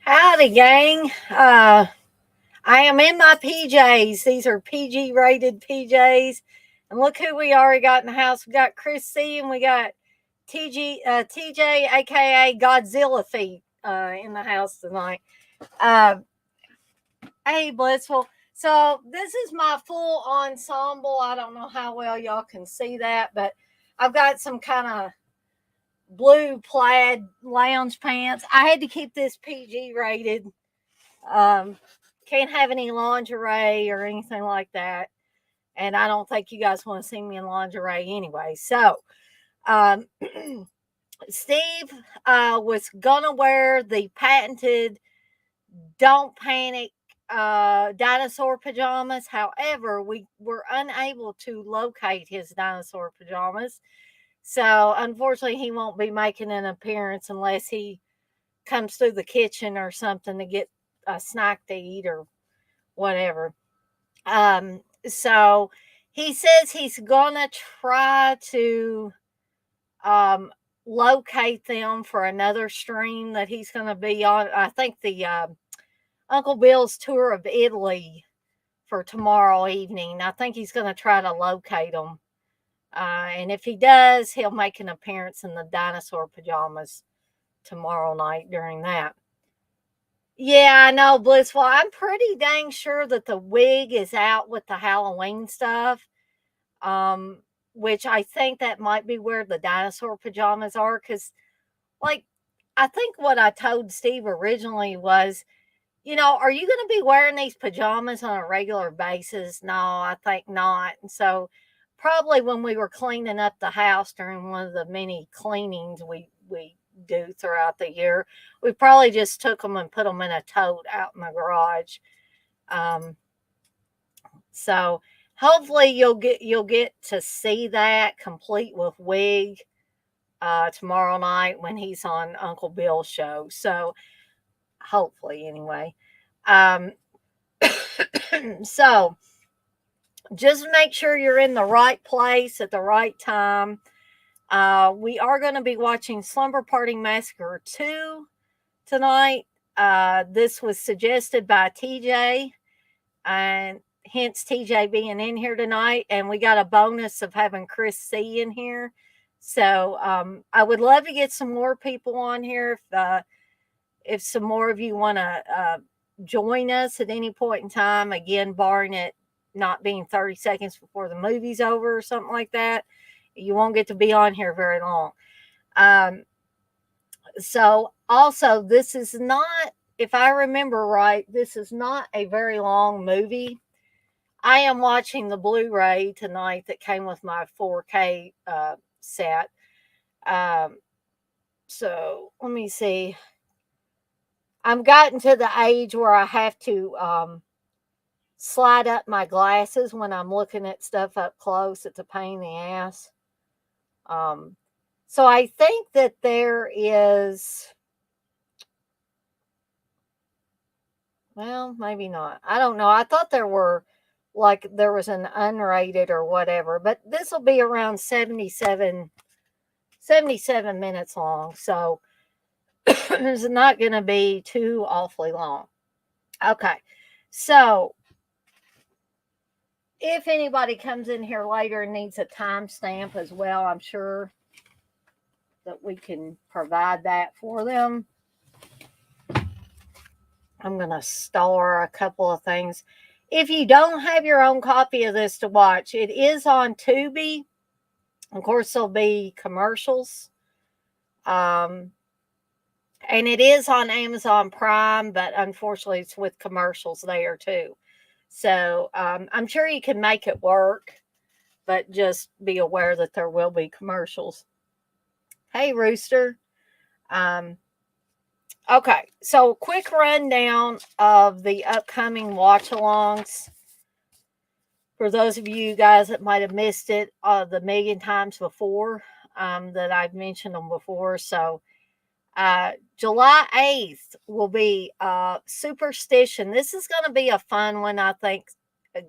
Howdy, gang. I am in my PJs. These are PG rated PJs. And look who we already got in the house. We got Chris C and we got TJ, aka Godzilla Feet, in the house tonight. Hey, Blissful. So this is my full ensemble. I don't know how well y'all can see that, but I've got some kind of blue plaid lounge pants. I had to keep this PG rated. Can't have any lingerie or anything like that. And I don't think you guys want to see me in lingerie anyway. So, Steve was gonna wear the patented Don't Panic dinosaur pajamas. However, we were unable to locate his dinosaur pajamas. So, unfortunately, he won't be making an appearance unless he comes through the kitchen or something to get a snack to eat or whatever. So he says he's gonna try to locate them for another stream that he's gonna be on. I think the Uncle Bill's tour of Italy for tomorrow evening. I think he's gonna try to locate them And if he does, he'll make an appearance in the dinosaur pajamas tomorrow night during that. Yeah, I know, Blissful. I'm pretty dang sure that the wig is out with the Halloween stuff. Um, which I think that might be where the dinosaur pajamas are. Cause like, I think what I told Steve originally was, are you going to be wearing these pajamas on a regular basis? No, I think not. And so, probably when we were cleaning up the house during one of the many cleanings we do throughout the year, we probably just took them and put them in a tote out in the garage. Um, so hopefully you'll get to see that complete with wig tomorrow night when he's on Uncle Bill's show. So hopefully anyway. Um, so just make sure you're in the right place at the right time. We are going to be watching Slumber Party Massacre 2 tonight. This was suggested by TJ, and hence TJ being in here tonight. And we got a bonus of having Chris C in here. So I would love to get some more people on here if some more of you want to join us at any point in time. Again, barring it not being 30 seconds before the movie's over or something like that. You won't get to be on here very long. So also, this is not, if I remember right, this is not a very long movie. I am watching the Blu-ray tonight that came with my 4K set. So let me see. I'm gotten to the age where I have to slide up my glasses when I'm looking at stuff up close. It's a pain in the ass. So I think that there is, well, maybe not. I don't know. I thought there was an unrated or whatever, but this will be around 77 minutes long. So it's not going to be too awfully long. Okay. So if anybody comes in here later and needs a timestamp as well, I'm sure that we can provide that for them. I'm going to star a couple of things. If you don't have your own copy of this to watch, it is on Tubi. Of course, there'll be commercials. And it is on Amazon Prime, but unfortunately, it's with commercials there too. So I'm sure you can make it work, but just be aware that there will be commercials. Hey, Rooster. Okay, so quick rundown of the upcoming watch-alongs. For those of you guys that might have missed it the million times before, that I've mentioned them before. So July 8th will be Superstition. This is going to be a fun one, I think,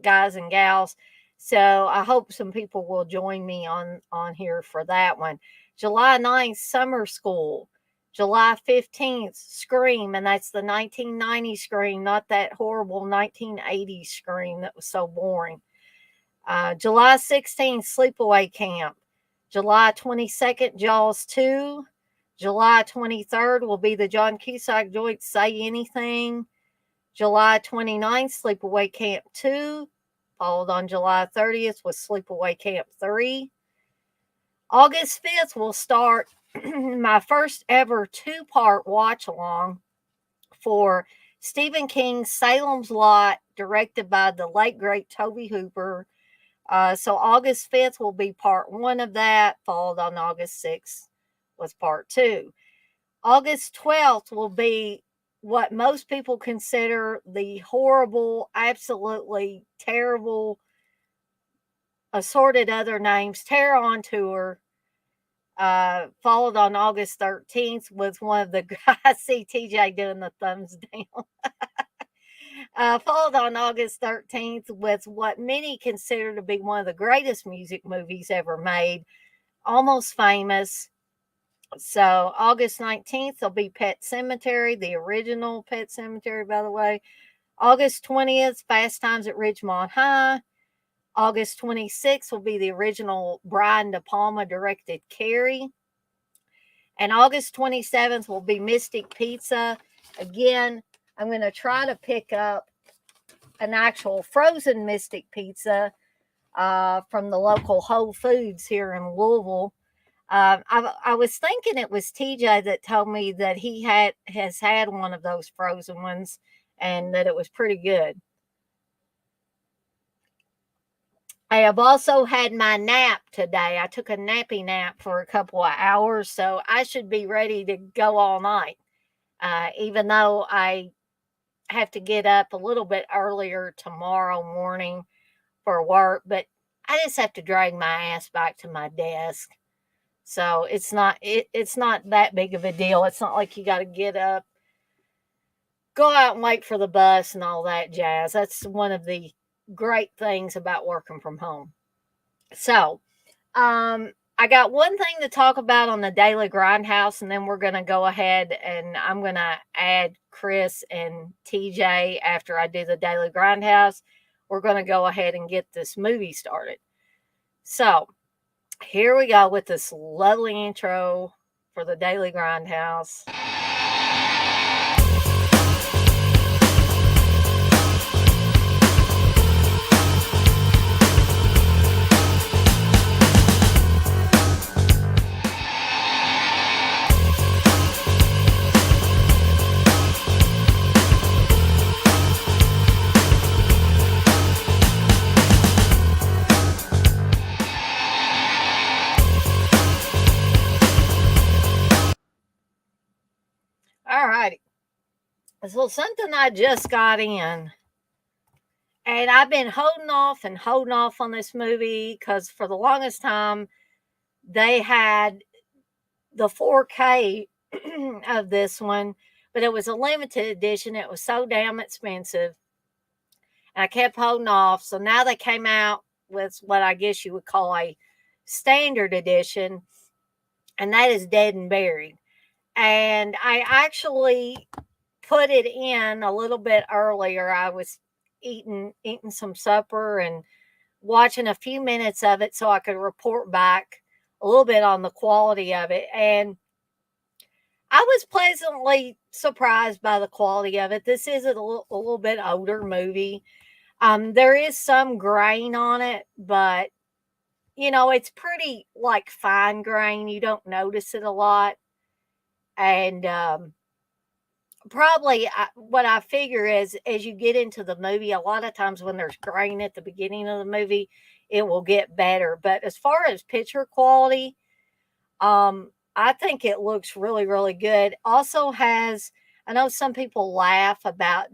guys and gals. So I hope some people will join me on here for that one. July 9th, Summer School. July 15th, Scream, and that's the 1990 Scream, not that horrible 1980s Scream that was so boring. July 16th, Sleepaway Camp. July 22nd, Jaws 2. July 23rd will be the John Cusack joint, Say Anything. July 29th, Sleepaway Camp 2. Followed on July 30th with Sleepaway Camp 3. August 5th will start my first ever 2-part watch along for Stephen King's Salem's Lot, directed by the late great Tobe Hooper. So August 5th will be part 1 of that, followed on August 6th with part 2. August 12th will be what most people consider the horrible, absolutely terrible, assorted other names, Terror on Tour. Followed on August 13th with one of the guys, see TJ doing the thumbs down. Followed on August 13th with what many consider to be one of the greatest music movies ever made, Almost Famous. So August 19th will be Pet Sematary, the original Pet Sematary, by the way. August 20th, Fast Times at Ridgemont High. August 26th will be the original Brian De Palma directed Carrie. And August 27th will be Mystic Pizza. Again, I'm going to try to pick up an actual frozen Mystic Pizza from the local Whole Foods here in Louisville. I was thinking it was TJ that told me that he has had one of those frozen ones and that it was pretty good. I have also had my nap today. I took a nappy nap for a couple of hours, so I should be ready to go all night. Even though I have to get up a little bit earlier tomorrow morning for work, but I just have to drag my ass back to my desk. So it's not that big of a deal. It's not like you got to get up, go out and wait for the bus and all that jazz. That's one of the great things about working from home. So, I got one thing to talk about on the Daily Grindhouse, and then we're going to go ahead and I'm going to add Chris and TJ after I do the Daily Grindhouse. We're going to go ahead and get this movie started. So, here we go with this lovely intro for the Daily Grindhouse. All righty. So, something I just got in, and I've been holding off on this movie because for the longest time, they had the 4K of this one, but it was a limited edition. It was so damn expensive. And I kept holding off. So now they came out with what I guess you would call a standard edition, and that is Dead and Buried. And I actually put it in a little bit earlier. I was eating some supper and watching a few minutes of it so I could report back a little bit on the quality of it. And I was pleasantly surprised by the quality of it. This is a little bit older movie. There is some grain on it, but it's pretty like fine grain. You don't notice it a lot. And probably what I figure is as you get into the movie, a lot of times when there's grain at the beginning of the movie, it will get better. But as far as picture quality, I think it looks really, really good. Also has, I know some people laugh about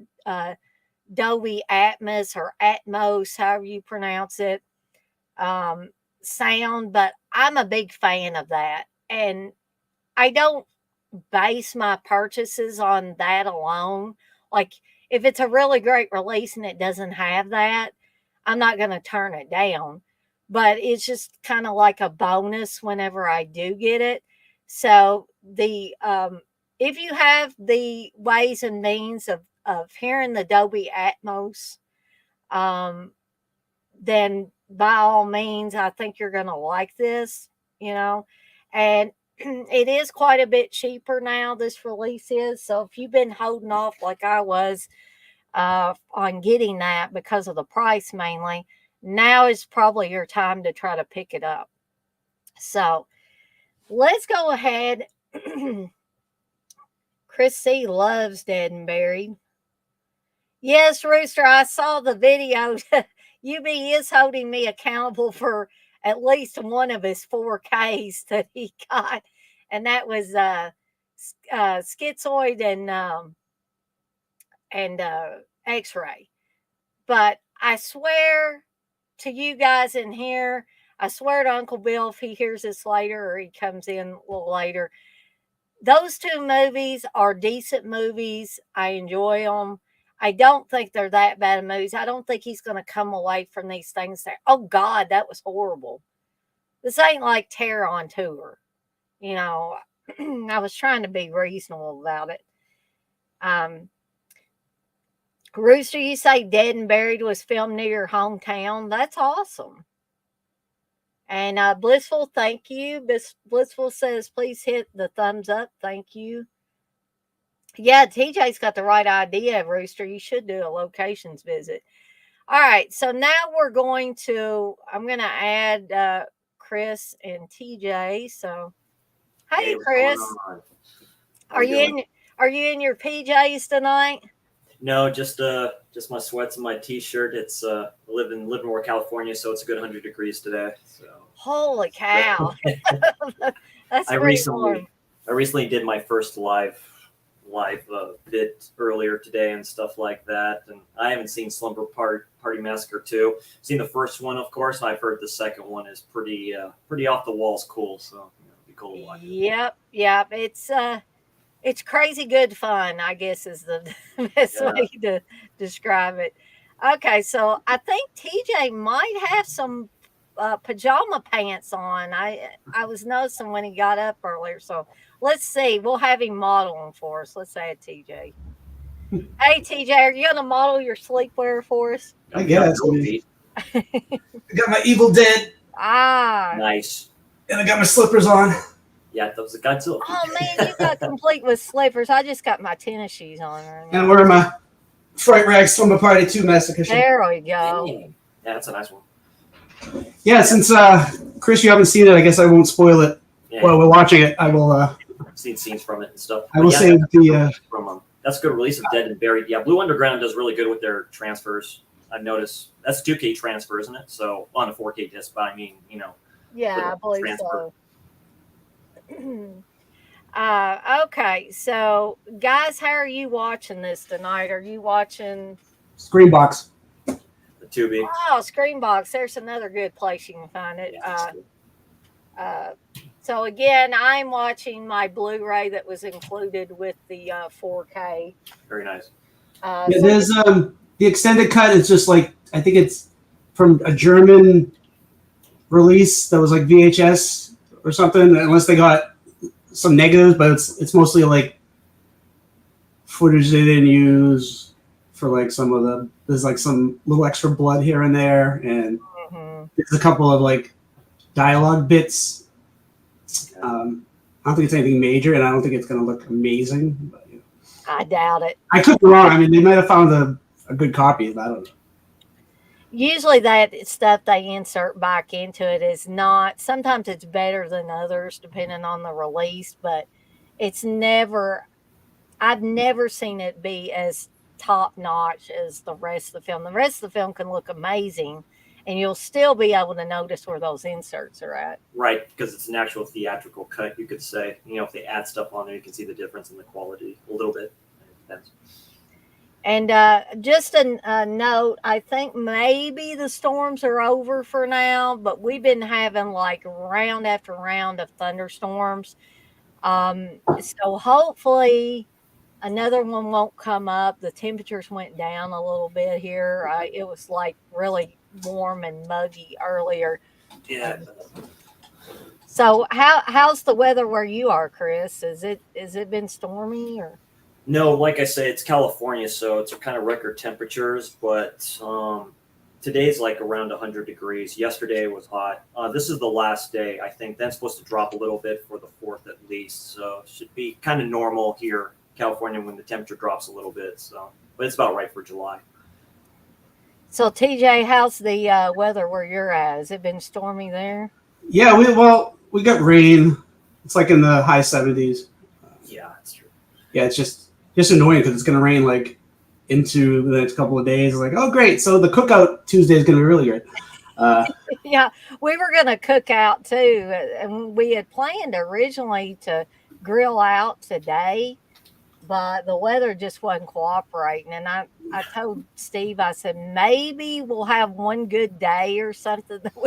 Dolby Atmos or Atmos, however you pronounce it, sound, but I'm a big fan of that. And I don't base my purchases on that alone. Like, if it's a really great release and it doesn't have that, I'm not going to turn it down. But it's just kind of like a bonus whenever I do get it. So the if you have the ways and means of hearing the Dolby Atmos, um, then by all means, I think you're going to like this, and it is quite a bit cheaper now. This release is. So if you've been holding off like I was on getting that because of the price mainly, now is probably your time to try to pick it up. So let's go ahead. Chris C loves Dead and Buried. Yes, Rooster, I saw the video. UB is holding me accountable for at least one of his 4Ks that he got, and that was Schizoid and X-Ray. But I swear to you guys in here, I swear to Uncle Bill if he hears this later or he comes in a little later, those two movies are decent movies. I enjoy them. I don't think they're that bad of movies. I don't think he's going to come away from these things saying, oh, God, that was horrible. This ain't like Terror on Tour. I was trying to be reasonable about it. Rooster, you say Dead and Buried was filmed near your hometown. That's awesome. And Blissful, thank you. Blissful says, please hit the thumbs up. Thank you. Yeah, TJ's got the right idea, Rooster. You should do a locations visit. All right, so now I'm going to add Chris and TJ. So, hey, what's Chris, going on? are you in your PJs tonight? No, just my sweats and my t-shirt. It's live in Livermore, California, so it's a good 100 degrees today. So Holy cow, that's pretty warm. I recently did my first live bit earlier today and stuff like that, and I haven't seen Slumber Party Massacre 2. Seen the first one, of course, and I've heard the second one is pretty off the walls cool. So it'd be cool to watch. Yep. It's crazy good fun, I guess, is the best way to describe it. Okay, so I think TJ might have some pajama pants on. I was noticing when he got up earlier. So let's see. We'll have him model them for us. Let's add TJ. Hey, TJ, are you going to model your sleepwear for us? I guess. I got my Evil Dead. Nice. And I got my slippers on. Yeah, that was a Godzilla. Oh, man, you got complete with slippers. I just got my tennis shoes on right now. And I'm wearing my Fright Rags Slumber Party 2 Massacre. There we go. Yeah, that's a nice one. Yeah, since Chris, you haven't seen it, I guess I won't spoil it while we're watching it. I will. I've seen scenes from it and stuff. I will say that's a good release of Dead and Buried. Yeah, Blue Underground does really good with their transfers. I've noticed that's 2K transfer, isn't it? So on a 4K disc, but I mean, Yeah, I believe so. Okay, so guys, how are you watching this tonight? Are you watching Screenbox? The Tubi. Oh, Screenbox. There's another good place you can find it. So again, I'm watching my Blu-ray that was included with the 4K. Very nice. There's the extended cut is just like, I think it's from a German release that was like VHS or something, unless they got some negatives, but it's mostly like footage they didn't use for like some of the, there's like some little extra blood here and there, and there's a couple of like dialogue bits. I don't think it's anything major, and I don't think it's going to look amazing. But, I doubt it. I could be wrong. I mean, they might have found a good copy, but I don't know. Usually that stuff they insert back into it is not, sometimes it's better than others depending on the release, but it's never, I've never seen it be as top notch as the rest of the film. The rest of the film can look amazing, and you'll still be able to notice where those inserts are at. Right, because it's an actual theatrical cut, you could say. If they add stuff on there, you can see the difference in the quality a little bit. It depends. And just a note, I think maybe the storms are over for now, but we've been having like round after round of thunderstorms. So hopefully another one won't come up. The temperatures went down a little bit here. It was like really warm and muggy earlier. Yeah. So how's the weather where you are, Chris? Is it been stormy or? No, like I say, it's California, so it's kind of record temperatures, but today's like around 100 degrees. Yesterday was hot. This is the last day, I think. Then it's supposed to drop a little bit for the 4th at least, so it should be kind of normal here in California when the temperature drops a little bit. So, but it's about right for July. So, TJ, how's the weather where you're at? Has it been stormy there? Yeah, we got rain. It's like in the high 70s. Yeah, that's true. Yeah, it's just annoying because it's going to rain like into the next couple of days. Like, oh, great. So the cookout Tuesday is going to be really great. Yeah, we were going to cook out too. And we had planned originally to grill out today, but the weather just wasn't cooperating. And I told Steve, I said, maybe we'll have one good day or something that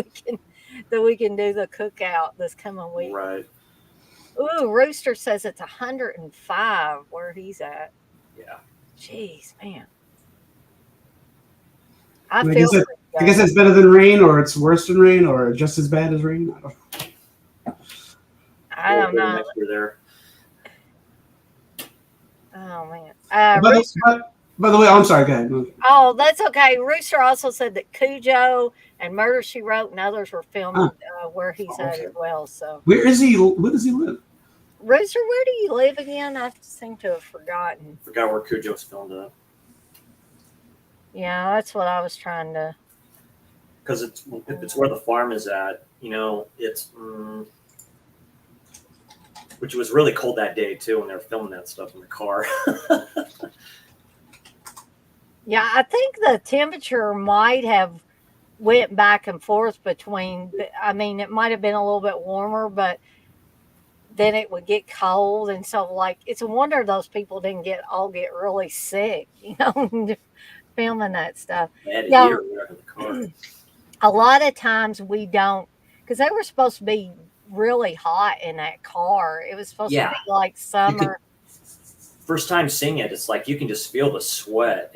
we can do the cookout this coming week. Right. Ooh, Rooster says it's 105 where he's at. Yeah. Jeez, man. I guess it's better than rain, or it's worse than rain, or just as bad as rain. I don't know. Next year there. Oh man. By the way, I'm sorry. Go ahead. Oh, that's okay. Rooster also said that Cujo and Murder She Wrote and others were filmed where he's at as well. So where is he? Where does he live? Rooster, where do you live again? I seem to have forgotten. Forgot where Cujo's filmed at. Yeah, that's what I was trying to. Because it's where the farm is at. You know, it's which was really cold that day too when they were filming that stuff in the car. Yeah, I think the temperature might have went back and forth between. I mean, it might have been a little bit warmer, but then it would get cold, and so like it's a wonder those people didn't get really sick. You know, filming that stuff. They had a Now, heater in the car. a lot of times we don't, because they were supposed to be really hot in that car. It was supposed to be like summer. First time seeing it, it's like you can just feel the sweat.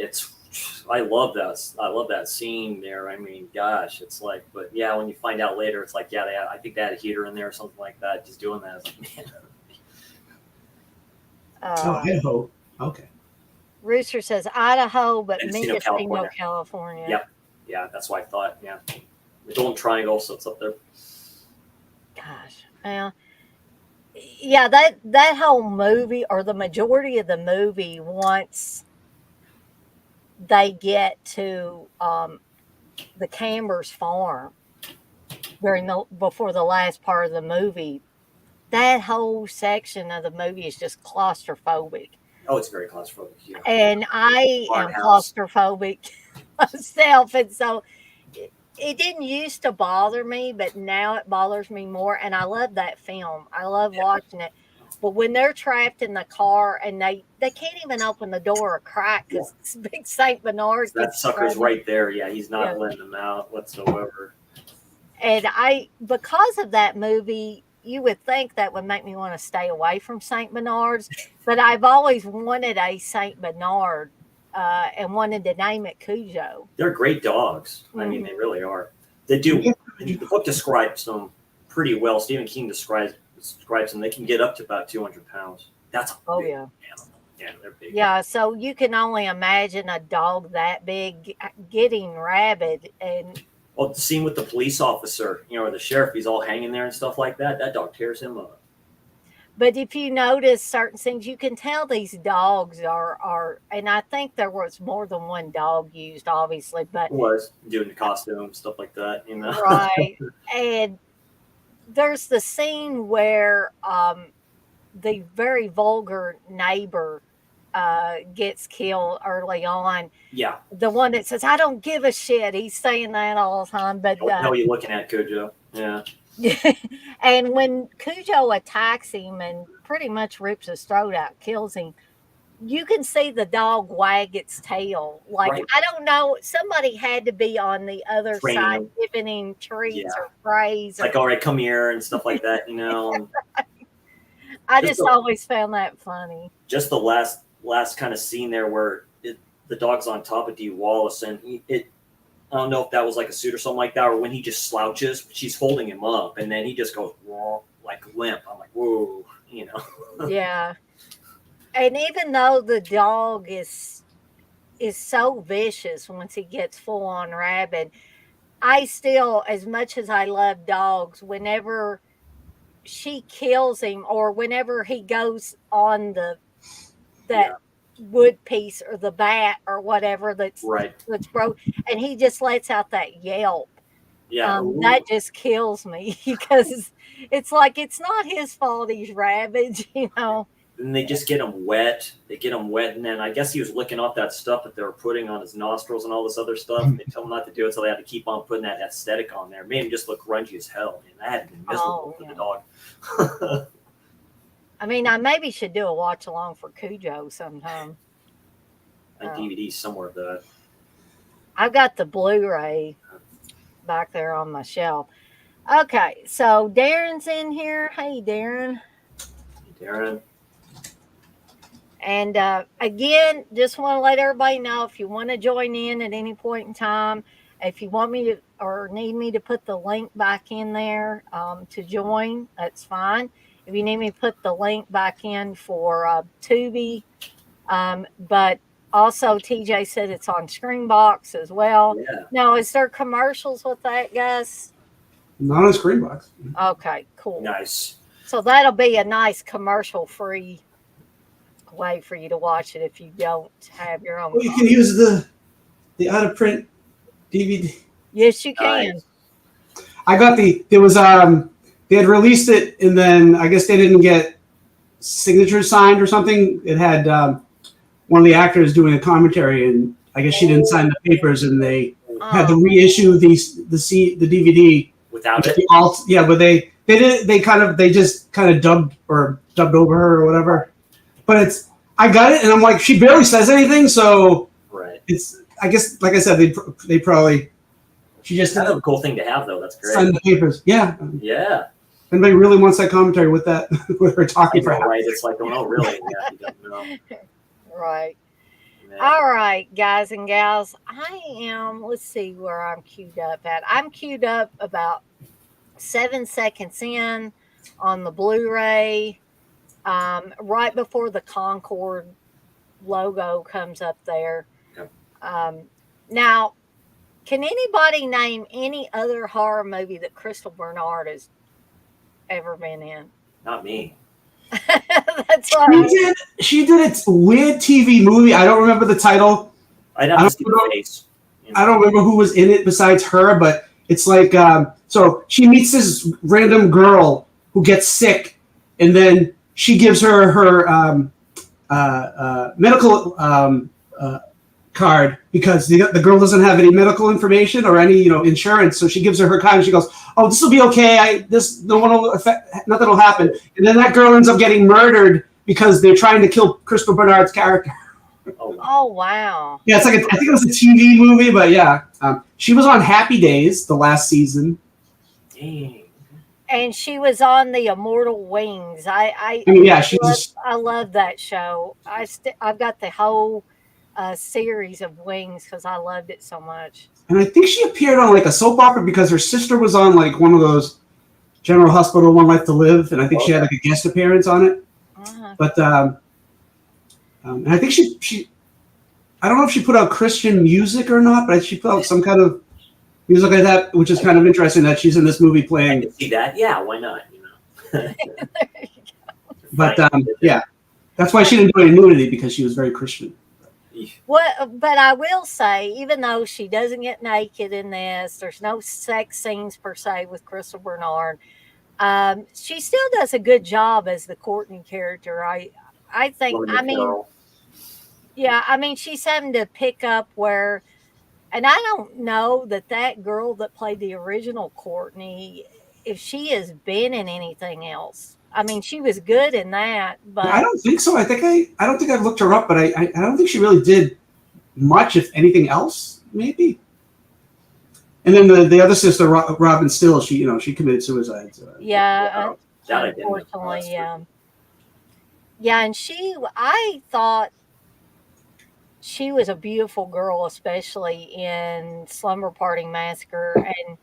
I love that scene there. I mean, gosh, it's like, but yeah, when you find out later, it's like, yeah, I think they had a heater in there or something like that. Just doing that, it's like, man. Idaho. Okay. Rooster says Idaho, but Mendocino, Mendocino, California. Yep. Yeah, that's why I thought. Yeah, the Golden Triangle, so it's up there. Gosh, well, yeah, that whole movie, or the majority of the movie, once they get to the Cambers farm before the last part of the movie, that whole section of the movie is just claustrophobic. Oh, it's very claustrophobic. Yeah. And I am claustrophobic myself, and so it didn't used to bother me, but now it bothers me more. And I love that film. I love watching it. But when they're trapped in the car and they can't even open the door or crack because it's big Saint Bernard. That sucker's right there. Yeah, he's not letting them out whatsoever. And because of that movie, you would think that would make me want to stay away from Saint Bernards. But I've always wanted a Saint Bernard and wanted to name it Cujo. They're great dogs. Mm-hmm. I mean, they really are. They do. The book describes them pretty well. Stephen King describes them. They can get up to about 200 pounds. That's a big animal. Yeah, they're big. Yeah, so you can only imagine a dog that big getting rabid. And well, the scene with the police officer, or the sheriff, he's all hanging there and stuff like that. That dog tears him up. But if you notice certain things, you can tell these dogs are, and I think there was more than one dog used, obviously, but it was doing the costume, stuff like that, Right. And there's the scene where the very vulgar neighbor gets killed early on. Yeah. The one that says, "I don't give a shit." He's saying that all the time. But what the hell are you looking at, Cujo? Yeah. And when Cujo attacks him and pretty much rips his throat out, kills him, you can see the dog wag its tail. Like, right. I don't know, somebody had to be on the other side giving him treats or praise. Like, all right, come here and stuff like that, I just always found that funny. Just the last kind of scene there where the dog's on top of Dee Wallace, and I don't know if that was like a suit or something like that, or when he just slouches, she's holding him up, and then he just goes like limp. I'm like, whoa, Yeah. And even though the dog is so vicious once he gets full on rabid, I still, as much as I love dogs, whenever she kills him or whenever he goes on that wood piece or the bat or whatever that's broke, and he just lets out that yelp. Yeah, that just kills me because it's like it's not his fault he's rabid, And they just get him wet. And then I guess he was licking off that stuff that they were putting on his nostrils and all this other stuff. And they told him not to do it, so they had to keep on putting that aesthetic on there. It made him just look grungy as hell. And that had been miserable for the dog. I mean, I maybe should do a watch along for Cujo sometime. A DVD somewhere of that. I've got the Blu-ray back there on my shelf. Okay, so Darren's in here. Hey, Darren. Hey, Darren. And again, just want to let everybody know, if you want to join in at any point in time, if you want me to or need me to put the link back in there to join, that's fine. If you need me to put the link back in for Tubi, but Also, TJ said it's on Screenbox as well. Yeah. Now, is there commercials with that, Gus? Not on Screenbox. Okay, cool. Nice. So that'll be a nice commercial-free way for you to watch it if you don't have your own. Well, you can use the out of print DVD. Yes, you can. Nice. I got there was they had released it and then I guess they didn't get signatures signed or something. It had one of the actors doing a commentary and I guess she didn't sign the papers and they had to reissue the DVD Without it. But they just kind of dubbed over her or whatever. But I got it and I'm like she barely says anything, so Right. it's I guess like I said they probably she just Kind of a cool thing to have, though. That's great. signed the papers. Yeah. Yeah. Anybody really wants that commentary with that with her talking for Right. It's like, oh, no, really? Yeah, you don't know. Right. Man. All right, guys and gals. Let's see where I'm queued up at. I'm queued up about 7 seconds in on the Blu-ray, right before the Concord logo comes up there. Yep. Now, can anybody name any other horror movie that Crystal Bernard has ever been in? Not me. That's right. She did a weird TV movie. I don't remember the title. I'd have to see the face. I don't remember who was in it besides her, but it's like so she meets this random girl who gets sick, and then she gives her medical card because the girl doesn't have any medical information or any insurance, so she gives her card and she goes, "Oh, this will be okay. Nothing will happen." And then that girl ends up getting murdered because they're trying to kill Crystal Bernard's character. Oh wow! Yeah, it's like I think it was a TV movie, but yeah, she was on Happy Days the last season. Dang. And she was on the Immortal Wings. I love that show. I've got the whole series of Wings because I loved it so much. And I think she appeared on like a soap opera because her sister was on like one of those General Hospital One Life to Live, and I think she had like a guest appearance on it. But and I think she I don't know if she put out Christian music or not, but she put out some kind of music like that, which is kind of interesting that she's in this movie I playing. can see that. Yeah, why not? There you go. But yeah, that's why she didn't do any nudity because she was very Christian. But I will say, even though she doesn't get naked in this, there's no sex scenes per se with Crystal Bernard. She still does a good job as the Courtney character. I think. I mean, yeah. I mean, she's having to pick up where, and I don't know that girl that played the original Courtney, if she has been in anything else. I mean, she was good in that, but I don't think so. I don't think I've looked her up, but I don't think she really did much, if anything else, maybe. And then the other sister, Robin Still, she committed suicide. So. Yeah, That I didn't know. unfortunately, yeah. And I thought she was a beautiful girl, especially in Slumber Party Massacre, and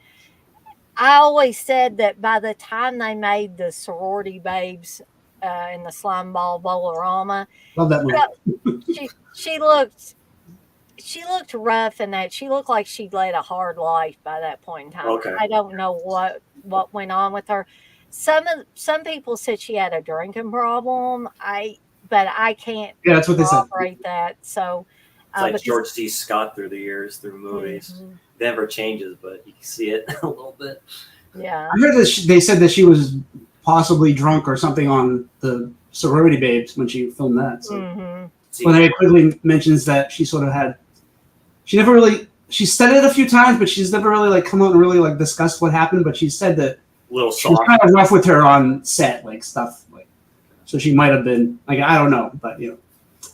I always said that by the time they made the sorority babes in the slime ball Bolorama, Love that movie. she looked rough in that. She looked like she'd led a hard life by that point in time. Okay. I don't know what went on with her. Some people said she had a drinking problem. But I can't Yeah, that's what they said. corroborate that. So It's like because- George C. Scott through the years, through movies. Mhm. Never changes, but you can see it a little bit. Yeah. I heard that they said that she was possibly drunk or something on the sorority babes when she filmed that. So. Mm-hmm. See, When they quickly mentions that she sort of had, she said it a few times, but she's never really like come out and really like discussed what happened. But she said that little she was soft. kind of rough with her on set, like stuff like. So she might have been like, I don't know, but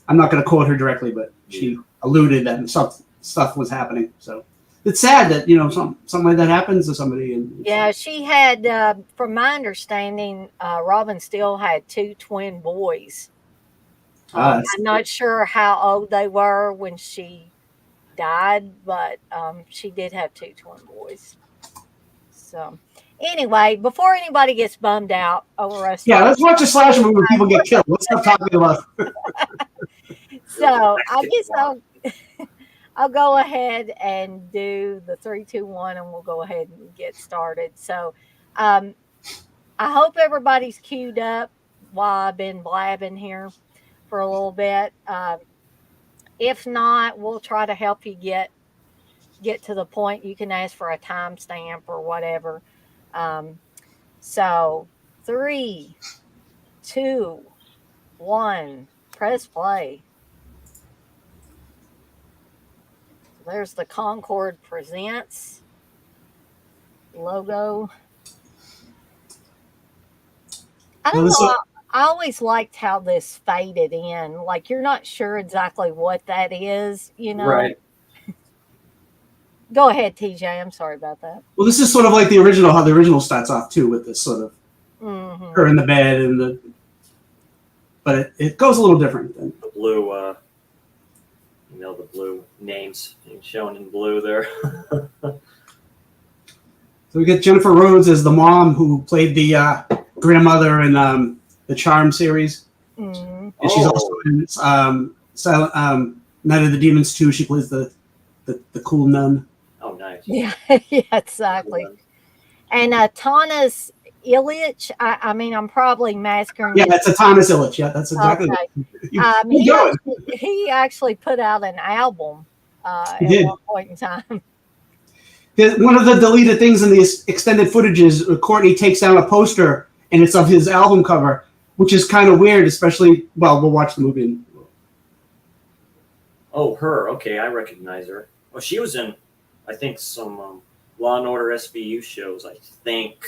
I'm not going to quote her directly, but she alluded that stuff was happening. So it's sad that something like that happens to somebody. And Yeah, she had, from my understanding, Robin Steele had 2 twin boys. I'm not sure how old they were when she died, but she did have 2 twin boys. So, anyway, before anybody gets bummed out over us, let's watch a slasher movie where people get killed. Let's stop talking about. So I guess I'll go ahead and do the 3, 2, 1, and we'll go ahead and get started. So um, I hope everybody's queued up while I've been blabbing here for a little bit. If not, we'll try to help you get to the point. You can ask for a timestamp or whatever. Um, so 3, 2, 1, press play. There's the Concord Presents logo. I don't know. I always liked how this faded in. Like you're not sure exactly what that is, Right. Go ahead, TJ. I'm sorry about that. Well, this is sort of like the original, how the original starts off too, with this sort of her in the bed but it goes a little different than The blue, the blue names shown in blue there. So we get Jennifer Rhodes as the mom who played the grandmother in the Charm series, and she's also in Silent Night of the Demons 2. She plays the cool nun. Oh, nice. Yeah, yeah, exactly. And Tanis Illich. I mean, I'm probably massacring. Yeah, that's a Tanis Illich. Yeah, that's exactly. Okay. He actually put out an album at one point in time. One of the deleted things in the extended footage is Courtney takes down a poster and it's of his album cover, which is kind of weird, especially, well, we'll watch the movie. Oh, her. Okay, I recognize her. Well, she was in, I think, some Law and Order SVU shows, I think,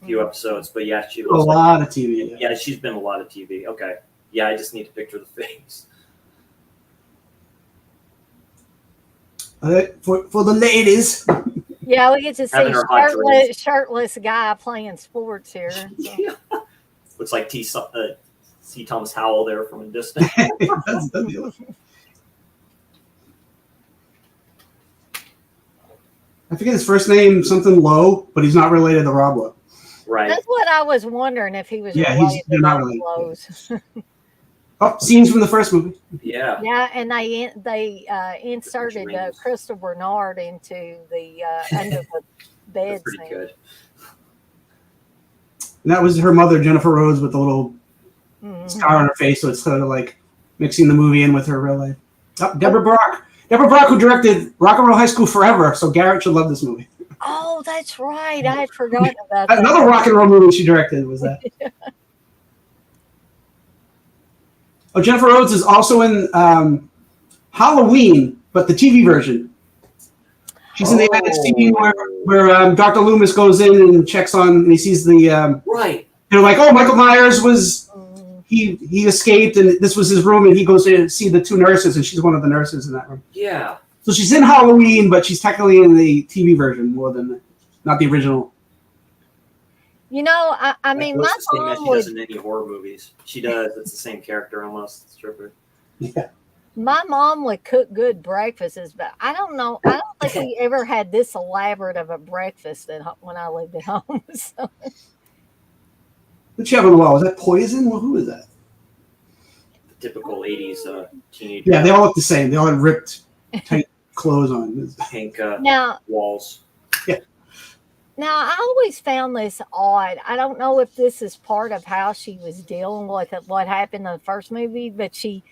a few episodes. But yeah, she was a lot of TV. Yeah, she's been in a lot of TV. Okay. Yeah, I just need to picture the face. For the ladies. Yeah, we get to see shirtless guy playing sports here. So. Yeah. Looks like T. Thomas Howell there from a distance. I forget his first name, something Lowe, but he's not related to Rob Lowe. Right. That's what I was wondering, if he was related to not related. Lowe's. Oh, scenes from the first movie. Yeah. Yeah, and they inserted Crystal Bernard into the under the bed. That's pretty good. And that was her mother, Jennifer Rhodes, with a little scar on her face, so it's sort of like mixing the movie in with her real life. Oh, Deborah Brock. Deborah Brock, who directed Rock and Roll High School Forever, so Garrett should love this movie. Oh, that's right. I had forgotten about that. Another rock and roll movie she directed was that. Yeah. Oh, Jennifer Rhodes is also in Halloween, but the TV version. She's in the end scene where Dr. Loomis goes in and checks on, and he sees the right. They're like, oh, Michael Myers was he escaped, and this was his room, and he goes to see the two nurses, and she's one of the nurses in that room. Yeah. So she's in Halloween, but she's technically in the TV version more than not the original. You know, I mean, my mom she does in any horror movies. She does. It's the same character almost. Stripper. Yeah. My mom would cook good breakfasts, but I don't know. I don't think we ever had this elaborate of a breakfast when I lived at home. So. What'd she have on the wall? Was that Poison? Well, who is that? The typical 80s teenage. Yeah, they all look the same. They all had ripped, tight clothes on. Pink walls. Yeah. Now, I always found this odd. I don't know if this is part of how she was dealing with it, what happened in the first movie, but she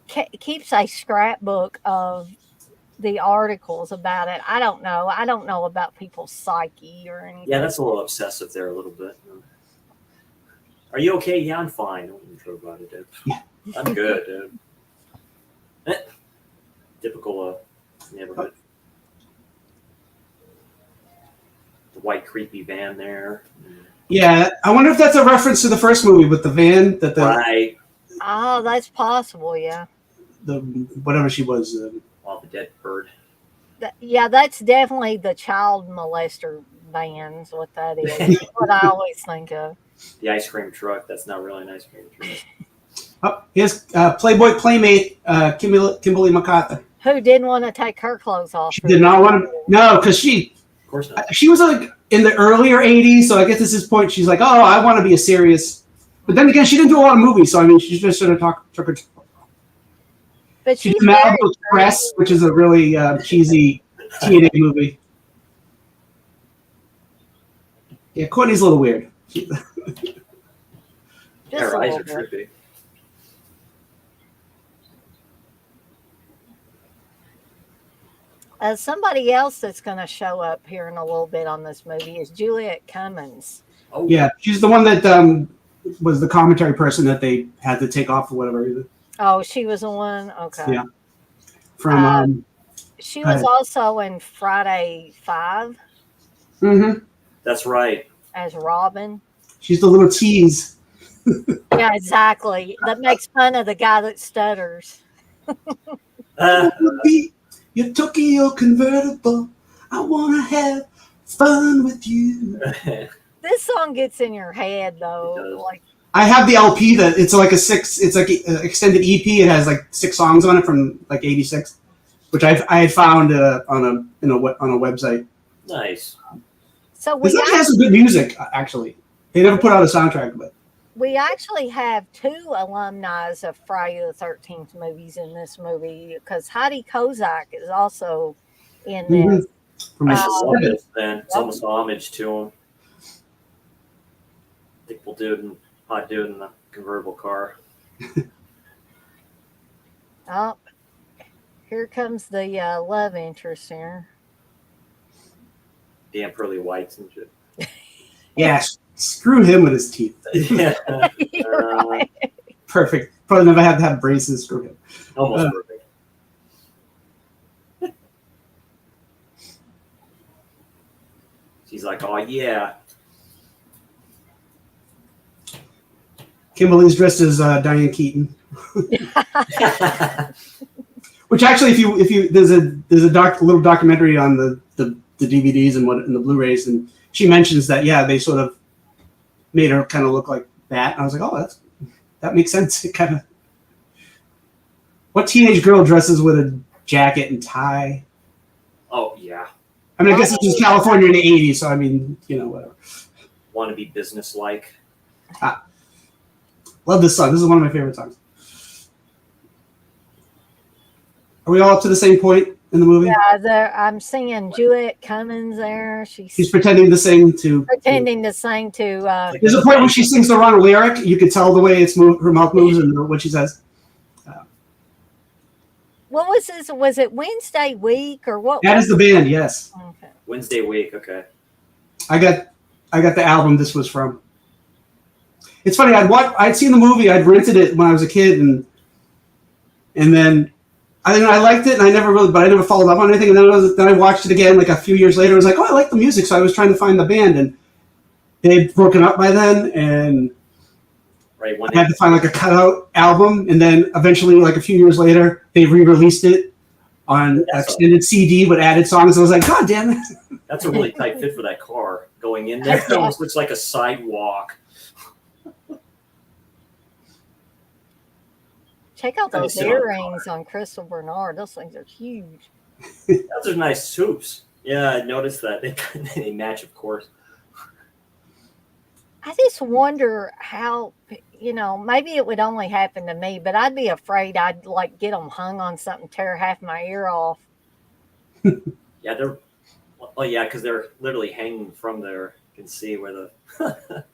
keeps a scrapbook of the articles about it. I don't know. I don't know about people's psyche or anything. Yeah, that's a little obsessive there, a little bit. Are you okay? Yeah, I'm fine. Don't even trouble about it, dude. Yeah. I'm good, dude. Typical neighborhood. The white creepy van there. Yeah, I wonder if that's a reference to the first movie with the van that the right. Oh, that's possible. Yeah. The whatever she was. The dead bird. Yeah, that's definitely the child molester van's what that is. That's what I always think of. The ice cream truck. That's not really an ice cream truck. Oh, here's Playboy Playmate Kimberly McCarthy. Who didn't want to take her clothes off. She did not want to. No, because she. Of course not. She was like in the earlier 80s, so I guess this is point. She's like, oh, I want to be a serious. But then again, she didn't do a lot of movies, so I mean, she just sort of took her. But She's she's in very Malibu Express, which is a really cheesy TNA movie. Yeah, Courtney's a little weird. just Her a eyes little are bit. trippy. Somebody else that's going to show up here in a little bit on this movie is Juliet Cummins. Oh Yeah, she's the one that was the commentary person that they had to take off for whatever reason. Oh, she was the one? Okay. Yeah. From She go was ahead. also in Friday 5 that's right. as Robin. She's the little tease. Yeah, exactly. That makes fun of the guy that stutters. Your Tokyo convertible. I wanna have fun with you. This song gets in your head though. It does. Like I have the LP that it's like it's like an extended EP. It has like 6 songs on it from like '86, which I had found on a website. Nice. so we This actually has some good music. Actually, they never put out a soundtrack, but we actually have 2 alumni of Friday the 13th movies in this movie because Heidi Kozak is also in this. from I like just love '7. it then. It's almost homage to him. Dickful dude and hot dude in the convertible car. Oh, here comes the love interest here. Damn pearly whites and shit. Yeah, screw him with his teeth. Yeah. You're right. Perfect. Probably never had to have braces. Screw him. Almost perfect. She's like, oh yeah. Kimberly's dressed as Diane Keaton. Which actually, if you there's a little documentary on the DVDs and the Blu-rays, and she mentions that they sort of made her kind of look like that. And I was like, oh, that makes sense. It kind of. What teenage girl dresses with a jacket and tie? Oh yeah. I mean, I guess this was California in the '80s, so I mean, whatever. Want to be businesslike. Love this song. This is one of my favorite songs. Are we all up to the same point in the movie? Yeah, I'm seeing Juliet Cummins there. She's pretending to sing to. pretending to sing to. There's a point when she sings the wrong lyric. You can tell the way her mouth moves and what she says. What was this? Was it Wednesday week or what? That is the band. Yes, Okay. Wednesday week. Okay. I got the album this was from. It's funny. I'd seen the movie. I'd rented it when I was a kid, and then I liked it, and I never followed up on anything. And then I watched it again like a few years later. I was like, oh, I like the music, so I was trying to find the band, and they'd broken up by then, and Right. When I had to find like a cutout album, and then eventually, like a few years later, they re-released it on extended CD with added songs. I was like, God damn it! that's a really tight fit for that car going in there. It almost looks like a sidewalk. Check out Let me those sit on the earrings on Crystal Bernard. Those things are huge. Those are nice soups. Yeah, I noticed that. They match, of course. I just wonder how, maybe it would only happen to me, but I'd be afraid I'd like get them hung on something, tear half my ear off. Yeah, because they're literally hanging from there. You can see where the.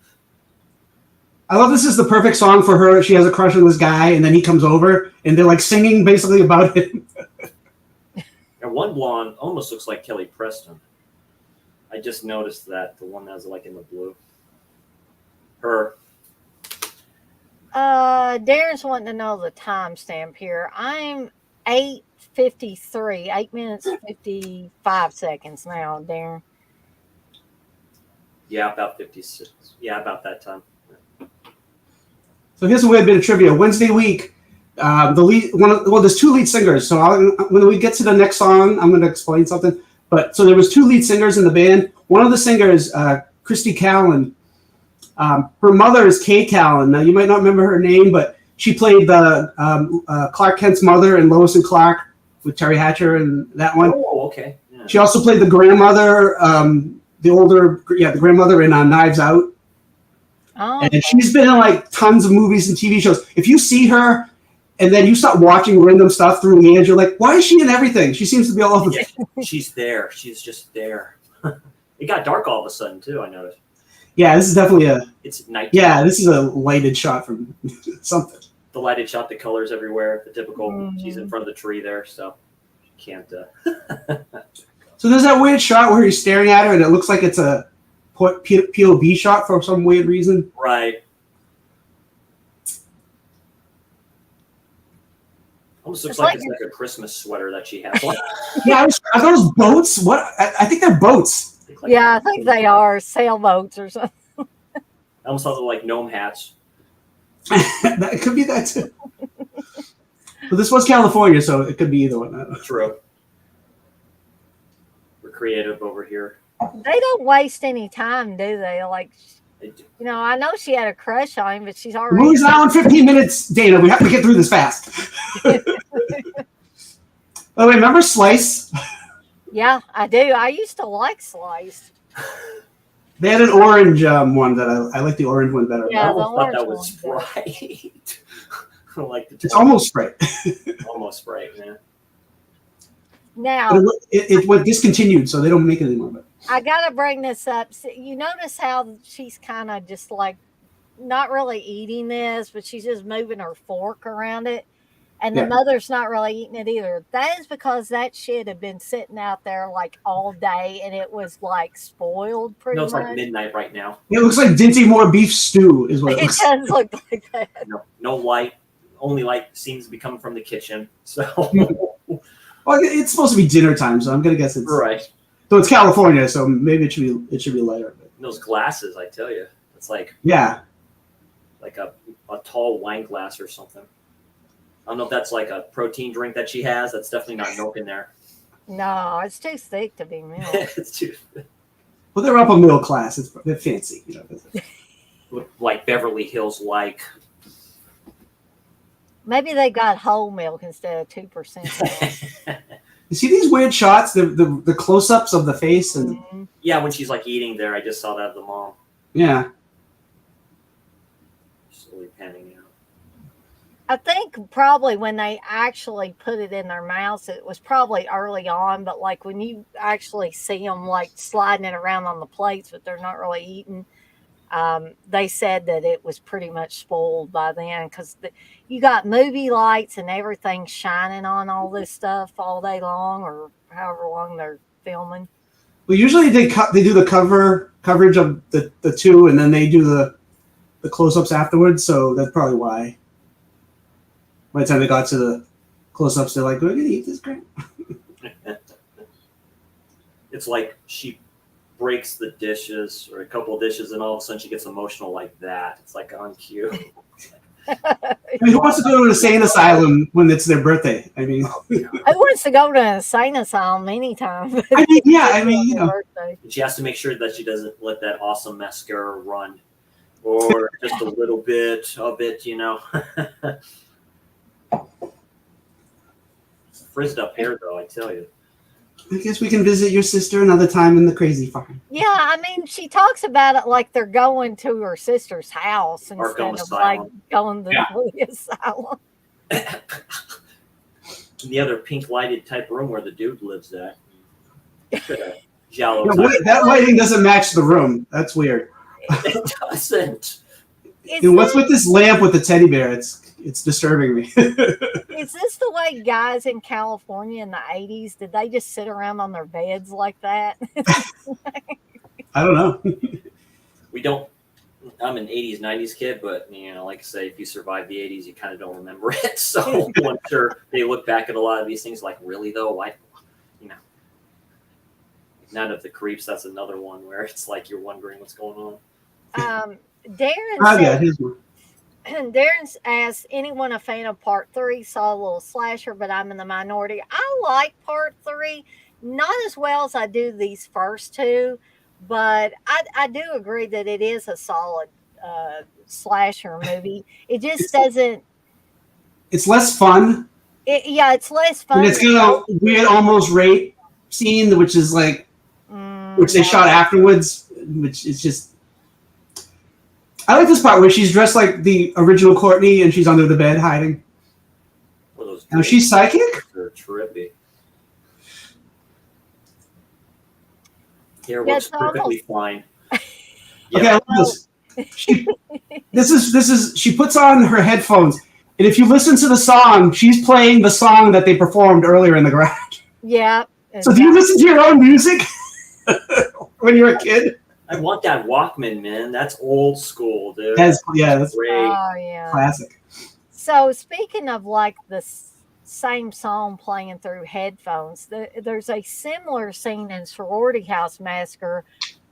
I love this is the perfect song for her. She has a crush on this guy, and then he comes over, and they're like singing basically about him. And one blonde almost looks like Kelly Preston. I just noticed that, the one that's like in the blue. Her. Darren's wanting to know the timestamp here. I'm 8:53, 8 minutes 55 seconds now, Darren. Yeah, about 56. Yeah, about that time. So here's a weird bit of trivia. Wednesday week, there's 2 lead singers. So when we get to the next song, I'm going to explain something. But so there was 2 lead singers in the band. One of the singers, Christy Callan, her mother is Kay Callan. Now you might not remember her name, but she played the Clark Kent's mother in Lois and Clark with Terry Hatcher and that one. Oh, okay. Yeah. She also played the grandmother, the grandmother in Knives Out. Oh, And she's been in like tons of movies and TV shows. If you see her and then you start watching random stuff through the end. You're like, why is she in everything? She seems to be all over. Yeah, she's there. She's just there. It got dark all of a sudden too. I noticed. Yeah, this is definitely It's night. Yeah, this is a lighted shot from something. The lighted shot, the colors everywhere. The typical. She's in front of the tree there, so she can't. So there's that weird shot where he's staring at her, and it looks like it's a POV shot for some weird reason. Right. Almost looks like it's like a Christmas sweater that she has. Yeah, are those boats? What? I think they're boats. I think they are sailboats or something. I almost thought they were like gnome hats. That could be that too. But this was California, so it could be either one. True. We're creative over here. They don't waste any time, do they? Like, I know she had a crush on him, but she's already. The movie's now in 15 minutes, Dana. We have to get through this fast. Oh, wait, remember Slice? Yeah, I do. I used to like Slice. They had an orange one that I like the orange one better. Yeah, I thought that was Sprite. I like the it's almost Sprite. Almost Sprite, man. Now it went discontinued, so they don't make it anymore. But I gotta bring this up. So you notice how she's kind of just like not really eating this, but she's just moving her fork around it. And the mother's not really eating it either. That is because that shit had been sitting out there like all day, and it was like spoiled pretty much. It's like midnight right now. It looks like Dinty Moore beef stew is what it looks does look like that. No light. Only light seems to be coming from the kitchen. So well, it's supposed to be dinner time, so I'm gonna guess it's right. So it's California, so maybe it should be lighter. But. Those glasses, I tell you, it's like like a tall wine glass or something. I don't know if that's like a protein drink that she has. That's definitely not milk in there. No, it's too thick to be milk. It's too. Well, they're upper middle class. They're fancy, Like Beverly Hills, like. Maybe they got whole milk instead of 2%. You see these weird shots, the close-ups of the face, and yeah, when she's like eating there, I just saw that of the mom. Yeah. Slowly panning out. I think probably when they actually put it in their mouths, it was probably early on, but like when you actually see them like sliding it around on the plates, but they're not really eating, they said that it was pretty much spoiled by then because you got movie lights and everything shining on all this stuff all day long or however long they're filming. Well, usually they do the coverage of the two, and then they do the close-ups afterwards, so that's probably why. By the time they got to the close-ups, they're like, we're going to eat this crap. It's like she breaks the dishes or a couple of dishes, and all of a sudden she gets emotional like that. It's like on cue. I mean, who wants to go to an insane asylum when it's their birthday? I mean, who wants to go to an insane asylum anytime? I mean, birthday. She has to make sure that she doesn't let that awesome mascara run, or just a little bit of it, Frizzed up hair, though, I tell you. I guess we can visit your sister another time in the crazy farm. Yeah, I mean, she talks about it like they're going to her sister's house instead of like going to the asylum. In the other pink lighted type room where the dude lives at. That lighting doesn't match the room. That's weird. It doesn't. What's with this lamp with the teddy bear? It's disturbing me. Is this the way guys in California in the 80s, did they just sit around on their beds like that? I don't know. We don't. I'm an 80s, 90s kid, but, like I say, if you survive the 80s, you kind of don't remember it. So I'm sure they look back at a lot of these things like, really, though? Why? None of the creeps, that's another one where it's like you're wondering what's going on. Darren's asked, anyone a fan of part 3? Saw a little slasher, but I'm in the minority. I like part 3, not as well as I do these first two, but I do agree that it is a solid slasher movie. It just doesn't. It's less fun. It's less fun. And it's got a weird almost rape scene, which is like, which they shot afterwards, which is just. I like this part where she's dressed like the original Courtney and she's under the bed hiding. those. Now she's psychic? Are trippy. Hair Yeah, looks it's perfectly fine. Okay, I love this. She puts on her headphones, and if you listen to the song, she's playing the song that they performed earlier in the garage. Yeah. So do you listen to your own music when you're a kid? I want that Walkman, man. That's old school, dude. That's Great. Oh, yeah. Classic. So speaking of like the same song playing through headphones, there's a similar scene in Sorority House Massacre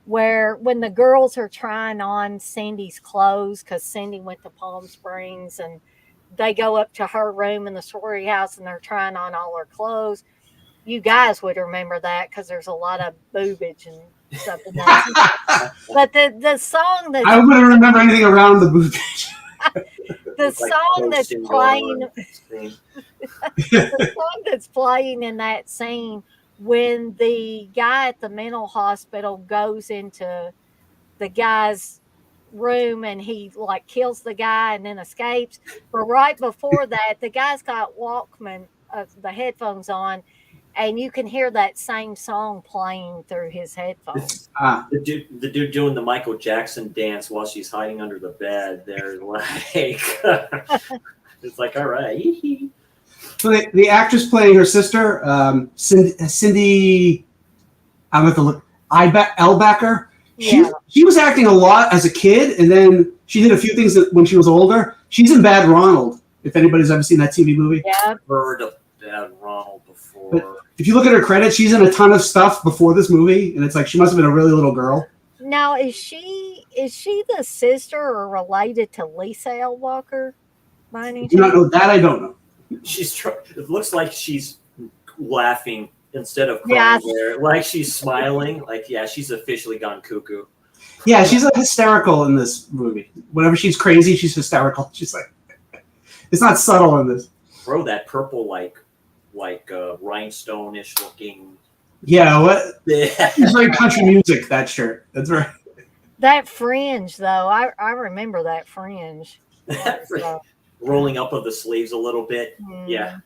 where when the girls are trying on Cindy's clothes because Cindy went to Palm Springs and they go up to her room in the sorority house and they're trying on all her clothes. You guys would remember that because there's a lot of boobage and stuff in that. But the song that I wouldn't remember anything around the boobage. the song that's playing the song that's playing in that scene when the guy at the mental hospital goes into the guy's room and he like kills the guy and then escapes. But right before that, the guy's got Walkman, the headphones on, and you can hear that same song playing through his headphones. The dude doing the Michael Jackson dance while she's hiding under the bed. They're like, it's like, all right. So the actress playing her sister, Cindy, I'm going to look, Elbacker. She was acting a lot as a kid, and then she did a few things when she was older. She's in Bad Ronald, if anybody's ever seen that TV movie. Yeah. I've heard of Bad Ronald before. But if you look at her credits, she's in a ton of stuff before this movie, and it's like she must have been a really little girl. Now, is she the sister or related to Lisa L. Walker? By any chance? No, that I don't know. It looks like she's laughing instead of crying. There. Like she's smiling. Like, yeah, she's officially gone cuckoo. Yeah, she's like hysterical in this movie. Whenever she's crazy, she's hysterical. She's like, it's not subtle in this. Bro, that purple like rhinestone-ish looking. Yeah, what? It's very country music. That shirt. That's right. That fringe, though, I remember that fringe. Rolling up of the sleeves a little bit. Yeah.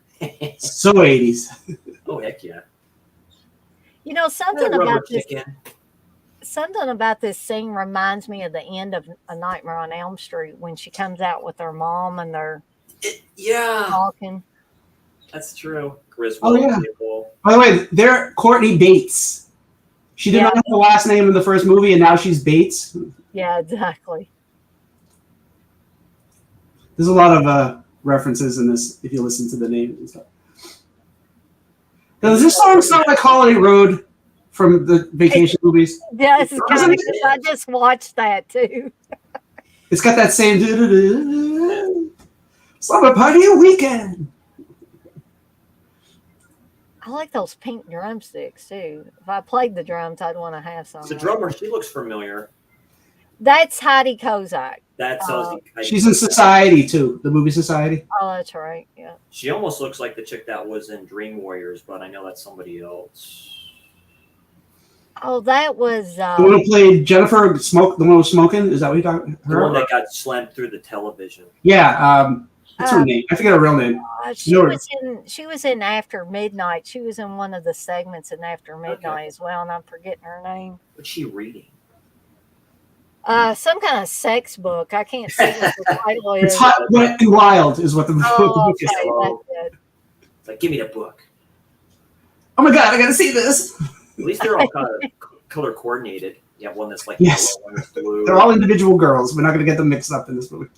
So 80s. Oh, heck yeah. You know, something about this scene reminds me of the end of A Nightmare on Elm Street when she comes out with her mom and they're talking. That's true. Griswold. Oh, yeah. By the way, they're Courtney Bates. She did not have the last name in the first movie, and now she's Bates. Yeah, exactly. There's a lot of references in this if you listen to the name and stuff. Now, does this song sound like Holiday Road from the vacation movies? Yeah, I just watched that too. It's got that same summer party weekend. I like those pink drumsticks too. If I played the drums, I'd want to have some. The drummer, she looks familiar. That's Heidi Kozak. That's she's in Society too, the movie Society. Oh, that's right. Yeah. She almost looks like the chick that was in Dream Warriors, but I know that's somebody else. Oh, that was the one who played Jennifer the one who was smoking. Is that what you're talking? The one that got slammed through the television. Yeah. What's her name? I forget her real name. She was in After Midnight. She was in one of the segments in After Midnight as well, and I'm forgetting her name. What's she reading? Some kind of sex book. I can't see what the title is. It's Hot, Wet, and Wild is what the book is. That's it's like, give me the book. Oh my God, I got to see this. At least they're all kind of color coordinated. You have one that's like yellow, one that's blue. They're all individual girls. We're not going to get them mixed up in this movie.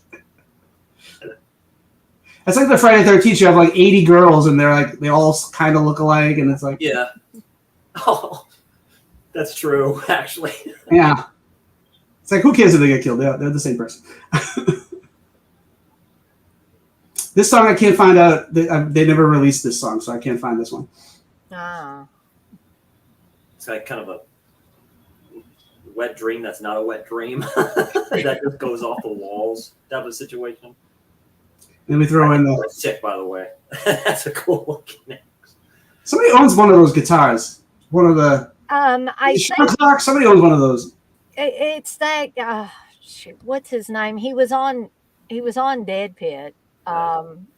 It's like the Friday 13th. You have like 80 girls, and they all kind of look alike, and it's like oh, that's true, actually. Yeah, it's like who cares if they get killed? They're the same person. This song I can't find out. They never released this song, so I can't find this one. It's like kind of a wet dream that's not a wet dream that just goes off the walls type of situation. And we throw in the sick, by the way. That's a cool looking. Somebody owns one of those guitars. One of the somebody owns one of those. It's that what's his name? He was on Dead Pit.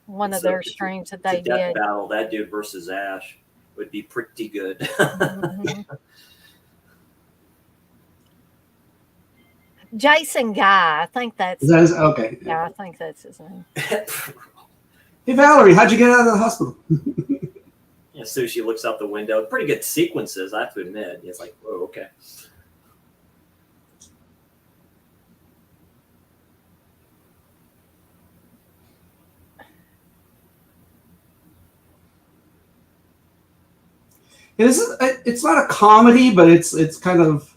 one of So their streams that it's a they death did. battle. That dude versus Ash would be pretty good. Mhm. Jason Guy, I think that's Is that his, okay. yeah, I think that's his name. Hey Valerie, how'd you get out of the hospital? Yeah, Sushi looks out the window. Pretty good sequences, I have to admit. It's like, oh, okay. Yeah, this is it's not a comedy, but it's kind of,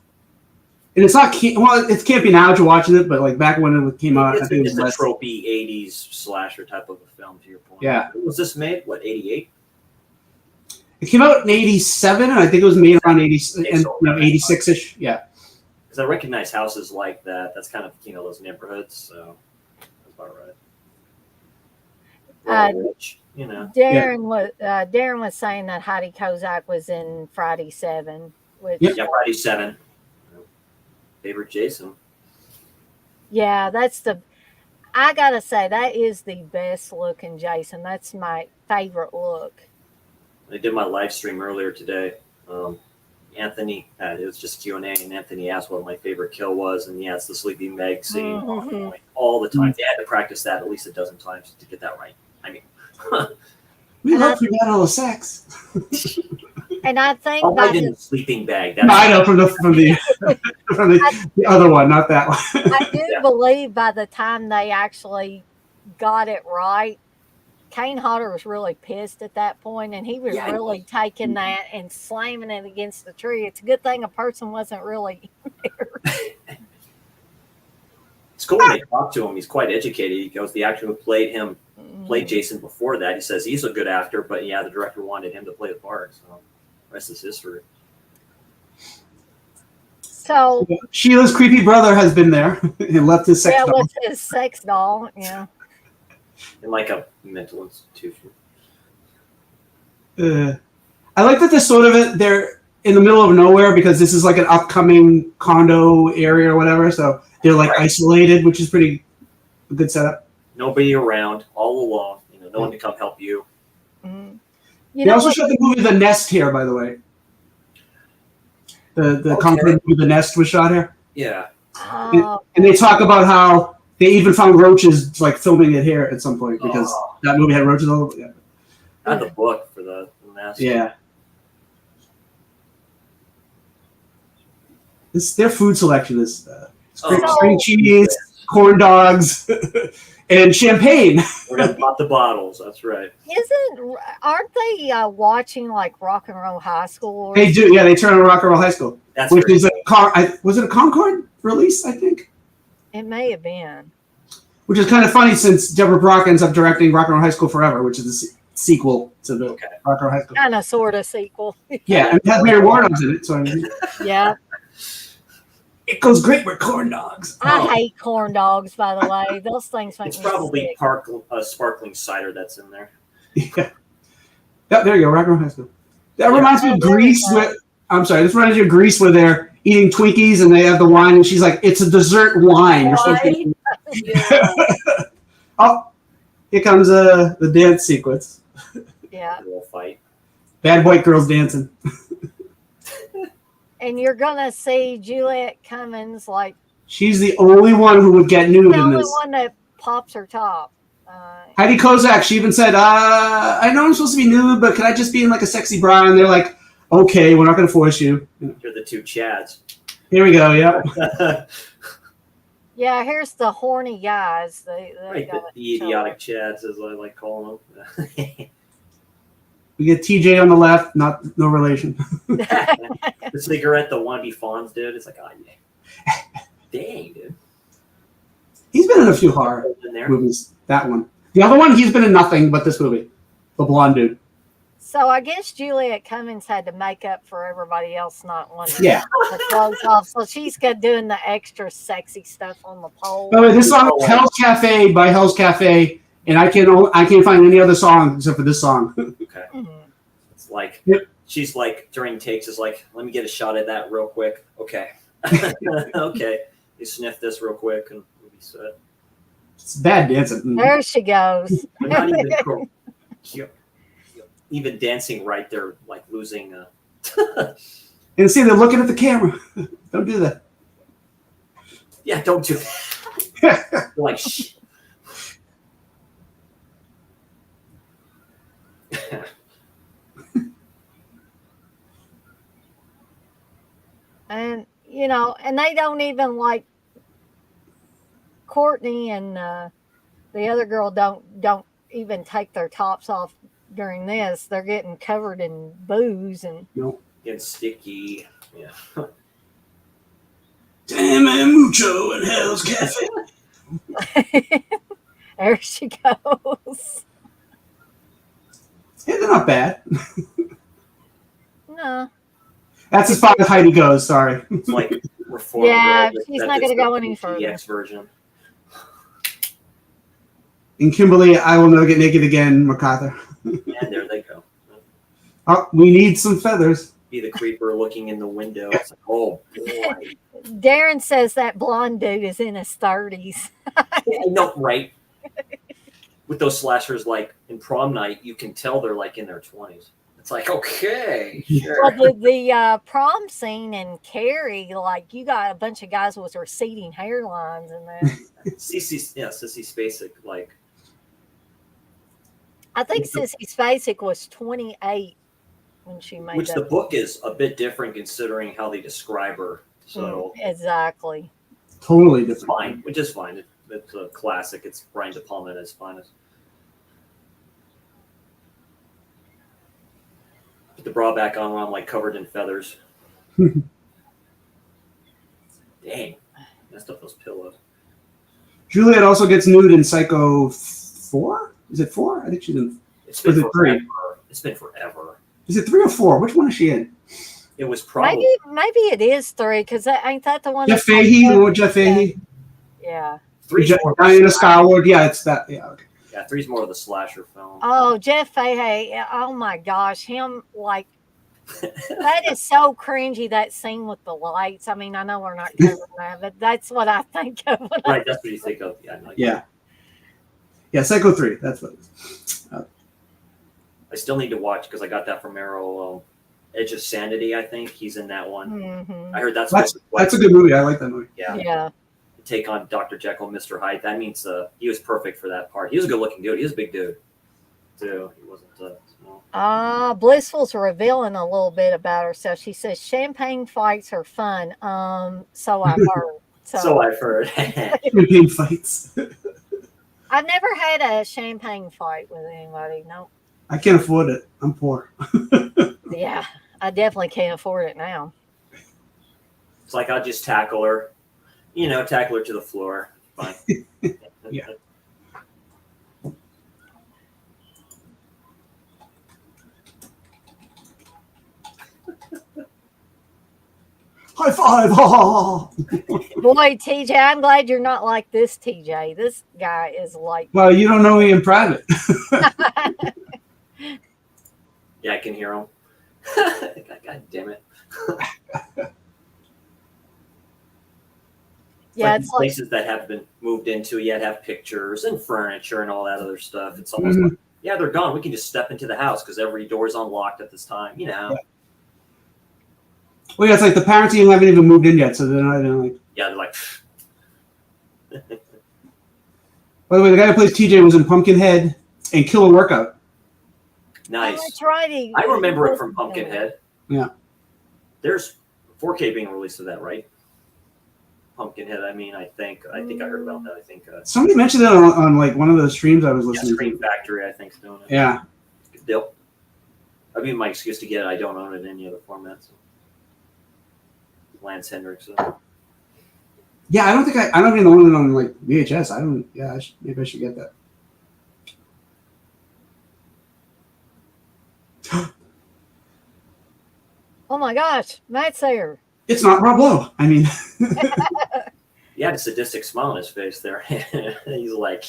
and it's not well, it's campy now that you're watching it, but like back when it came out, I think it was It's a less. tropey 80s slasher type of a film, to your point. Yeah. When was this made? What, 88? It came out in '87, and I think it was made around 86 ish. Yeah. Because I recognize houses like that. That's kind of, those neighborhoods, so that's about right. Rich, Darren was saying that Heidi Kozak was in Friday 7, which Yeah, Friday 7. Favorite Jason. yeah, I gotta say that is the best looking Jason. That's my favorite look. I did my live stream earlier today. Anthony, it was just Q&A, and Anthony asked what my favorite kill was, and yeah, it's the sleeping bag scene all the time. They had to practice that at least a dozen times to get that right. I mean, We love to get all the sex. And I think I did the sleeping bag. I know from the other one, not that one. I do believe by the time they actually got it right, Kane Hodder was really pissed at that point, and he was really taking that and slamming it against the tree. It's a good thing a person wasn't really there. It's cool when they talk to him. He's quite educated. He goes, the actor who played Jason before that. He says he's a good actor, but yeah, the director wanted him to play the part. So the rest is history. So Sheila's creepy brother has been there and left his sex doll. with his sex doll, yeah. In like a mental institution. I like that they're in the middle of nowhere because this is like an upcoming condo area or whatever. So they're like isolated, which is pretty a good setup. Nobody around, all alone. No one to come help you. Mm-hmm. They also showed the movie The Nest here, by the way. The comedy movie The Nest was shot here. Yeah. And they talk about how they even found roaches like filming it here at some point because that movie had roaches all over. Yeah. I had the book for the Massacre. Yeah. Their food selection is string cheese, corn dogs, and champagne. We're gonna pop the bottles. That's right. Aren't they watching like Rock and Roll High School? They do. Yeah, they turn on Rock and Roll High School, which is was it a Concord release? I think it may have been. Which is kind of funny since Deborah Brock ends up directing Rock and Roll High School Forever, which is the sequel to the Rock and Roll High School. Kind of, sort of sequel. Yeah, and it has Mary Warren's in it. So yeah. It goes great with corn dogs. I hate corn dogs, by the way. Those things make me sick. It's probably sparkling cider that's in there. Yeah. Yep, there you go, Rock and Roll High School. That reminds me of Grease. This reminds you of Grease where they're eating Twinkies and they have the wine, and she's like, "It's a dessert wine." You're supposed to oh, here comes the dance sequence. Yeah. We'll fight. Bad white girls dancing. And you're gonna see Juliet Cummins like she's the only one who would get nude in this. The only one that pops her top. Heidi Kozak, she even said, I know I'm supposed to be nude, but can I just be in like a sexy bra? And they're like, okay, we're not going to force you. You're the two Chads. Here we go, yep. Yeah, here's the horny guys. The idiotic Chads, as I like calling them. We get TJ on the left, no relation. The cigarette, the wannabe Fonz dude. It's like, oh, yeah. Dang, dude. He's been in a few horror movies. That one. The other one, he's been in nothing but this movie. The blonde dude. So I guess Juliet Cummins had to make up for everybody else not wanting to take the clothes off. So she's doing the extra sexy stuff on the pole. By the way, this song is Hell's Cafe by Hell's Cafe, and I can't find any other song except for this song. Okay. It's like she's like during takes is like, let me get a shot at that real quick. Okay. Okay. You sniff this real quick and we'll be set. It's bad dancing. There she goes. They're not even dancing right. They're like losing. And see, they're looking at the camera. Don't do that. Yeah, don't do that. They're like, shh. And and they don't even like Courtney and the other girl don't even take their tops off during this. They're getting covered in booze and Getting sticky. Yeah. Damn and mucho in Hell's Cafe. there she goes. Yeah, they're not bad. No. That's as far as Heidi goes. Sorry. It's like reformed. Yeah, she's not going to go any further. DX version. And Kimberly, I will never get naked again, MacArthur. And there they go. Oh, we need some feathers. Be the creeper looking in the window. It's like, oh boy. Darren says that blonde dude is in his 30s. No, right. With those slashers, like in Prom Night, you can tell they're like in their 20s. It's like, okay, sure. Well, the prom scene in Carrie, like you got a bunch of guys with receding hairlines in there. Sissy Spacek, like. I think Sissy Spacek was 28 when she made Which that. the book is a bit different considering how they describe her. So exactly. Totally different. it's fine, which is fine. It's a classic. It's Brian De Palma at his finest. Put the bra back on when I'm like covered in feathers. Dang, messed up those pillows. Juliet also gets nude in Psycho 4? Is it 4? I think she's in. It's been it forever. 3? It's been forever. Is it 3 or 4? Which one is she in? It was probably Maybe it is 3 because ain't that the one? Jeff Fahey or Jeff Fahey? Yeah. 3's more Diana Starwood. Yeah, it's that. Yeah. Okay. Yeah, 3's more of the slasher film. Oh, Jeff Fahey. Oh my gosh, him like that is so cringy. That scene with the lights. I mean, I know we're not covering that, but that's what I think of. Right, that's what you think of. Yeah, Yeah, Psycho 3. That's what it is. I still need to watch because I got that from Arrow. Edge of Sanity, I think he's in that one. Mm-hmm. I heard that's a good movie. I like that movie. Yeah. Take on Dr. Jekyll and Mr. Hyde. That means he was perfect for that part. He was a good-looking dude. He was a big dude, too. He wasn't small. Blissful's revealing a little bit about herself. She says champagne fights are fun. So I've heard. So I've heard. Champagne fights. I've never had a champagne fight with anybody. No. I can't afford it. I'm poor. Yeah, I definitely can't afford it now. It's like I'll just tackle her. Tackle her to the floor. Fine. Yeah. High five! Boy, TJ, I'm glad you're not like this, TJ. This guy is like. Well, you don't know me in private. Yeah, I can hear him. God damn it. Yeah, it's like places that have been moved into yet have pictures and furniture and all that other stuff. It's almost like, yeah, they're gone. We can just step into the house because every door's unlocked at this time. Yeah. Well, yeah, it's like the parents even haven't even moved in yet, so they're not even like. Yeah, they're like. By the way, the guy who plays TJ was in Pumpkinhead and Killer Workout. Nice. Oh, that's right. I remember it from Pumpkinhead. Yeah. There's 4K being released of that, right? Pumpkinhead. I think I heard about that. I think somebody mentioned it on like one of those streams I was listening Screen to. Factory, I think, is doing it. Yeah. Good deal. That'd be my excuse to get it. I don't own it in any other format. So. Lance Hendricks. Yeah, I don't even own it on like VHS. I don't. Yeah, maybe I should get that. Oh my gosh, Matt's there. It's not Rob Lowe. I mean. He had a sadistic smile on his face there. He's like,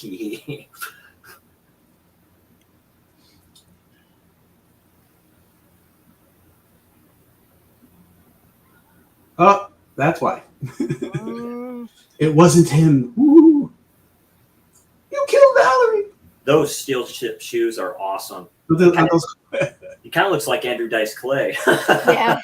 Oh, that's why. It wasn't him. Woo. Those steel chip shoes are awesome. He kind of looks like Andrew Dice Clay. Yeah.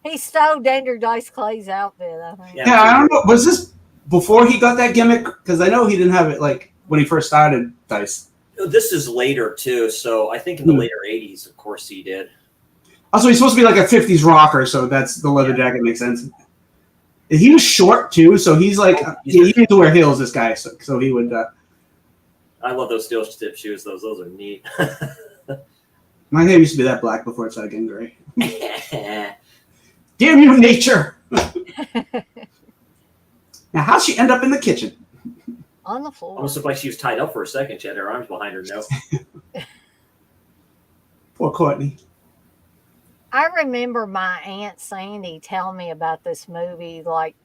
He stole Andrew Dice Clay's outfit, I think. Yeah, I don't know. Was this before he got that gimmick? Because I know he didn't have it like when he first started Dice. This is later too, so I think in the later '80s, of course, he did. Also, he's supposed to be like a '50s rocker, so that's the leather jacket makes sense. He was short too, so he's like he needed to wear heels. This guy, so he would. I love those steel tip shoes. Those are neat. My hair used to be that black before it started getting gray. Damn you, nature! Now, how'd she end up in the kitchen? On the floor. Almost looked like she was tied up for a second. She had her arms behind her nose. Poor Courtney. I remember my Aunt Sandy telling me about this movie. Like,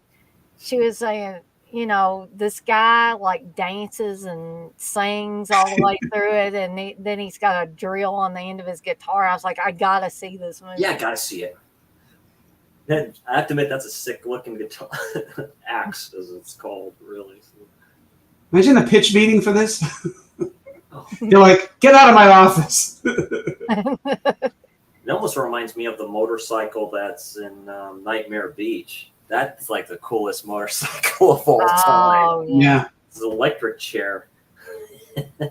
she was saying, you know, this guy like dances and sings all the way through it, and then he's got a drill on the end of his guitar. I was like, I gotta see this movie. Yeah, I gotta see it. Then I have to admit that's a sick looking guitar axe, as it's called, really. Imagine the pitch meeting for this. You're like, get out of my office. It almost reminds me of the motorcycle that's in Nightmare Beach. That's like the coolest motorcycle of all time. Oh, Yeah. It's an electric chair. By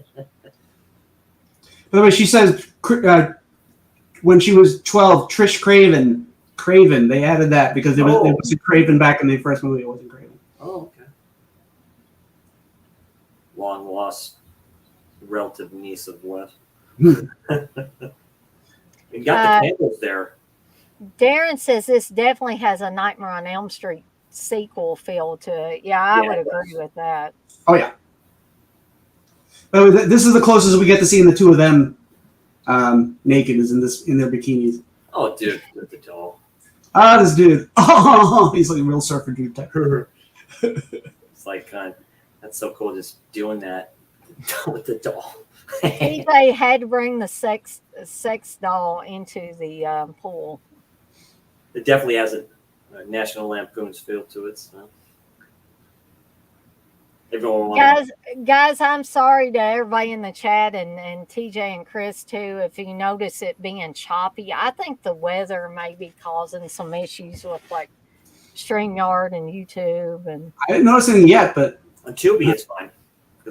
the way, she says when she was 12, Trish Craven. They added that because it was a Craven back in the first movie. It wasn't Craven. Oh, okay. Long lost relative niece of Wes. You got the candles there. Darren says this definitely has a Nightmare on Elm Street sequel feel to it. Yeah, I would agree with that. Oh, yeah. This is the closest we get to seeing the two of them naked is in their bikinis. Oh, dude, with the doll. This dude. Oh, he's like a real surfer dude type. It's like, that's so cool just doing that with the doll. They had to bring the sex doll into the pool. It definitely has a National Lampoon's feel to it. So. Guys, I'm sorry to everybody in the chat and TJ and Chris too. If you notice it being choppy, I think the weather may be causing some issues with like StreamYard and YouTube. And I didn't notice anything yet, but on Tubi it's fine.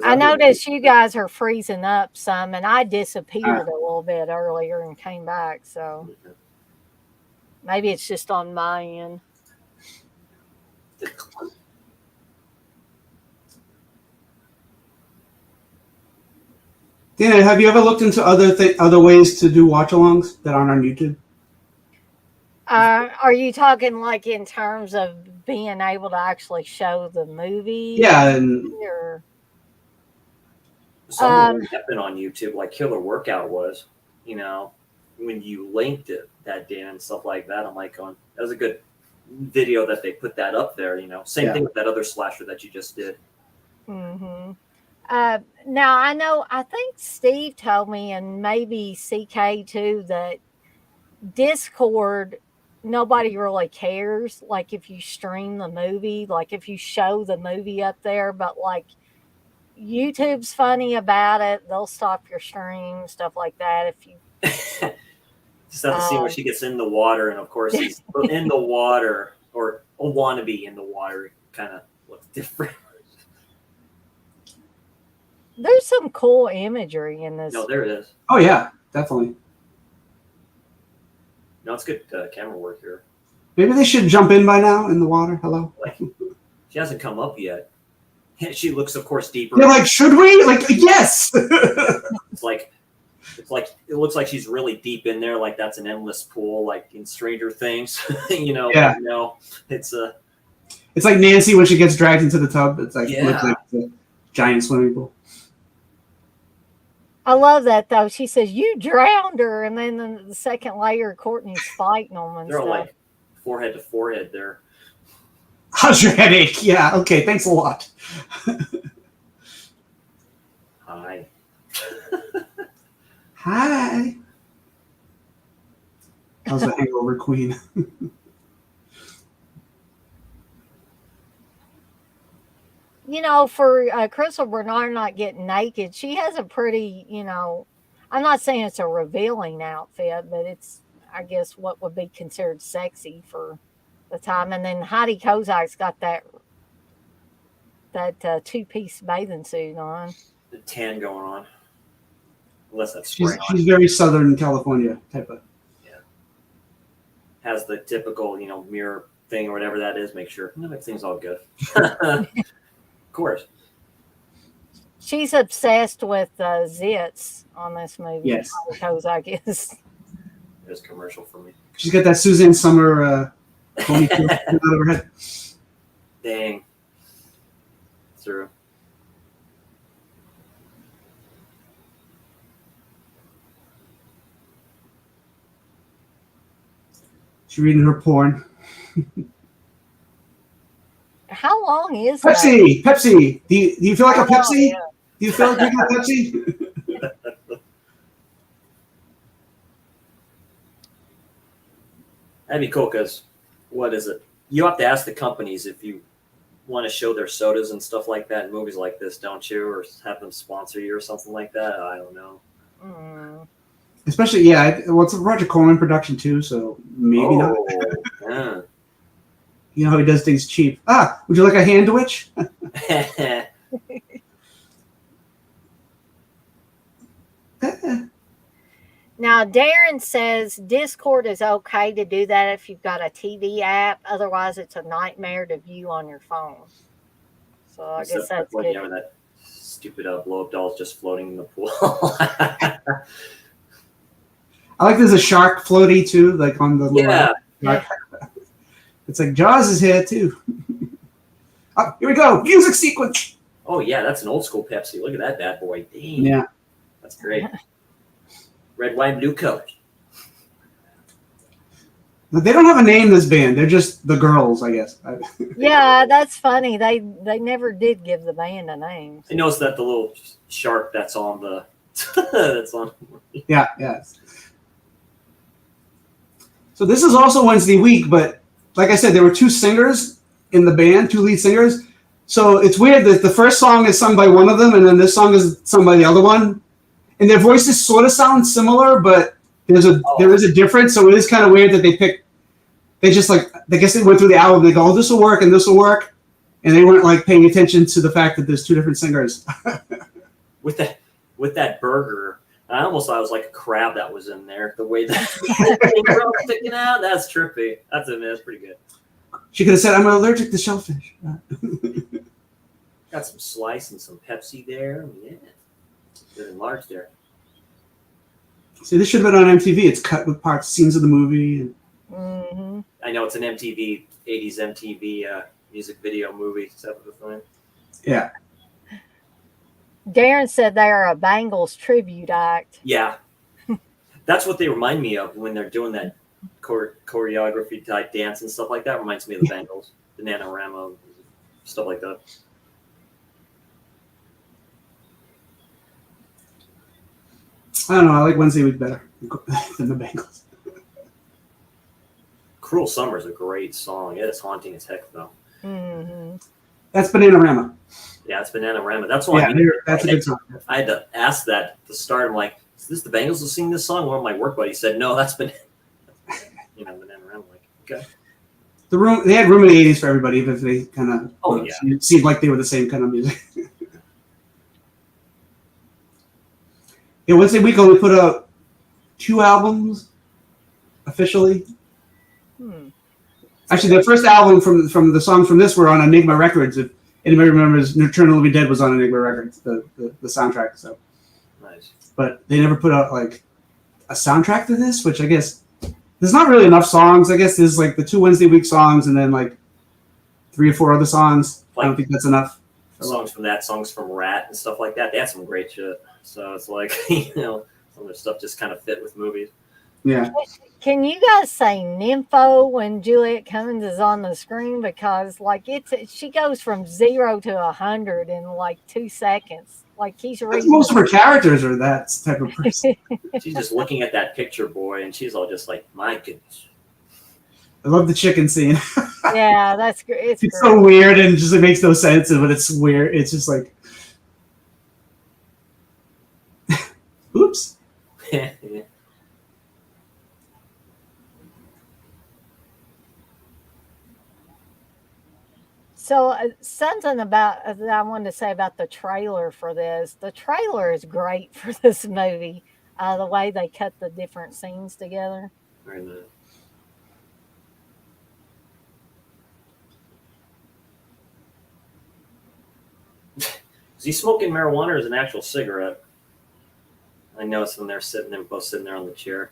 I noticed you guys are freezing up some, and I disappeared a little bit earlier and came back. So maybe it's just on my end. Dana, have you ever looked into other ways to do watch-alongs that aren't on YouTube? Are you talking like in terms of being able to actually show the movie? Yeah, some have been on YouTube, like Killer Workout was. You know, when you linked it that day and stuff like that, I'm like, that was a good video that they put that up there. You know, same thing with that other slasher that you just did. Mm-hmm. Now I think Steve told me, and maybe CK too, that Discord, nobody really cares. Like if you stream the movie, like if you show the movie up there, but like YouTube's funny about it. They'll stop your stream, stuff like that. If you just have to see when she gets in the water, and of course he's in the water or a wannabe in the water. It kind of looks different. There's some cool imagery in this. No, there it is. Oh yeah, definitely. No, it's good camera work here. Maybe they should jump in by now in the water. Hello. Like, she hasn't come up yet. She looks, of course, deeper. They're like, should we? Like, yes. It's like it looks like she's really deep in there. Like that's an endless pool, like in Stranger Things. You know. Yeah. No, it's a. It's like Nancy when she gets dragged into the tub. It's like, Yeah. looks like a giant swimming pool. I love that though. She says you drowned her, and then the second layer, Courtney's fighting them and They're stuff. like forehead to forehead there. How's your headache? Yeah. Okay. Thanks a lot. Hi. Hi. How's the hangover queen? for Crystal Bernard not getting naked, she has a pretty, I'm not saying it's a revealing outfit, but it's, I guess, what would be considered sexy for the time. And then Heidi Kozak's got that two-piece bathing suit on. The tan going on. Unless that's She's spray on. she's very Southern California type of. Has the typical, mirror thing or whatever that is. Make sure everything's all good. Of course. She's obsessed with zits on this movie. Yes. Because I guess. There's a commercial for me. She's got that Suzanne Summer ponytail out of her head. Dang. True. She's reading her porn. How long is that? Pepsi. Do you feel like a Pepsi? Yeah. Do you feel like drinking a Pepsi? That'd be cool because what is it? You have to ask the companies if you want to show their sodas and stuff like that in movies like this, don't you? Or have them sponsor you or something like that. I don't know. Mm. Especially, it's a Roger Corman production too, so maybe not. Yeah. You know how he does things cheap. Would you like a handwich? Now, Darren says Discord is okay to do that if you've got a TV app. Otherwise, it's a nightmare to view on your phone. So I guess that's good. Yeah, that stupid blow-up doll's just floating in the pool. I like there's a shark floaty too, like on the little shark. It's like Jaws is here too. Oh, here we go, music sequence. Oh yeah, that's an old school Pepsi. Look at that bad boy. Dang. Yeah, that's great. Red, white, blue colors. They don't have a name, this band. They're just the girls, I guess. Yeah, that's funny. They never did give the band a name. I noticed that the little shark that's on the that's on. Yeah. So this is also Wednesday week, but like I said, there were two singers in the band, two lead singers. So it's weird that the first song is sung by one of them, and then this song is sung by the other one. And their voices sort of sound similar, but there is a difference. So it is kind of weird that they just I guess they went through the album. They go, oh, this will work and this will work. And they weren't like paying attention to the fact that there's two different singers. With that burger, I almost thought it was like a crab that was in there. The way that sticking out, that's trippy. That's pretty good. She could have said, I'm allergic to shellfish. Got some slice and some Pepsi there. Yeah. Good and large there. See, this should have been on MTV. It's cut with scenes of the movie. Mm-hmm. I know it's an 80s MTV music video movie. Is that the thing? Yeah. Darren said they are a Bangles tribute act. Yeah. That's what they remind me of when they're doing that choreography type dance and stuff like that. Reminds me of the Bangles, the NaNoWriMo, stuff like that. I don't know. I like Wednesday week better than the Bengals. Cruel Summer is a great song. It is haunting as heck, though. Mm-hmm. That's Bananarama. Yeah, it's BananaRama. That's why that's a good song. I had to ask that at the start. I'm like, is this the Bengals who sing this song? One of my work buddies said, no, that's BananaRama. Like, okay. They had Room in the 80s for everybody, even if they kind of it seemed like they were the same kind of music. Yeah, Wednesday week only put out 2 albums officially. Actually, their first album from the songs from this were on Enigma Records. If anybody remembers, Nocturnal of the Living Dead was on Enigma Records, the soundtrack. So nice. But they never put out like a soundtrack to this, which I guess there's not really enough songs. I guess there's like the 2 Wednesday week songs and then like 3 or 4 other songs. I don't think that's enough. Songs from that, songs from Rat and stuff like that. They had some great shit. So it's like, some of their stuff just kind of fit with movies. Yeah. Can you guys say nympho when Juliet Cummins is on the screen? Because like she goes from 0 to 100 in like 2 seconds. Like he's reading. Most of her characters are that type of person. She's just looking at that picture boy, and she's all just like, my goodness. I love the chicken scene. Yeah, that's great. It's It's great. so weird and just it makes no sense, but it's weird. It's just like, oops. Yeah. So something about that I wanted to say about the trailer for this. The trailer is great for this movie. The way they cut the different scenes together. Very nice. Is he smoking marijuana or is it an actual cigarette? I noticed when they're sitting there, both sitting there on the chair.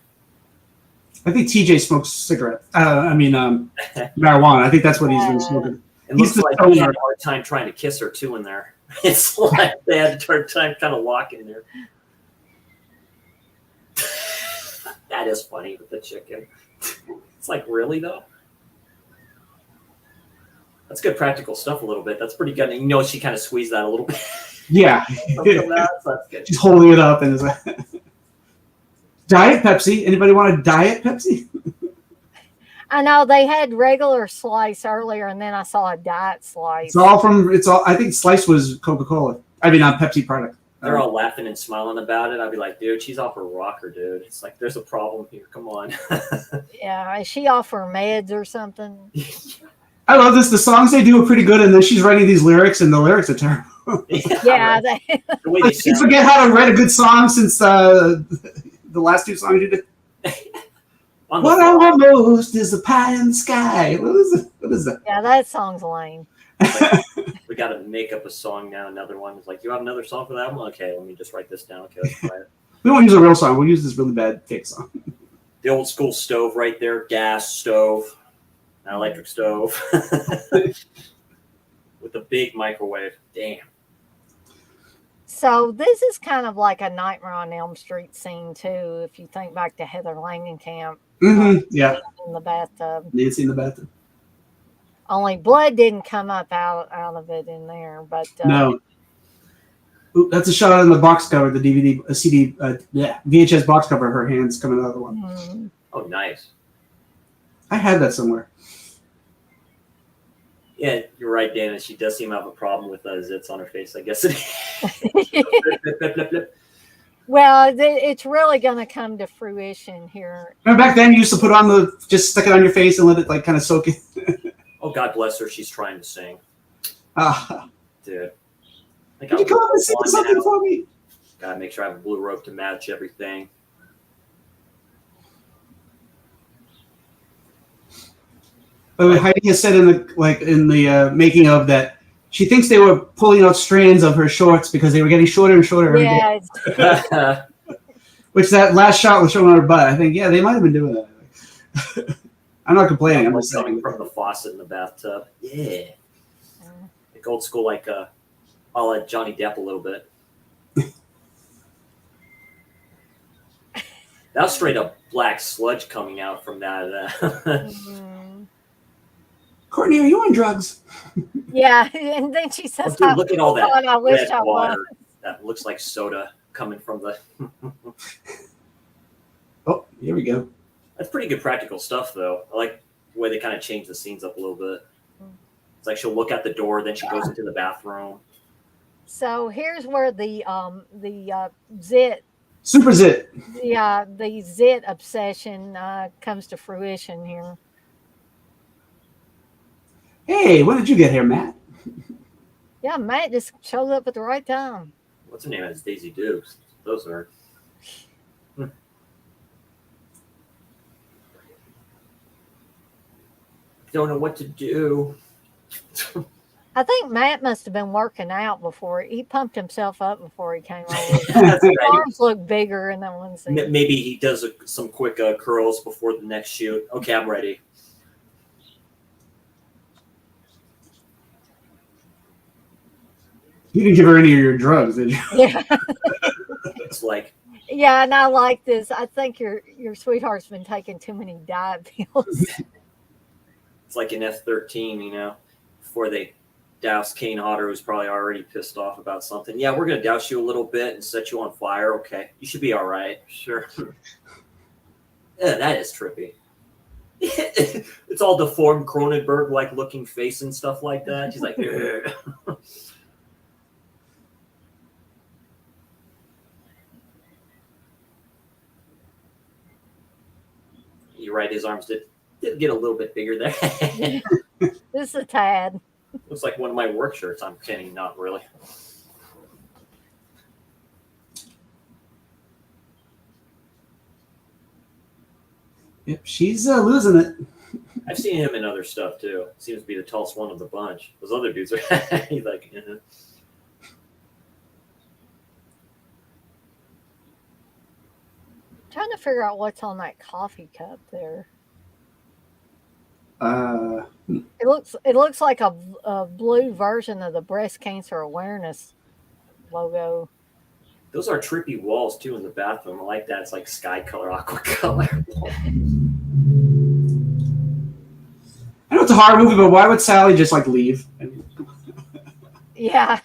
I think TJ smokes cigarette. Marijuana. I think that's what he's been smoking. It He's looks the like stoner. he had a hard time trying to kiss her too in there. It's like they had a hard time kind of walking there. That is funny with the chicken. It's like, really though? That's good practical stuff a little bit. That's pretty good. And you know, she kind of squeezed that a little bit. Yeah. From that, so that's good. She's holding it up and is like, Diet Pepsi. Anybody want a Diet Pepsi? I know they had regular slice earlier, and then I saw a diet slice. I think Slice was Coca-Cola. I mean, not Pepsi product. They're all laughing and smiling about it. I'd be like, dude, she's off her rocker, dude. It's like, there's a problem here. Come on. Yeah, is she off her meds or something? I love this. The songs they do are pretty good, and then she's writing these lyrics, and the lyrics are terrible. Yeah, right. The way they Like, you sound. forget how to write a good song since the last two songs you did. On the What I fly. want most is the pie in the sky. What is that? yeah, that song's lame. We got to make up a song now. Another one. It's like, you have another song for that one? Okay, let me just write this down. Okay, let's try it. We won't use a real song. We'll use this really bad fake song. The old school stove right there. Gas stove. Not electric stove. With a big microwave. Damn. So this is kind of like a Nightmare on Elm Street scene too. If you think back to Heather Langenkamp Yeah. in the bathtub, Nancy in the bathroom. only blood didn't come up out of it in there. But No. Ooh, that's a shot on the box cover, the DVD, CD, VHS box cover. Her hands coming out of the one. mm, Oh, nice. I had that somewhere. Yeah, you're right, Dana. She does seem to have a problem with zits on her face. I guess it is. Blip, blip, blip, blip. well, it's really going to come to fruition here. Remember back then you used to put on just stick it on your face and let it like kind of soak in. Oh, God bless her. She's trying to sing. Dude. I Could you come up and sing something for me? Gotta make sure I have a blue rope to match everything. But Heidi has said in the making of that she thinks they were pulling out strands of her shorts because they were getting shorter and shorter every day. Yeah, it's, Which that last shot was showing her butt. I think, yeah, they might have been doing that. I'm not complaining. I'm just coming saying. from the faucet in the bathtub. Yeah. Like old school, like I'll let Johnny Depp a little bit. That was straight up black sludge coming out from that. mm, Courtney, are you on drugs? yeah, and then she says, Dude, look at all that "God, I wish red I was." water that looks like soda coming from the. Oh, here we go. That's pretty good practical stuff, though. I like the way they kind of change the scenes up a little bit. It's like she'll look at the door, then she goes into the bathroom. So here's where the zit, Super Zit. the zit obsession comes to fruition here. Hey, when did you get here, Matt? Yeah, Matt just shows up at the right time. What's her name? It's Daisy Dukes. Those are. Don't know what to do. I think Matt must have been working out before he pumped himself up before he came over. That's His right. arms look bigger in that one scene. Maybe he does some quick curls before the next shoot. Okay, I'm ready. You didn't give her any of your drugs, did you? Yeah, It's like, yeah, and I like this. I think your sweetheart's been taking too many diet pills. it's like an F-13, you know, before they douse Kane Hodder, who's probably already pissed off about something. Yeah, we're gonna douse you a little bit and set you on fire. Okay, you should be all right. Sure. Yeah, that is trippy. It's all deformed Cronenberg like looking face and stuff like that. She's like, ugh. You're right, his arms did get a little bit bigger there. Just a tad. Looks like one of my work shirts. I'm kidding, not really. Yep, she's losing it. I've seen him in other stuff too. Seems to be the tallest one of the bunch. Those other dudes are he's like, Trying to figure out what's on that coffee cup there. It looks like a blue version of the breast cancer awareness logo. Those are trippy walls too in the bathroom. I like that. It's like sky color, aqua color. I know it's a horror movie, but why would Sally just like leave? I mean, Yeah.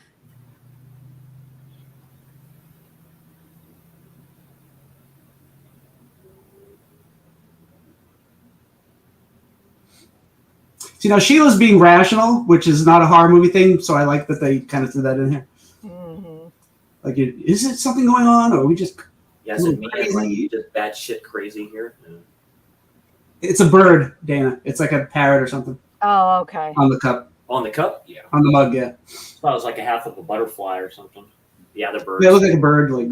you know, Sheila's being rational, which is not a horror movie thing, so I like that they kind of threw that in here. Mm-hmm. Like, is it something going on, or are we just? Yeah, is it me? Like, just batshit crazy here. Yeah. It's a bird, Dana. It's like a parrot or something Oh, okay. on the cup, On the cup? Yeah. on the mug. Yeah, I thought it was like a half of a butterfly or something. Yeah, the bird. they look like a bird. Like,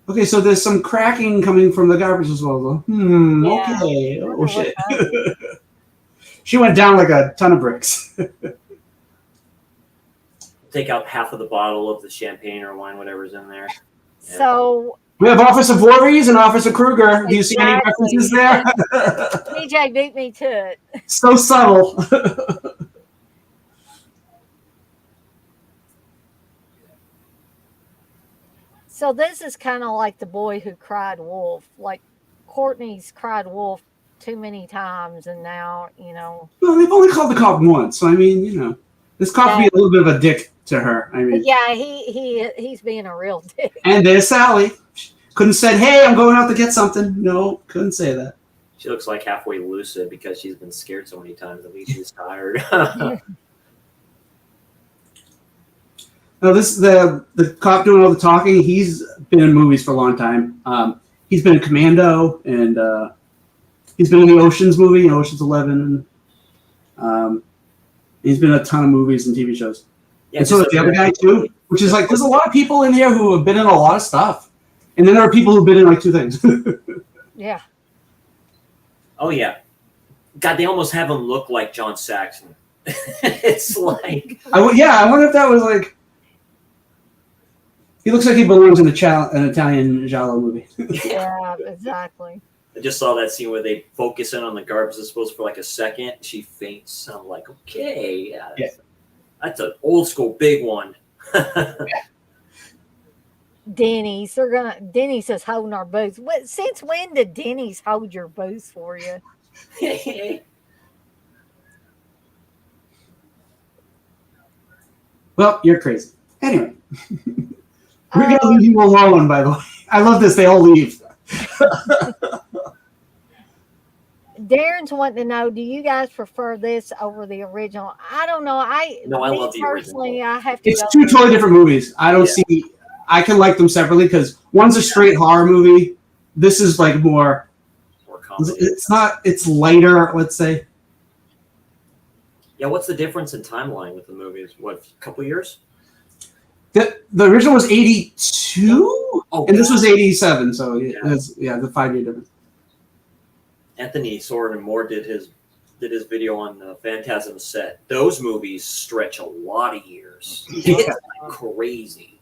okay, so there's some cracking coming from the garbage as well, though. Yeah. Okay. Oh shit. She went down like a ton of bricks. Take out half of the bottle of the champagne or wine, whatever's in there. Yeah. So We have Officer Voorhees and Officer Kruger. Do you see any Exactly. references there? DJ beat me to it. So subtle. So this is kind of like the boy who cried wolf. Like Courtney's cried wolf too many times, and now Well, they've only called the cop once, so I mean, you know, this cop be a little bit of a dick to her. I mean, yeah, he's being a real dick. and there's Sally. Couldn't said, "Hey, I'm going out to get something." No, couldn't say that. She looks like halfway lucid because she's been scared so many times. At least she's tired. No, this the cop doing all the talking. He's been in movies for a long time. He's been in Commando, and he's been in the Ocean's movie, Ocean's 11. He's been in a ton of movies and TV shows. Yeah, and so is the other guy too, which is like, there's a lot of people in here who have been in a lot of stuff, and then there are people who've been in like two things. Yeah. Oh yeah, God, they almost have him look like John Saxon. It's like, I wonder if that was like. He looks like he belongs in an Italian giallo movie. Yeah, exactly. I just saw that scene where they focus in on the garbage disposal for like a second. She faints. I'm like, okay, yeah. That's an old school big one. Denny's, Denny's is holding our booths. Since when did Denny's hold your booths for you? Well, you're crazy. Anyway. We're going to leave you alone, by the way. I love this. They all leave. Darren's wanting to know, do you guys prefer this over the original? I don't know. I love the personally, original. I have to. It's two totally different movies. I don't see. I can like them separately because one's a straight horror movie. This is like more comedy. It's not. It's lighter. Let's say. Yeah. What's the difference in timeline with the movies? What, a couple years? The original was 82, and this was 87. So Yeah. The 5-year difference. Anthony Soren and Moore did his video on the Phantasm set. Those movies stretch a lot of years. It's like crazy.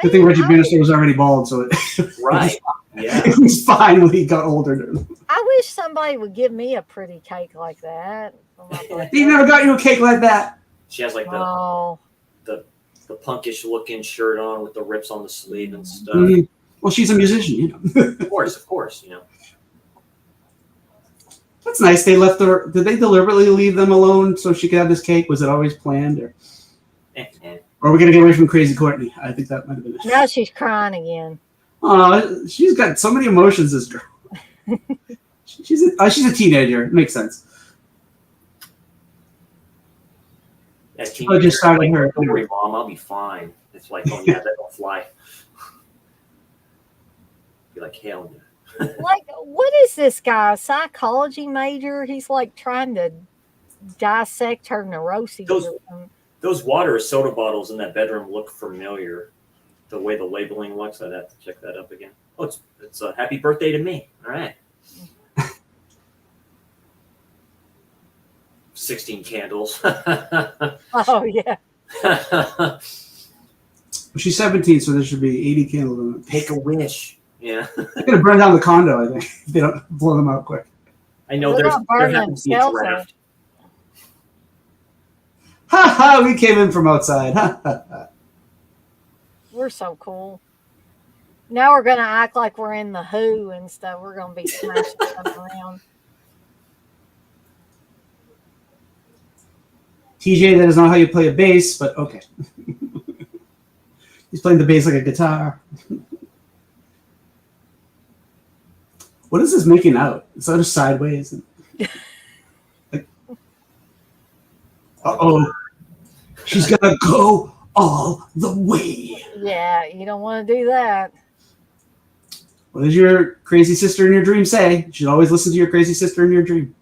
Good thing Reggie Bannister was already bald, so Right. Yeah. it was fine when he got older. I wish somebody would give me a pretty cake like that. He never got you a cake like that. She has like the punkish looking shirt on with the rips on the sleeve and stuff. Mm-hmm. Well, she's a musician, you know. Of course, you know. That's nice. They left her. Did they deliberately leave them alone so she could have this cake? Was it always planned, or are we gonna get away from Crazy Courtney? I think that might have been it. Now she's crying again. She's got so many emotions, this girl. She's a teenager. It makes sense. Yeah, I just started like, her. Don't worry, Mom, I'll be fine. It's like, oh yeah, that don't fly. Be like, hell yeah. Like, what is this guy? A psychology major? He's like trying to dissect her neuroses. Those- or something. Those water soda bottles in that bedroom look familiar. The way the labeling looks, I'd have to check that up again. Oh, it's a happy birthday to me. All right. 16 candles. Oh yeah. She's 17, so there should be 80 candles in it. Make a wish. Yeah. They're gonna burn down the condo, I think, if they don't blow them out quick. I know They're there not burning happens to be a themselves draft. Ha ha! We came in from outside. Ha ha ha. We're so cool. Now we're gonna act like we're in the Who and stuff. We're gonna be smashing stuff around. TJ, that is not how you play a bass, but okay. He's playing the bass like a guitar. What is this making out? It's sort of sideways. Like, uh-oh. She's gonna go all the way. Yeah, you don't want to do that. What does your crazy sister in your dream say? You should always listen to your crazy sister in your dream.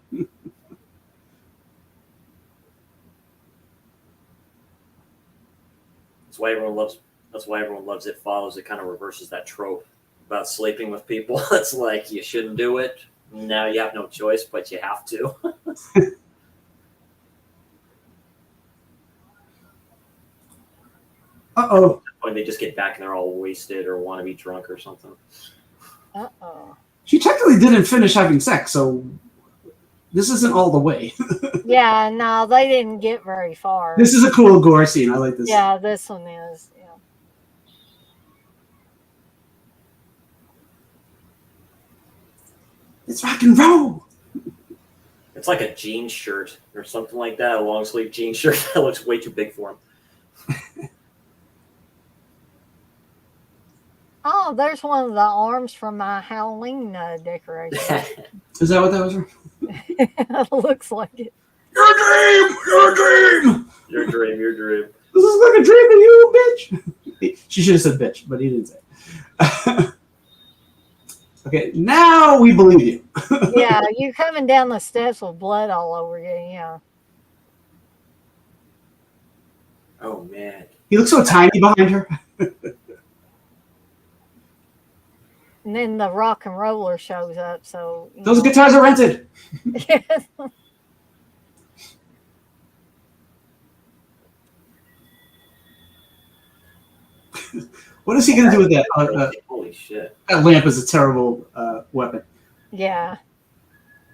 That's why everyone loves It Follows. It kind of reverses that trope about sleeping with people. It's like you shouldn't do it. Now you have no choice, but you have to. Uh-oh. When they just get back and they're all wasted or want to be drunk or something. Uh-oh. She technically didn't finish having sex, so this isn't all the way. Yeah, no, they didn't get very far. This is a cool gore scene. I like this. Yeah, this one is. Yeah. It's rock and roll. It's like a jean shirt or something like that, a long sleeve jean shirt that looks way too big for him. Oh, there's one of the arms from my Halloween decoration. Is that what that was? It looks like it. Your dream! Your dream! Your dream, your dream. This is like a dream of you, bitch! She should have said bitch, but he didn't say. Okay, now we believe you. Yeah, you're coming down the steps with blood all over you. Yeah. Oh, man. He looks so tiny behind her. And then the rock and roller shows up. So Those guitars are rented. What is he going to do with that? Holy shit. That lamp is a terrible weapon. Yeah.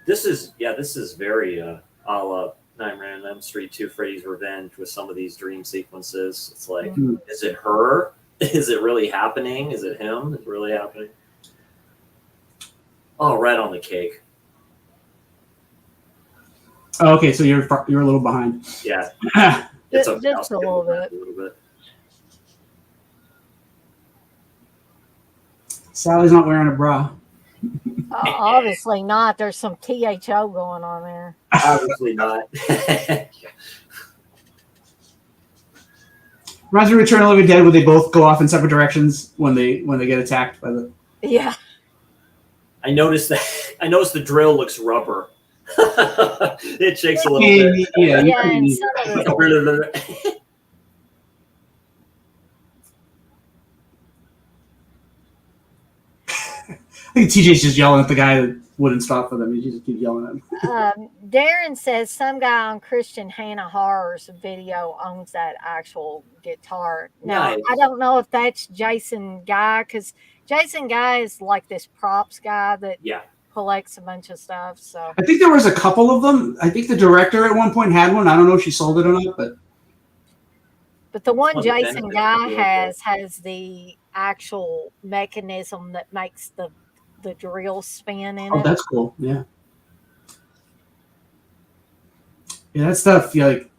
This is very a la Nightmare on Elm Street 2, Freddy's Revenge with some of these dream sequences. It's like, Is it her? Is it really happening? Is it him? Is it really happening? Oh, right on the cake. Oh, okay, so you're a little behind. Yeah. Just a little bit. Sally's not wearing a bra. Obviously not. There's some THO going on there. Obviously not. Reminds me of Return of the Living Dead, where they both go off in separate directions when they get attacked by the. Yeah. I noticed the drill looks rubber. It shakes a little bit. Yeah. And some of it, I think TJ's just yelling at the guy that wouldn't stop for them. He just keeps yelling at him. Darren says some guy on Christian Hannah Horror's video owns that actual guitar. Now, Nice. I don't know if that's Jason Guy, because Jason Guy is like this props guy that Yeah. collects a bunch of stuff. So I think there was a couple of them. I think the director at one point had one. I don't know if she sold it or not, but the one Well, the Jason benefit Guy of it, has the actual mechanism that makes the drill spin in oh, it. that's cool. Yeah. Yeah, that stuff. Yeah, like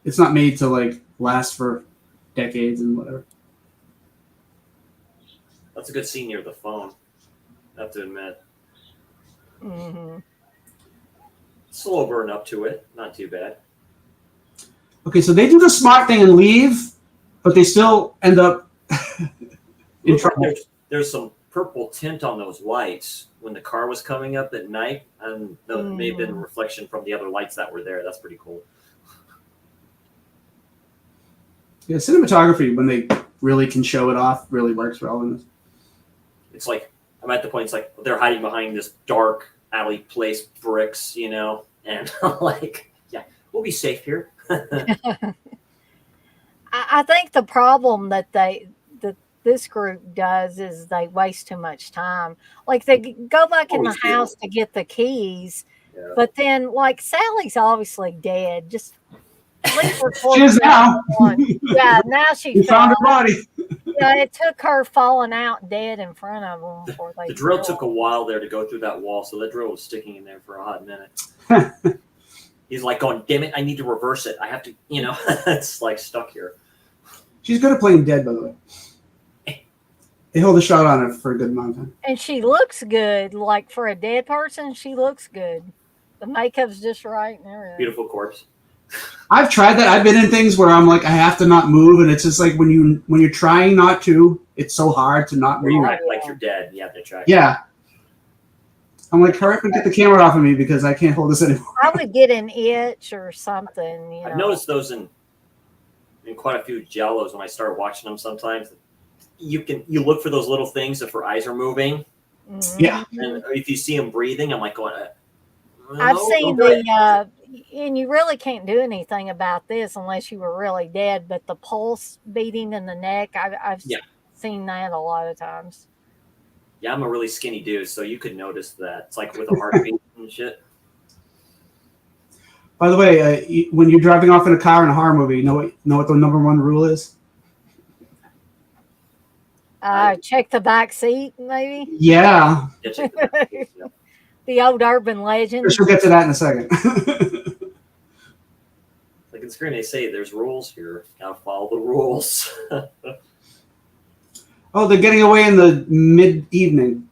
it's not made to like last for decades and whatever. That's a good scene near the phone. I have to admit. Mm-hmm. Slow burn up to it. Not too bad. Okay, so they do the smart thing and leave, but they still end up in Looks like trouble. there's some purple tint on those lights when the car was coming up at night, and it may have been a reflection from the other lights that were there. That's pretty cool. Yeah, cinematography, when they really can show it off, really works well in this. It's like, I'm at the point, it's like they're hiding behind this dark alley place, bricks, you know, and I'm like, yeah, we'll be safe here. I think the problem that this group does is they waste too much time. Like they go back in the Always do. house to get the keys, Yeah. but then like Sally's obviously dead. Just leave her for She is now. Yeah, now she We found her fell. body. Yeah, it took her falling out dead in front of them before they. The drill took a while there to go through that wall, so that drill was sticking in there for a hot minute. He's like going, damn it, I need to reverse it. I have to, you know, it's like stuck here. She's good at playing dead, by the way. They hold a shot on her for a good amount of time. And she looks good. Like for a dead person, she looks good. The makeup's just right and everything. Beautiful corpse. I've tried that. I've been in things where I'm like, I have to not move, and it's just like when you're trying not to, it's so hard to not Where you move. act like you're dead. You have to track. Yeah. I'm like, hurry up and get the camera off of me because I can't hold this anymore. I would get an itch or something. You know. I've noticed those in quite a few Jellos when I start watching them. Sometimes you look for those little things if her eyes are moving, Mhm. Yeah. and if you see them breathing, I'm like going. I've seen and you really can't do anything about this unless you were really dead. But the pulse beating in the neck, I've seen that a lot of times. Yeah, I'm a really skinny dude, so you could notice that. It's like with a heartbeat and shit. By the way, when you're driving off in a car in a horror movie, you know what the number one rule is? Check the back seat, maybe. Yeah. Yeah, check the back. Yeah. The old urban legend. She'll get to that in a second. Like in screen, they say there's rules here. Gotta follow the rules. Oh, they're getting away in the mid-evening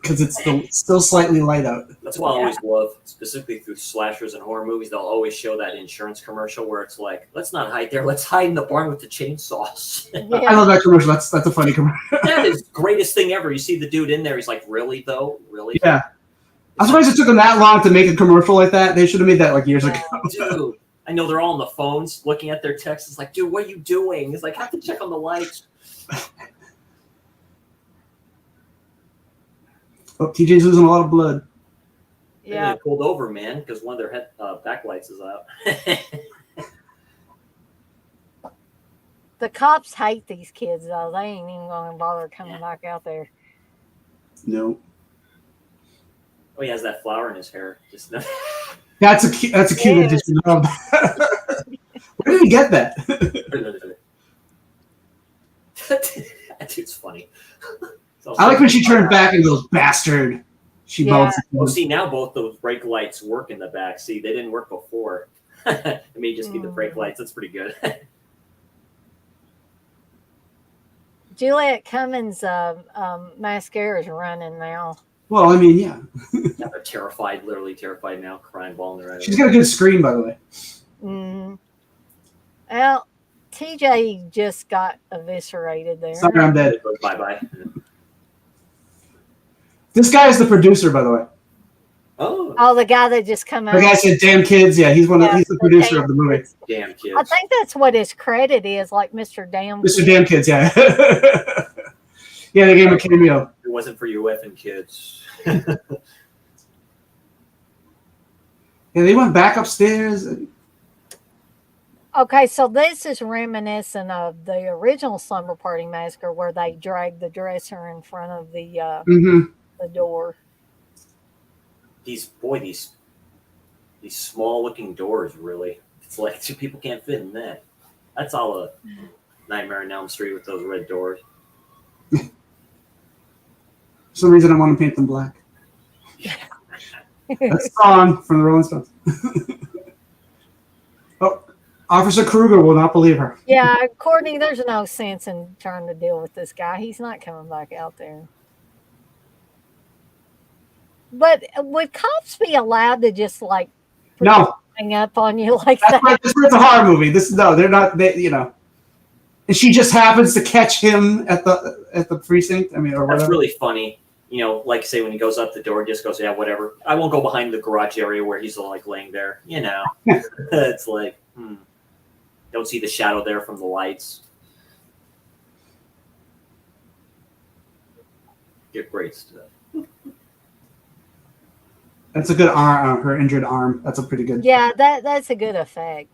because it's still slightly light out. That's why I always love, specifically through slashers and horror movies, they'll always show that insurance commercial where it's like, let's not hide there, let's hide in the barn with the chainsaws. Yeah. I love that commercial. That's a funny commercial. That is the greatest thing ever. You see the dude in there, he's like, really though? Really? Yeah. I'm surprised it took them that long to make a commercial like that. They should have made that like years ago. Dude, I know they're all on the phones looking at their texts. It's like, dude, what are you doing? It's like, I have to check on the lights. Oh, TJ's losing a lot of blood. Yeah. They pulled over, man, because one of their head backlights is out. The cops hate these kids, though. They ain't even going to bother coming back out there. No. Oh, he has that flower in his hair. Just That's a cute addition. Where did he get that? That dude's funny. I like when she turned back and goes, bastard. She bolts. Oh, see, now both those brake lights work in the back. See, they didn't work before. It may just be the brake lights. That's pretty good. Juliet Cummins' mascara is running now. Well, I mean, yeah. Yeah, they're terrified, literally terrified now, crying, bawling their eyes. She's got a good scream, by the way. Mm. Well, TJ just got eviscerated there. Sorry, I'm dead. Bye-bye. This guy is the producer, by the way. Oh, the guy that just come out. The guy said, "Damn kids." Yeah, he's the producer of the movie. Damn kids. I think that's what his credit is, like Mr. Damn. Mr. Damn Kids, yeah. Yeah, they gave him a cameo. It wasn't for you effing kids. Yeah, they went back upstairs. Okay, so this is reminiscent of the original Slumber Party Massacre where they dragged the dresser in front of the door. These small looking doors, really. It's like two people can't fit in that. That's all a Nightmare on Elm Street with those red doors. For some reason, I want to paint them black. That's a song from the Rolling Stones. Oh, Officer Kruger will not believe her. Yeah, Courtney, there's no sense in trying to deal with this guy. He's not coming back out there. But would cops be allowed to just like No, hang up on you like that's that? why it's a horror movie. They're not. And she just happens to catch him at the precinct. I mean, or whatever. That's really funny. Like say when he goes up the door, just goes, yeah, whatever. I won't go behind the garage area where he's like laying there. It's like, don't see the shadow there from the lights. Get great stuff. That's a good arm. Her injured arm. That's a pretty good. Yeah, that's a good effect.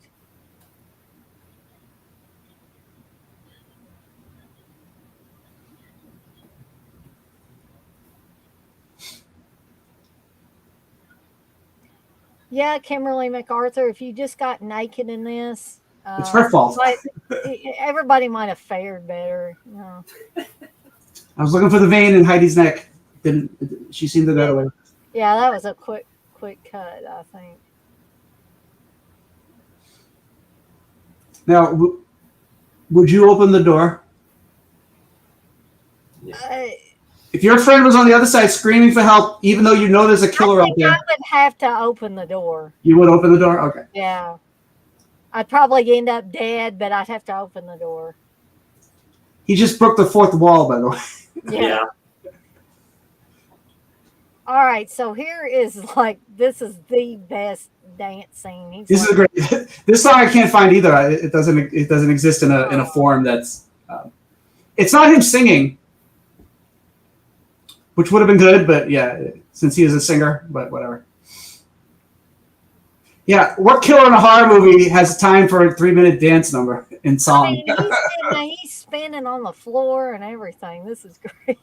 Yeah, Kimberly MacArthur, if you just got naked in this, It's her fault. Everybody might have fared better. No. I was looking for the vein in Heidi's neck. Didn't she seemed to go away? Yeah, that was a quick cut, I think. Now, would you open the door? If your friend was on the other side screaming for help, even though you know there's a killer out there, I would have to open the door. You would open the door? Okay. Yeah. I'd probably end up dead, but I'd have to open the door. He just broke the fourth wall, by the way. Yeah. All right, so here is this is the best dance scene. This is great. This song I can't find either. It doesn't exist in a form that's. It's not him singing, which would have been good, but yeah, since he is a singer, but whatever. Yeah, what killer in a horror movie has time for a 3-minute dance number in song? I mean, he's spinning on the floor and everything. This is great.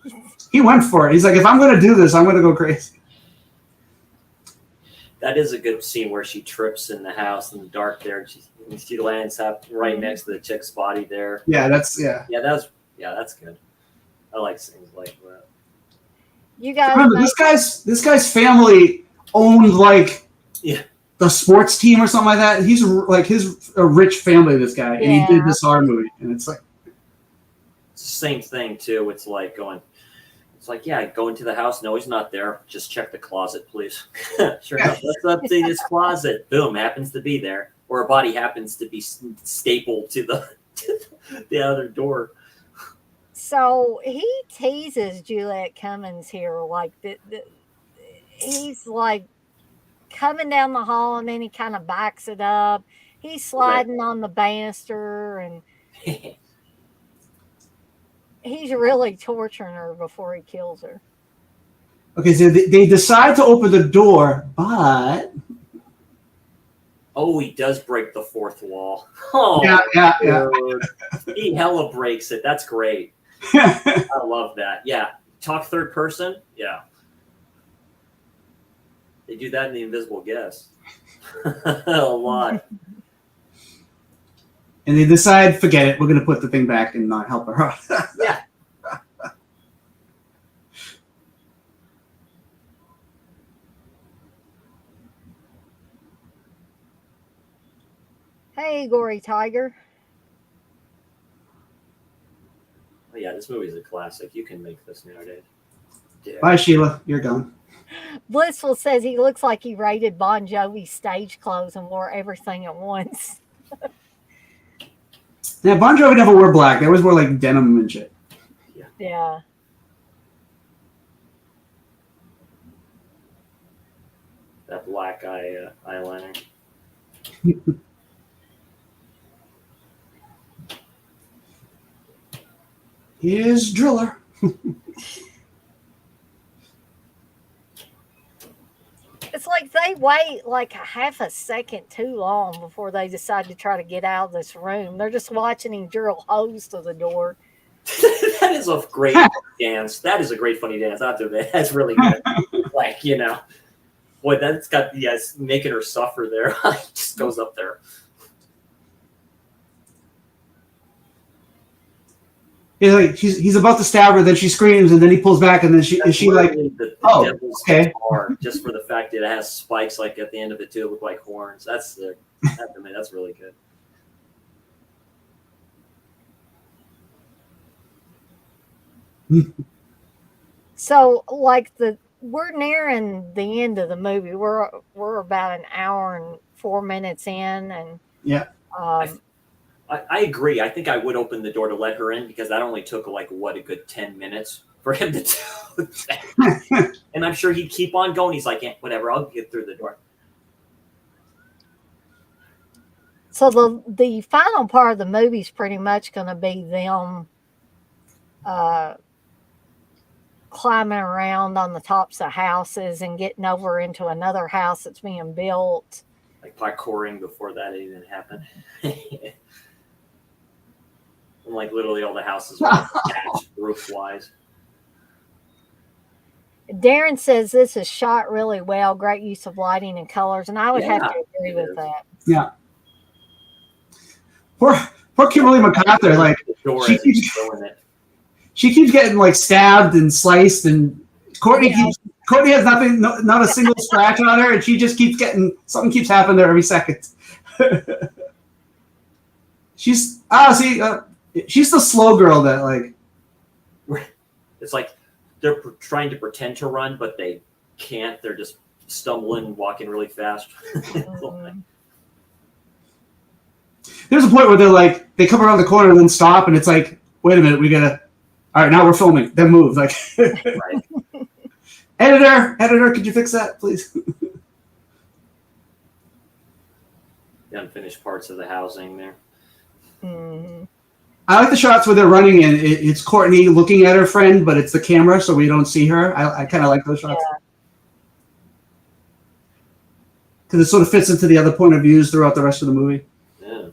He went for it. He's like, if I'm going to do this, I'm going to go crazy. That is a good scene where she trips in the house in the dark there. She lands up right next to the chick's body there. Yeah, that's good. I like scenes like that. You guys remember this guy's family owned the sports team or something like that. He's like a rich family, this guy, and he did this horror movie, and it's like it's the same thing too. It's like go into the house. No, he's not there. Just check the closet, please. Sure enough, let's update his closet. Boom, happens to be there, or a body happens to be stapled to the other door. So he teases Juliet Cummins here, he's like coming down the hall, and then he kind of backs it up. He's sliding on the banister, and he's really torturing her before he kills her. Okay, so they decide to open the door, but he does break the fourth wall. Oh, yeah. He hella breaks it. That's great. I love that. Yeah, talk third person. Yeah. They do that in The Invisible Guest. A lot. And they decide, forget it, we're going to put the thing back and not help her out. Yeah. Hey, Gory Tiger. Oh, yeah, this movie is a classic. You can make this nowadays. Yeah. Bye, Sheila. You're gone. Blissful says he looks like he raided Bon Jovi's stage clothes and wore everything at once. Yeah, Bon Jovi never wore black. They always wore like denim and shit. Yeah. That black eye eyeliner. Here's Driller. It's like they wait like a half a second too long before they decide to try to get out of this room. They're just watching him drill holes to the door. That is a great dance. That is a great funny dance out there. That's really good. Boy, that's got making her suffer there. Just goes up there. Yeah, like he's about to stab her, then she screams, and then he pulls back, and then she like, the devil's okay, guitar, just for the fact that it has spikes like at the end of it too, look like horns. That's sick. That's really good. So, like we're nearing the end of the movie. We're about an hour and 4 minutes in, and Yeah. um, I agree. I think I would open the door to let her in because that only took like a good 10 minutes for him to do that. And I'm sure he'd keep on going. He's like, yeah, whatever, I'll get through the door. so the final part of the movie is pretty much going to be them uh, climbing around on the tops of houses and getting over into another house that's being built. Like parkouring before that even happened. And like literally all the houses were attached roof wise. Darren says this is shot really well, great use of lighting and colors, and I would have to agree with that. Yeah. Poor Kimberly McArthur, like she keeps getting like stabbed and sliced, and Courtney has nothing, not a single scratch on her, and she just keeps getting something keeps happening there every second. She's she's the slow girl that like. It's like they're trying to pretend to run, but they can't. They're just stumbling, walking really fast. There's a point where they're like, they come around the corner and then stop, and it's like, wait a minute, we gotta. All right, now we're filming. Then move. Like, right. Editor, could you fix that, please? The unfinished parts of the housing there. Mm-hmm. I like the shots where they're running and it's Courtney looking at her friend, but it's the camera, so we don't see her. I kind of like those shots. Because it sort of fits into the other point of views throughout the rest of the movie. Yeah.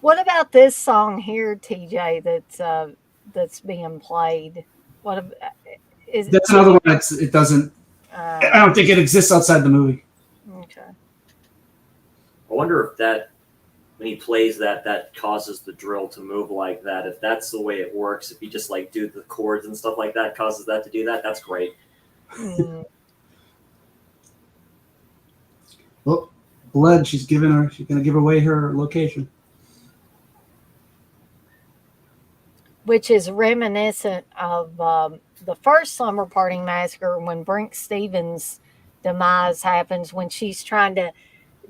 What about this song here, TJ? That's being played. That's another one. It doesn't. I don't think it exists outside the movie. Okay. I wonder if that, when he plays that causes the drill to move like that. If that's the way it works, if you just like do the chords and stuff like that, causes that to do that, that's great. Mm. Well, blood. She's going to give away her location. Which is reminiscent of the first Slumber Party Massacre when Brink Stevens' demise happens, when she's trying to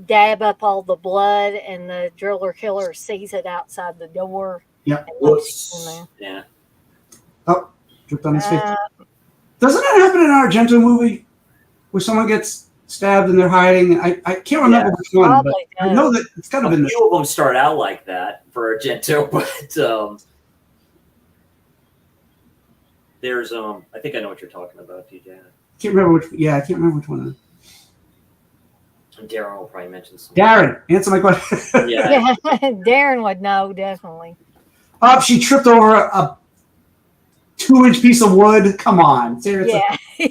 dab up all the blood and the driller killer sees it outside the door. Yeah. Yeah. Oh, dripped on his face. Doesn't that happen in our Argento movie where someone gets stabbed and they're hiding? I can't remember which one, but I know that it's kind of in a few of them start out like that for Argento, but there's I think I know what you're talking about, TJ. I can't remember which one. And Darren will probably mention something. Darren, answer my question. Yeah, Darren would know, definitely. Oh, she tripped over a 2-inch piece of wood. Come on, seriously. Yeah.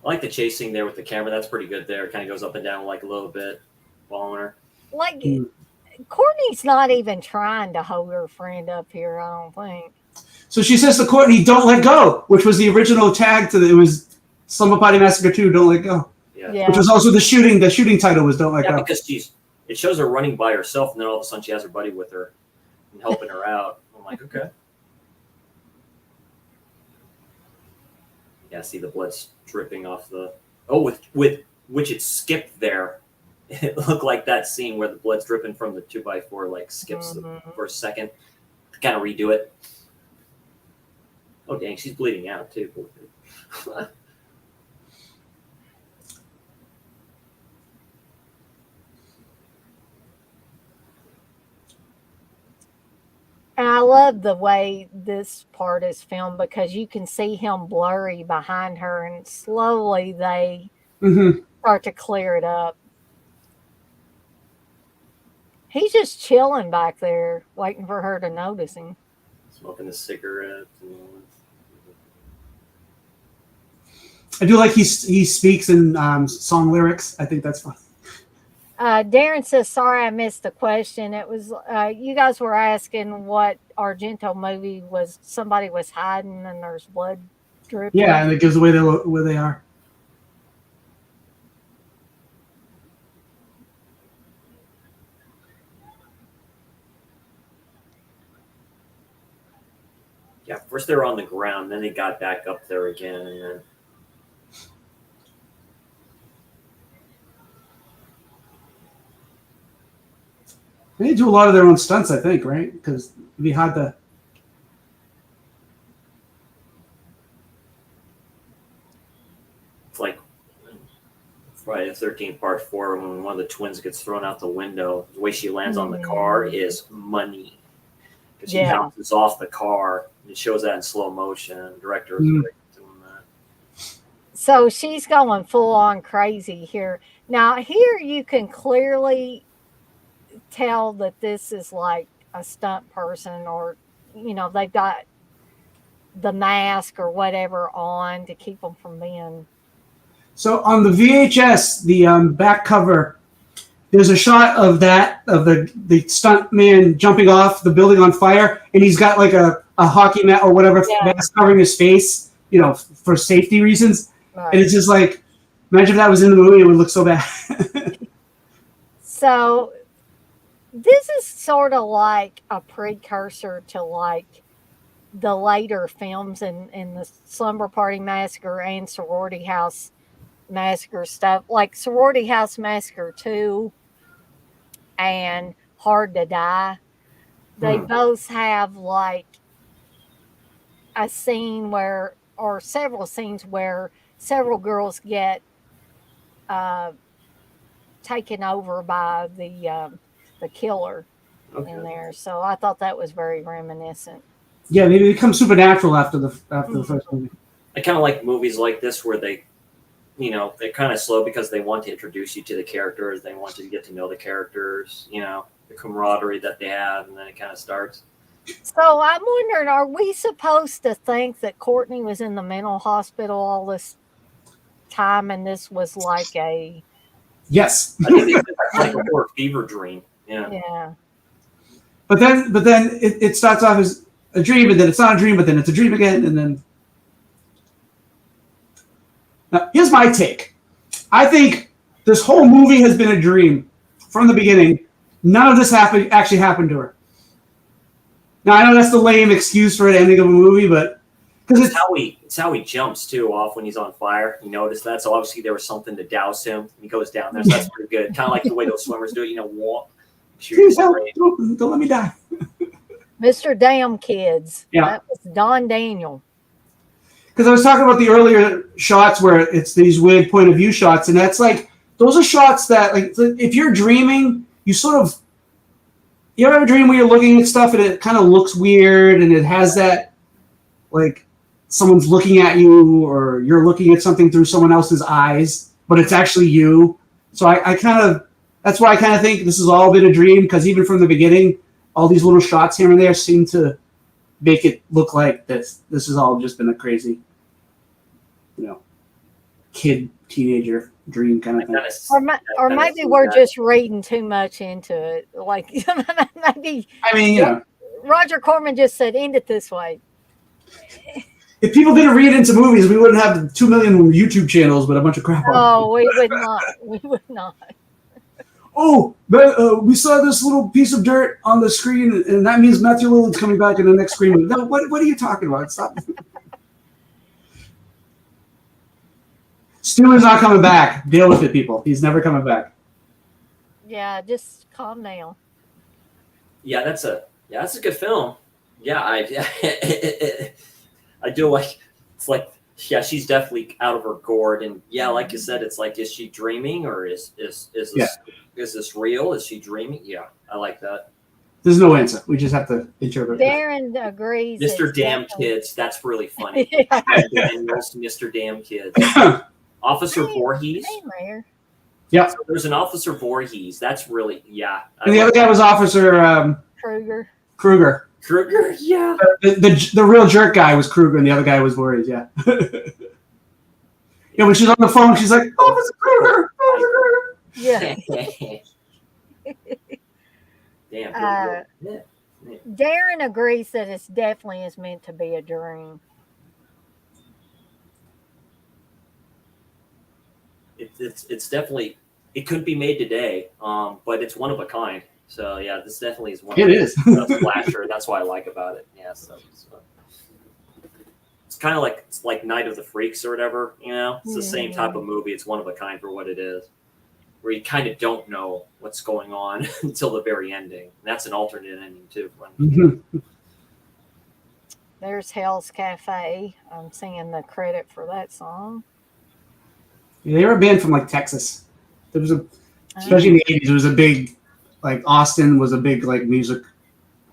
I like the chasing there with the camera. That's pretty good there. It kind of goes up and down like a little bit, following her. Like, Courtney's not even trying to hold her friend up here, I don't think. So she says to Courtney, "Don't let go," which was the original tag to it was Slumber Party Massacre 2, Don't Let Go. Yeah. Which was also the shooting title was Don't Let Go. Because it shows her running by herself, and then all of a sudden she has her buddy with her and helping her out. I'm like, okay. Yeah, see the blood's dripping off the. Oh, with which it skipped there. It looked like that scene where the blood's dripping from the 2x4 like skips for a second to kind of redo it. Oh dang, she's bleeding out too. And I love the way this part is filmed because you can see him blurry behind her, and slowly they start to clear it up. He's just chilling back there, waiting for her to notice him. Smoking a cigarette. I do like he speaks in song lyrics. I think that's fun. Darren says, "Sorry, I missed the question. It was you guys were asking what Argento movie was. Somebody was hiding and there's blood dripping. Yeah, and it gives away where they are. Yeah, first they were on the ground, then they got back up there again, and then. They do a lot of their own stunts, I think, right? Because it'd be hard to. It's like Friday the 13th Part 4 when one of the twins gets thrown out the window. The way she lands on the car is money. Because she bounces off the car. It shows that in slow motion. The director was great doing that. So she's going full on crazy here. Now, here you can clearly tell that this is like a stunt person, or, you know, they've got the mask or whatever on to keep them from being. So on the VHS, the back cover, there's a shot of the stunt man jumping off the building on fire, and he's got like a hockey mat or whatever mask covering his face, you know, for safety reasons. Right. And it's just like, imagine if that was in the movie, it would look so bad. So this is sort of like a precursor to like the later films in the Slumber Party Massacre and Sorority House Massacre stuff, like Sorority House Massacre 2 and Hard to Die. They both have like a scene where, or several scenes where several girls get taken over by the killer in there. So I thought that was very reminiscent. Yeah, they become supernatural after the first movie. I kind of like movies like this where they, you know, they're kind of slow because they want to introduce you to the characters. They want you to get to know the characters, you know, the camaraderie that they have, and then it kind of starts. So I'm wondering, are we supposed to think that Courtney was in the mental hospital all this time, and this was like a... Yes. I think it's like a horror fever dream. Yeah. Yeah. But then it starts off as a dream, and then it's not a dream, but then it's a dream again, and then... Now, here's my take. I think this whole movie has been a dream from the beginning. None of this actually happened to her. Now, I know that's the lame excuse for an ending of a movie, but... because it's how he jumps, too, off when he's on fire. You notice that? So, obviously, there was something to douse him. He goes down there, so that's pretty good. Kind of like the way those swimmers do it, you know, walk. Please help. Don't let me die. Mr. Damn Kids. Yeah. That was Don Daniel. Because I was talking about the earlier shots where it's these weird point of view shots, and that's like, those are shots that, like, if you're dreaming, you ever have a dream where you're looking at stuff and it kind of looks weird and it has that, like, someone's looking at you or you're looking at something through someone else's eyes, but it's actually you. So that's why I kind of think this has all been a dream, because even from the beginning, all these little shots here and there seem to make it look like this has all just been a crazy, you know, teenager dream kind of thing. Or maybe we're just reading too much into it. Like, maybe. I mean, you know, Roger Corman just said, "End it this way." If people didn't read into movies, we wouldn't have 2 million YouTube channels with a bunch of crap on. Oh, we would not. We would not. Oh, we saw this little piece of dirt on the screen, and that means Matthew Lillard's coming back in the next screen. No, what are you talking about? Stop. Stu is not coming back. Deal with it, people. He's never coming back. Yeah, just calm down. Yeah, that's a good film. Yeah, I do like. It's like, yeah, she's definitely out of her gourd, and yeah, like you said, it's like, is she dreaming, or is this real? Is she dreaming? Yeah, I like that. There's no answer. We just have to interpret. Darren agrees. Mr. Damn Kids. That's really funny. Daniels, Mr. Damn Kids. Officer Voorhees. Yeah. So there's an Officer Voorhees. That's really, yeah. And the other guy was Officer Kruger. Kruger. Yeah. The real jerk guy was Kruger, and the other guy was Voorhees. Yeah. Yeah. When she's on the phone, she's like, "Officer Kruger, Officer Kruger." Yeah. Damn. Darren agrees that it's definitely is meant to be a dream. It's definitely, it couldn't be made today, but it's one of a kind. So yeah, this definitely is one. It is a slasher. That's what I like about it. Yeah. So. kind of like Night of the Freaks or whatever. It's the same type of movie. It's one of a kind for what it is, where you kind of don't know what's going on until the very ending. And that's an alternate ending too. There's Hell's Cafe. I'm singing the credit for that song. Yeah, they were a band from like Texas. There was especially in the 80s, there was a big, like Austin was a big like music.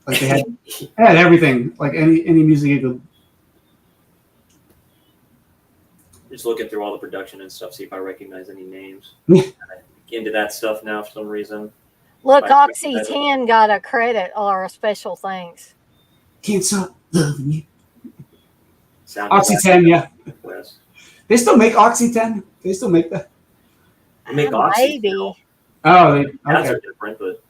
Like they had everything, like any music you could. Just looking through all the production and stuff, see if I recognize any names. Yeah. Into that stuff now for some reason. Look, Oxy 10 got a credit or a special thanks. Can't stop loving you. Sound Oxy 10, yeah. Yes. They still make Oxy 10? They still make that? They make Oxy. Maybe. Still. Oh, That's different, but.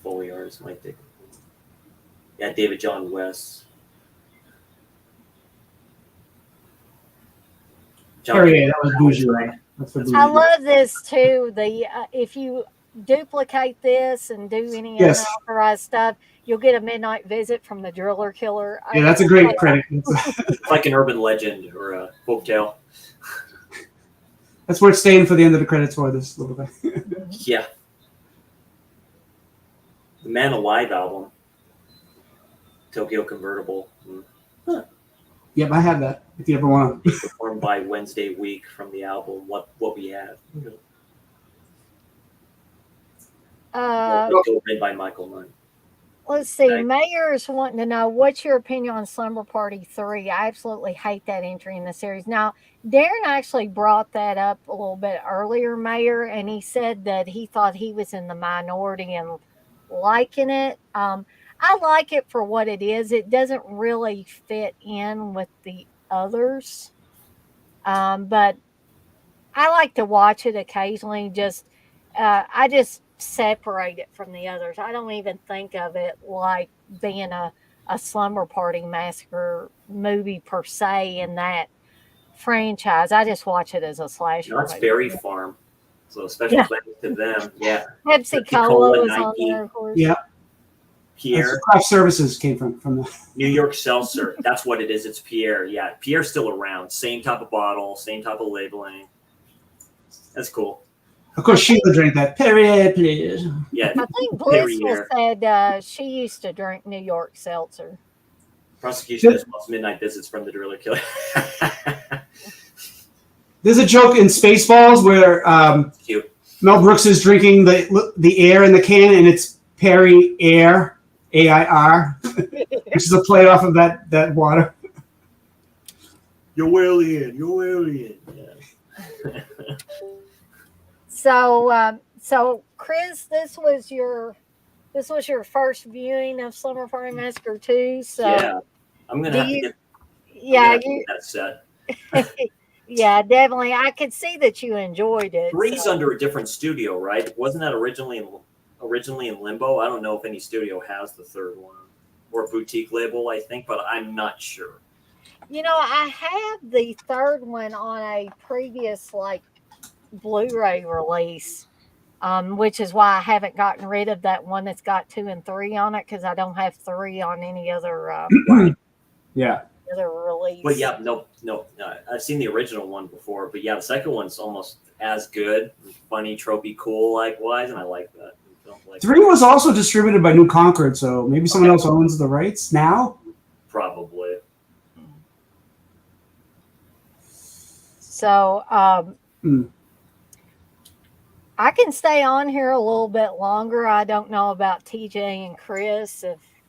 Foley artists might take. Yeah, David John West. Perrier, that was bougie, right? That's the bougie. I love this too. The if you duplicate this and do any unauthorized stuff, you'll get a midnight visit from the driller killer. Yeah, that's a great credit. It's like an urban legend or a folktale. That's worth staying for the end of the credits for this little bit. Yeah. The Man Alive album. Tokyo Convertible. Huh. Yep, I have that. If you ever want to. Performed by Wednesday Week from the album What We Have. Written by Michael Munn. Let's see. Mayor's wanting to know, what's your opinion on Slumber Party 3? I absolutely hate that entry in the series. Now, Darren actually brought that up a little bit earlier, Mayor, and he said that he thought he was in the minority and liking it. I like it for what it is. It doesn't really fit in with the others. But I like to watch it occasionally. I just separate it from the others. I don't even think of it like being a Slumber Party Massacre movie per se in that franchise. I just watch it as a slasher. That's Berry Farm. So special thanks to them. Yeah. Pepsi Cola was on there, of course. Yeah. Pierre. Craft Services came from the New York Seltzer. That's what it is. It's Pierre. Yeah. Pierre's still around. Same type of bottle, same type of labeling. That's cool. Of course, Sheila drank that. Perrier, please. Yeah. I think Blissful said she used to drink New York Seltzer. Prosecution has lost midnight visits from the driller killer. There's a joke in Spaceballs where Mel Brooks is drinking the air in the can, and it's Perry Air, AIR, which is a play off of that water. You're alien. Yeah. So Chris, this was your first viewing of Slumber Party Massacre 2. So yeah, I'm gonna have to get that set. Yeah, definitely. I could see that you enjoyed it. 3's under a different studio, right? Wasn't that originally in Limbo? I don't know if any studio has the third one, or a boutique label, I think, but I'm not sure. I have the third one on a previous Blu-ray release, which is why I haven't gotten rid of that one that's got 2 and 3 on it, because I don't have 3 on any other other release. But yeah, no, I've seen the original one before, but yeah, the second one's almost as good, funny, tropey, cool likewise, and I like that. 3 was also distributed by New Concord, so maybe someone else owns the rights now? Probably. So I can stay on here a little bit longer. I don't know about TJ and Chris.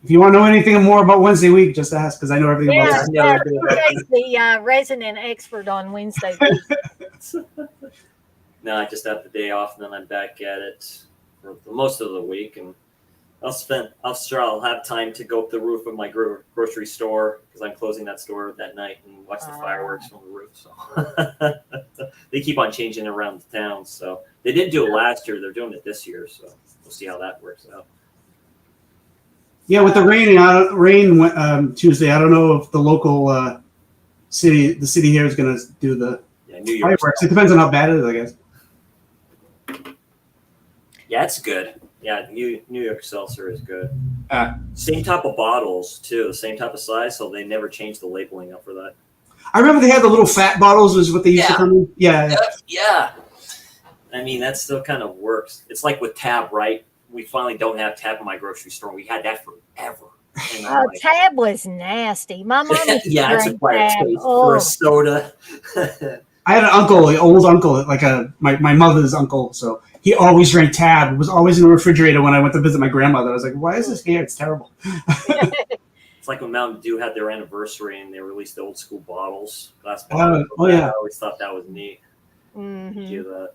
If you want to know anything more about Wednesday week, just ask, because I know everything about it. Yeah, TJ's the resident expert on Wednesday week. No, I just have the day off, and then I'm back at it for most of the week, and I'll have time to go up the roof of my grocery store, because I'm closing that store that night, and watch the fireworks from the roof. So they keep on changing around the town. So they didn't do it last year; they're doing it this year. So we'll see how that works out. Yeah, with the rain Tuesday, I don't know if the local city here is going to do the New York fireworks. It depends on how bad it is, I guess. Yeah, it's good. Yeah, New York Seltzer is good. Uh, Same type of bottles too, the same type of size, so they never changed the labeling up for that. I remember they had the little fat bottles, is what they used to come in. Yeah. Yeah. I mean, that still kind of works. It's like with Tab, right? We finally don't have Tab in my grocery store. We had that forever. And I'm like, Tab was nasty. My mom used to yeah, it's drink acquired Tab. taste for a soda. I had an uncle, an old uncle, like my mother's uncle, so he always drank Tab. It was always in the refrigerator when I went to visit my grandmother. I was like, why is this here? It's terrible. It's like when Mountain Dew had their anniversary and they released the old school bottles, glass bottles. Yeah. I always thought that was neat. Mm-hmm. To do that.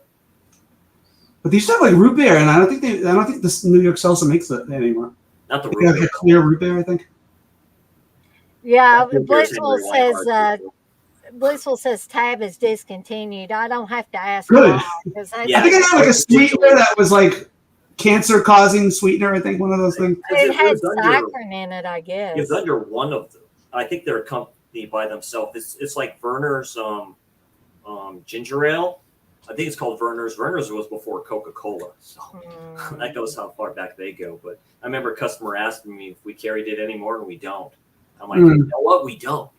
But they used to have like root beer, and I don't think this New York Seltzer makes it anymore. Not the They root got like beer. a clear root bear, I think. Yeah, Root beer's Blissful Henry Weinhard, says too. Blissful says Tab is discontinued. I don't have to ask Good. why, 'cause Yeah. I think I had like a sweetener that was like cancer-causing sweetener. I think one of those things. it had was under- saccharin in it, I It guess. was under one of them. I think they're a company by themselves. It's like Werner's ginger ale. I think it's called Werner's. Werner's was before Coca-Cola, so that goes how far back they go. But I remember a customer asking me if we carried it anymore, and we don't. I'm like, you know what? We don't.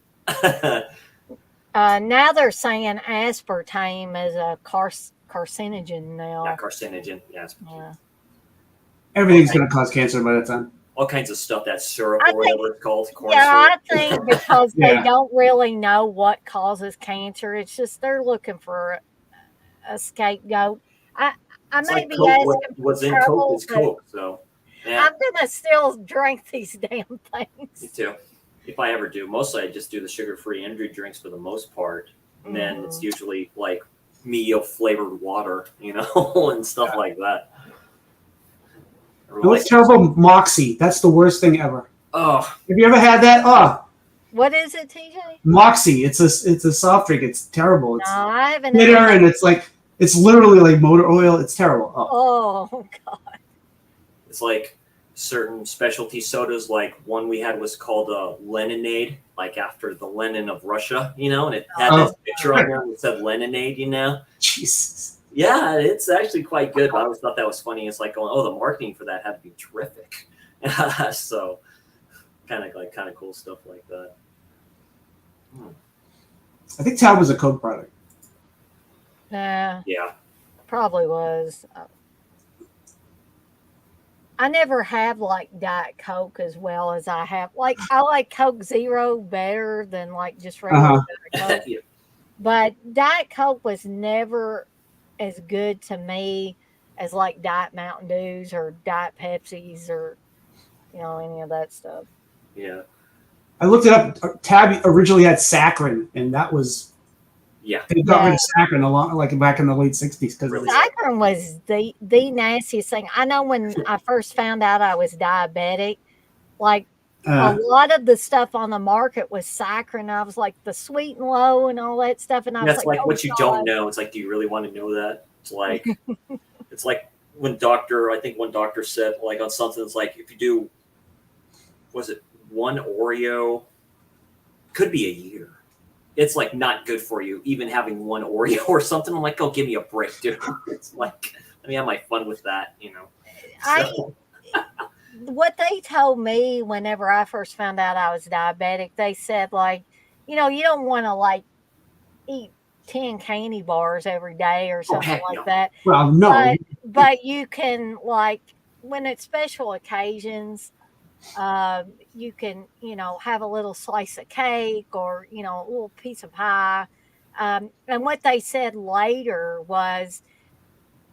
Now they're saying aspartame is a carcinogen now. Not carcinogen. Yeah. Yeah. Everything's going to cause cancer by that time. All kinds of stuff. That syrup I or whatever it's called. Corn Yeah, syrup. I think because Yeah. they don't really know what causes cancer. It's just they're looking for a scapegoat. I It's may like be Coke. asking What's in trouble, Coke is but Coke. So yeah, I'm gonna still drink these damn me things. too. If I ever do, mostly I just do the sugar-free energy drinks for the most part. And then it's usually like Mio flavored water, and stuff like that. What's terrible? Moxie. That's the worst thing ever. Oh, Have you ever had that? Oh, What is it, TJ? Moxie. It's a soft drink. It's terrible. It's No, I haven't. bitter, and it's literally like motor oil. It's terrible. Oh. Oh God. it's like certain specialty sodas. Like one we had was called Leninade, like after the Lenin of Russia, and it had this picture on there that said Leninade, Jesus. Yeah, it's actually quite good. But I always thought that was funny. It's like going, oh, the marketing for that had to be terrific. So kind of cool stuff like that. I think Tab was a Coke product. Yeah, Yeah. probably was. I never have like Diet Coke as well as I have. Like I like Coke Zero better than like just regular Diet Coke. Yeah. But Diet Coke was never as good to me as like Diet Mountain Dews or Diet Pepsis or any of that stuff. Yeah. I looked it up. Tab originally had saccharin, and that was they got rid of saccharin like back in the late '60s because Really? Saccharin was the nastiest thing. I know when I first found out I was diabetic, like a lot of the stuff on the market was saccharin. I was like the Sweet and Low and all that stuff, and I was That's like oh, what you God. don't know. It's like, do you really want to know that? It's like it's like when I think one doctor said like on something, it's like if you do, was it one Oreo, could be a year. It's like not good for you, even having one Oreo or something. I'm like, oh, give me a break, dude. It's like, let me have my fun with that, So. What they told me whenever I first found out I was diabetic, they said like, you don't want to like eat 10 candy bars every day or something like that. Well, no. But you can like when it's special occasions, you can have a little slice of cake or a little piece of pie. And what they said later was,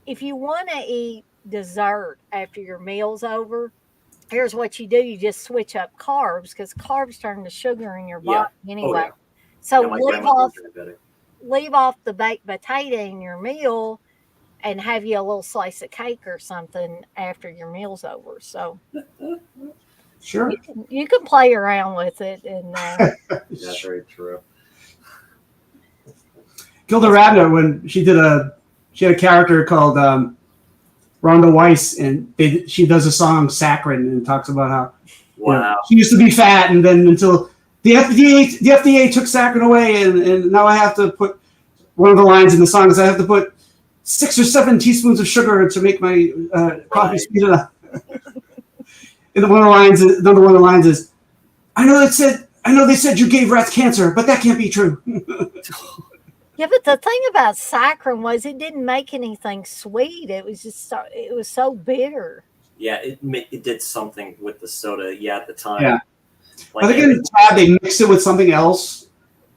if you want to eat dessert after your meal's over, here's what you do: you just switch up carbs because carbs turn to sugar in your body anyway. So leave off the baked potato in your meal and have you a little slice of cake or something after your meal's over. So Sure. you can play around with it. And That's very true. Gilda Radner, when she had a character called Rhonda Weiss, and she does a song Saccharin and talks about how she used to be fat, and then until the FDA took saccharin away, and now I have to put one of the lines in the song is I have to put 6 or 7 teaspoons of sugar to make my coffee sweet enough. And another one of the lines is, I know they said you gave rats cancer, but that can't be true. Yeah, but the thing about saccharin was it didn't make anything sweet. It was just it was so bitter. Yeah, it did something with the soda. Yeah, at the time. Yeah. Like, I think in Tab they mixed it with something else,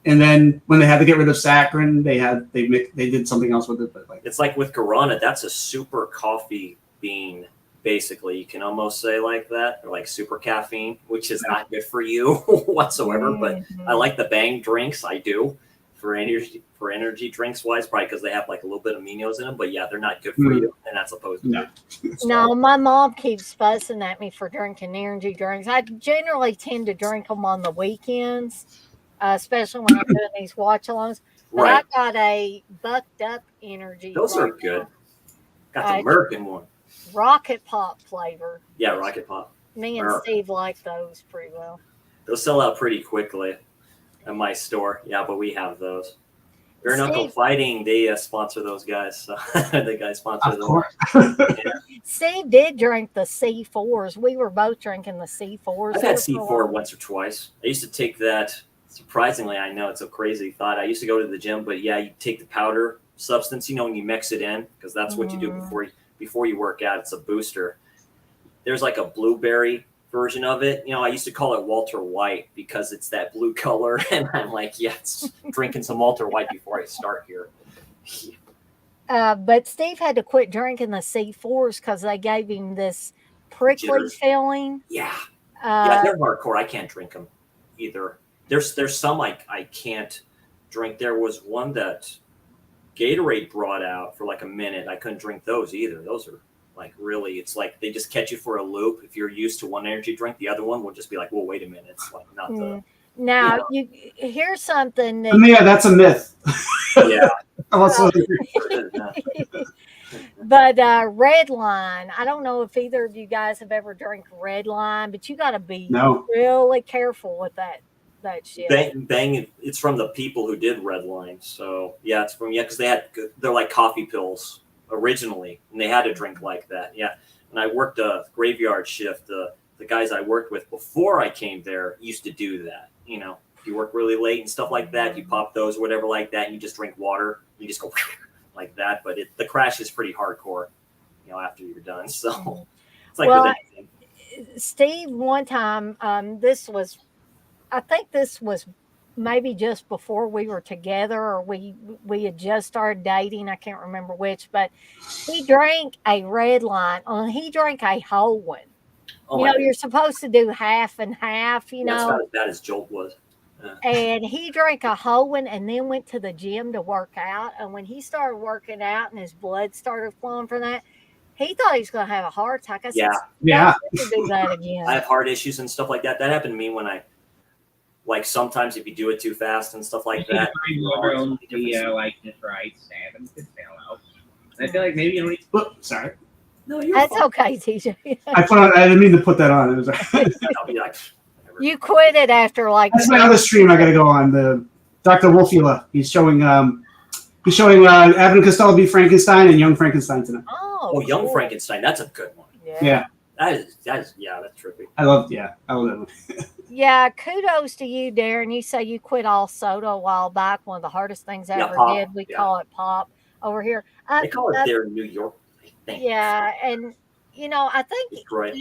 and then when they had to get rid of saccharin, they did something else with it. But like, it's like with Guarana, that's a super coffee bean. Basically, you can almost say like that, or like super caffeine, which is not good for you whatsoever. But I like the Bang drinks. I do for energy drinks wise, probably because they have like a little bit of aminos in them. But yeah, they're not good for you, and that's opposed to No, my mom keeps fussing at me for drinking energy drinks. I generally tend to drink them on the weekends, especially when I'm doing these watch-alongs. But Right. I got a Bucked Up energy. Those are good. Got the American one. Rocket Pop flavor. Yeah, Rocket Pop. Me and Steve like those pretty well. Those sell out pretty quickly at my store. Yeah, but we have those. Bare Knuckle Fighting, they sponsor those guys. So the guys sponsor of them. course. Yeah. Steve did drink the C4s. We were both drinking the C4s. I've had C4 once or twice. I used to take that. Surprisingly, I know it's a crazy thought. I used to go to the gym, but yeah, you take the powder substance, and you mix it in because that's what you do before you work out. It's a booster. There's like a blueberry version of it. I used to call it Walter White because it's that blue color. And I'm like, yes, drinking some Walter White before I start here. But Steve had to quit drinking the C4s because they gave him this prickly feeling. Yeah. Yeah, they're hardcore. I can't drink them either. There's some I can't drink. There was one that Gatorade brought out for like a minute. I couldn't drink those either. Those are like really, it's like they just catch you for a loop. If you're used to one energy drink, the other one will just be like, well, wait a minute. It's like not the. Now, you here's something that. Yeah, that's a myth. Yeah. But Red Line, I don't know if either of you guys have ever drank Red Line, but you got to be really careful with that shit. Bang, it's from the people who did Red Line. So yeah, it's from because they're like coffee pills originally, and they had to drink like that. Yeah, when I worked a graveyard shift, the guys I worked with before I came there used to do that. If you work really late and stuff like that, you pop those, whatever like that, and you just drink water. You just go like that, but the crash is pretty hardcore, after you're done. So it's like with anything. Steve, one time, I think this was maybe just before we were together, or we had just started dating. I can't remember which, but he drank a Red Line, and he drank a whole one. You're supposed to do half and half. That's not as bad as Jolt was. And he drank a whole one and then went to the gym to work out. And when he started working out and his blood started flowing from that, he thought he was going to have a heart attack. I said, yeah. Do that again. I have heart issues and stuff like that. That happened to me when like sometimes if you do it too fast and stuff like that. Like just right, stab and fell out. I feel like maybe you don't need to. Sorry. No, that's fine. Okay, TJ. I didn't mean to put that on. It was. I'll be like. You quit it after like. That's my other stream. I got to go on the Dr. Wolfula. He's showing Abbott and Costello beat Frankenstein and Young Frankenstein tonight. Oh, Young Frankenstein. That's a good one. Yeah. That is that's trippy. I love that one. Yeah, kudos to you, Darren. You say you quit all soda a while back. One of the hardest things I ever did. We call it pop over here. They call it there in New York, I think. Yeah, and I think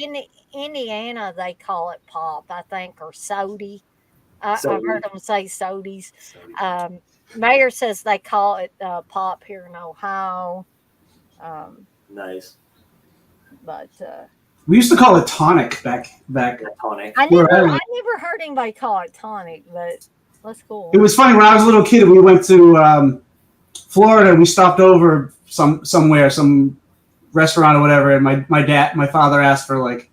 in Indiana they call it pop, I think, or sody. I've heard them say sodies. Mayor says they call it pop here in Ohio. Nice. But we used to call it tonic back. Tonic. I never heard anybody call it tonic, but that's cool. It was funny when I was a little kid. We went to Florida. We stopped over somewhere, some restaurant or whatever, and my father asked for like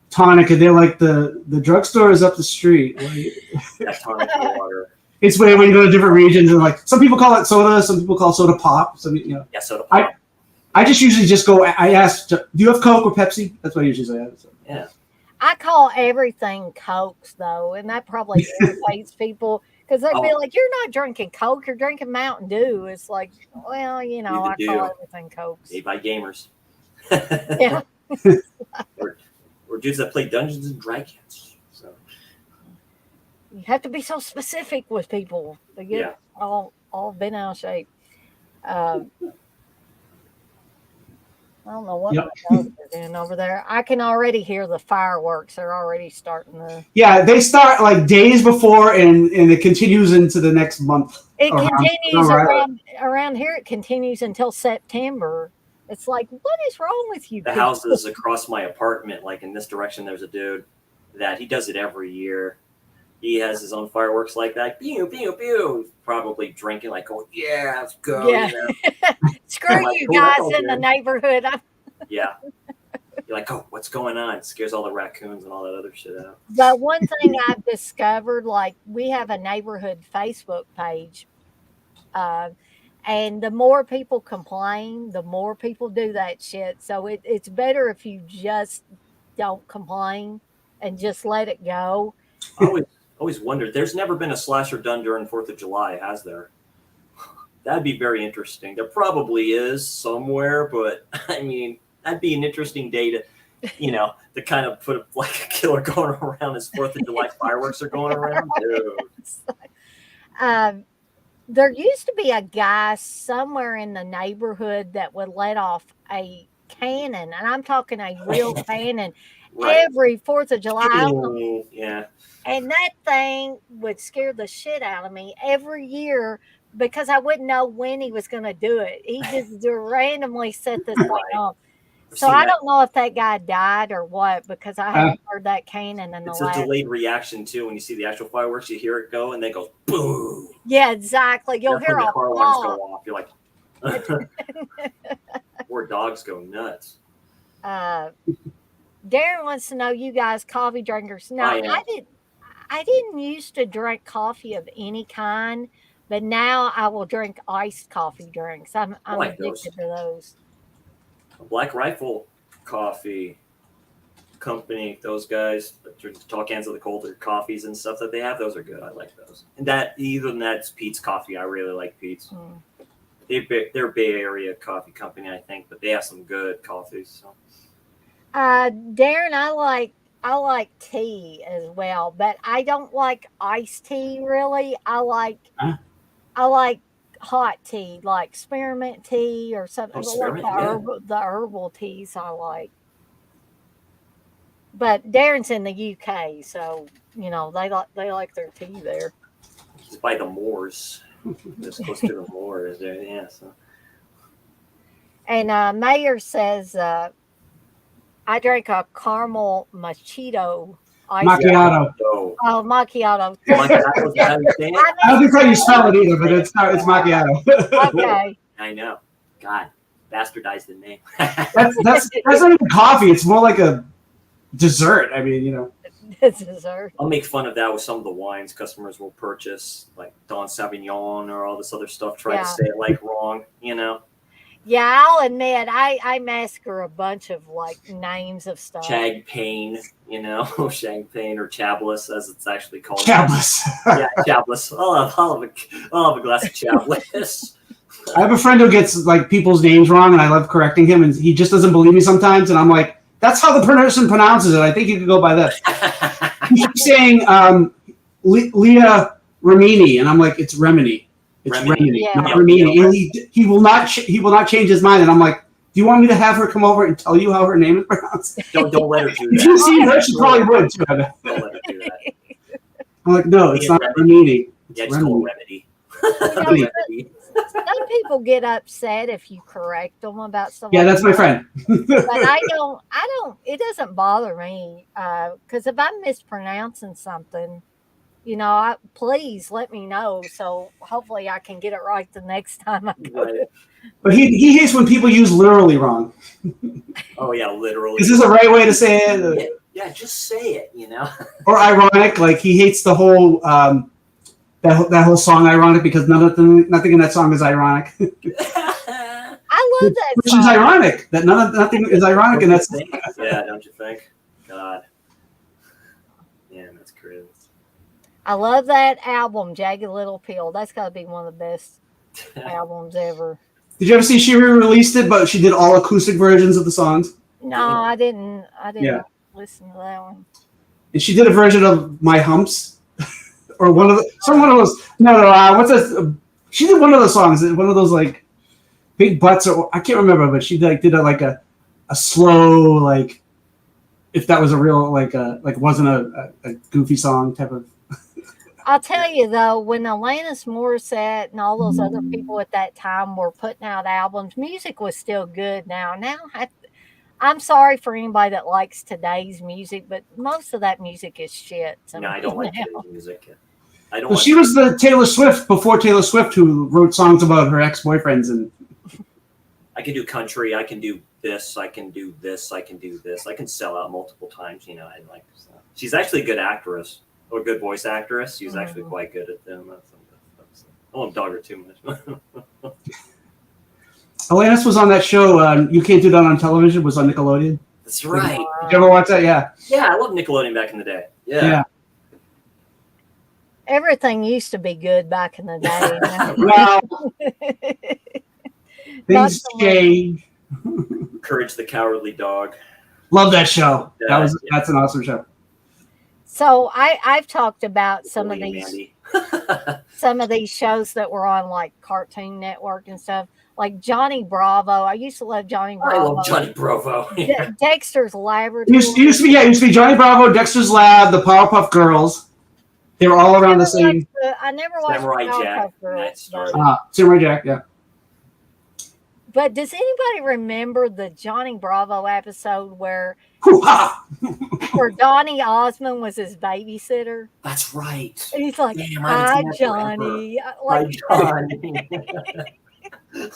tonic, and they're like the drugstore is up the street. That's tonic water. It's weird when you go to different regions, and like some people call it soda, some people call soda pop. Yeah, soda pop. I just usually just go. I ask, do you have Coke or Pepsi? That's what I usually say. So. Yeah. I call everything Cokes though, and that probably irritates people Because they'd be Oh. like, "You're not drinking Coke, you're drinking Mountain Dew." It's like, well, Neither I do. call everything Cokes. Made by gamers. Yeah. or dudes that play Dungeons and Dragons. So You have to be so specific with people. They get all bent out of shape. Um, I don't know what Yep. my dogs are doing over there. I can already hear the fireworks. They're already starting to. Yeah, they start like days before, and it continues into the next month. It around- continues around- around here. It continues until September. It's like, what is wrong with you? the people? houses across my apartment, like in this direction, there's a dude that he does it every year. He has his own fireworks like that. Pew, pew, pew. Probably drinking, like, oh, yeah, let's go. Yeah. You know? Screw I'm like, you cool, that's guys all in the good. neighborhood. Yeah. You're like, oh, what's going on? It scares all the raccoons and all that other shit out. But one thing I've discovered, like we have a neighborhood Facebook page, and the more people complain, the more people do that shit. So it's better if you just don't complain and just let it go. I always wondered. There's never been a slasher done during 4th of July, has there? That'd be very interesting. There probably is somewhere, but I mean, that'd be an interesting day to, to kind of put like a killer going around as 4th of July fireworks are going around. Dude. There used to be a guy somewhere in the neighborhood that would let off a cannon, and I'm talking a real cannon, Right. every 4th of July. Yeah. And that thing would scare the shit out of me every year because I wouldn't know when he was going to do it. He just randomly set this thing off. So I don't know if that guy died or what, because I haven't heard that cannon in the It's last. a delayed reaction too. When you see the actual fireworks, you hear it go, and then it goes boom. Yeah, exactly. You'll That's when hear the a car alarms go pop. off. You're like, or dogs go nuts. Darren wants to know, you guys coffee drinkers. Now, I didn't used to drink coffee of any kind, but now I will drink iced coffee drinks. I'm like addicted to those. Black Rifle Coffee Company, those guys that drink tall cans of the colder coffees and stuff that they have, those are good. I like those. And that's Pete's Coffee. I really like Pete's. They're a Bay Area coffee company, I think, but they have some good coffees. So. Darren, I like tea as well, but I don't like iced tea really. I like hot tea, like spearmint tea or something. Like the herbal teas I like. But Darren's in the UK, so they like their tea there. He's by the moors. This close to the moors there, yeah. So. And Mayor says, I drank a caramel macchiato. Macchiato. Oh, macchiato. I don't think how you spell it either, but it's macchiato. Okay. I know. God, bastardized the name. that's not even coffee. It's more like a dessert. I mean, It's dessert. I'll make fun of that with some of the wines customers will purchase, like Don Sauvignon or all this other stuff. Try to say it like wrong, Yeah, I'll admit I massacre a bunch of like names of stuff. Chagpain, Chagpain or Chablis as it's actually called. Chablis. Yeah, Chablis. I'll have a glass of Chablis. I have a friend who gets like people's names wrong, and I love correcting him, and he just doesn't believe me sometimes. And I'm like, that's how the person pronounces it. I think you could go by this. He keeps saying Leah Remini, and I'm like, it's Remini. It's Remini, not Remini. He will not change his mind. And I'm like, do you want me to have her come over and tell you how her name is pronounced? Don't let her do that. If you see her, she probably would too. Don't let her do that. I'm like, no, it's not Remini. It's called Remedy. Some people get upset if you correct them about something. Yeah, that's my friend. But I don't. It doesn't bother me because if I'm mispronouncing something, please let me know. So hopefully I can get it right the next time I go. Right. But he hates when people use literally wrong. Oh yeah, literally. Is this the right way to say it? Yeah, just say it. Or ironic, like he hates the whole that whole song ironic because nothing in that song is ironic. I love that Which song. is ironic that nothing is ironic in that song. Yeah, don't you think? God. Yeah, that's crazy. I love that album, Jagged Little Pill. That's got to be one of the best albums ever. Did you ever see she re-released it, but she did all acoustic versions of the songs? No, I didn't. Yeah. Listen to that one. And she did a version of My Humps, or one of those. No, what's that? She did one of the songs. One of those like big butts, or I can't remember, but she like did a slow, like, if that was a real like wasn't a goofy song type of. I'll tell you though, when Alanis Morissette and all those other people at that time were putting out albums, music was still good. Now I'm sorry for anybody that likes today's music, but most of that music is shit. No, I don't like today's music. I don't. Well, she was the Taylor Swift before Taylor Swift, who wrote songs about her ex-boyfriends, and I can do country. I can do this. I can do this. I can do this. I can sell out multiple times. You know, I like. She's actually a good actress or a good voice actress. She's actually quite good at them. I won't dog her too much. Alanis was on that show. You Can't Do That on Television. Was on Nickelodeon. That's right. Did you ever watch that? Yeah. Yeah, I love Nickelodeon back in the day. Yeah. Everything used to be good back in the day. Wow. Things change. Courage the Cowardly Dog. Love that show. That's an awesome show. So I've talked about some of Mandy. these shows that were on like Cartoon Network and stuff, like Johnny Bravo. I used to love Johnny Bravo. I love Johnny Bravo. Dexter's Laboratory. It used to be Johnny Bravo, Dexter's Lab, the Powerpuff Girls. They were all around the same. I never watched Samurai Powerpuff Jack. Girls, Samurai Jack, yeah. But does anybody remember the Johnny Bravo episode where Donnie Osmond was his babysitter? That's right. And he's like, Damn, "Hi, Johnny." Hi, Johnny.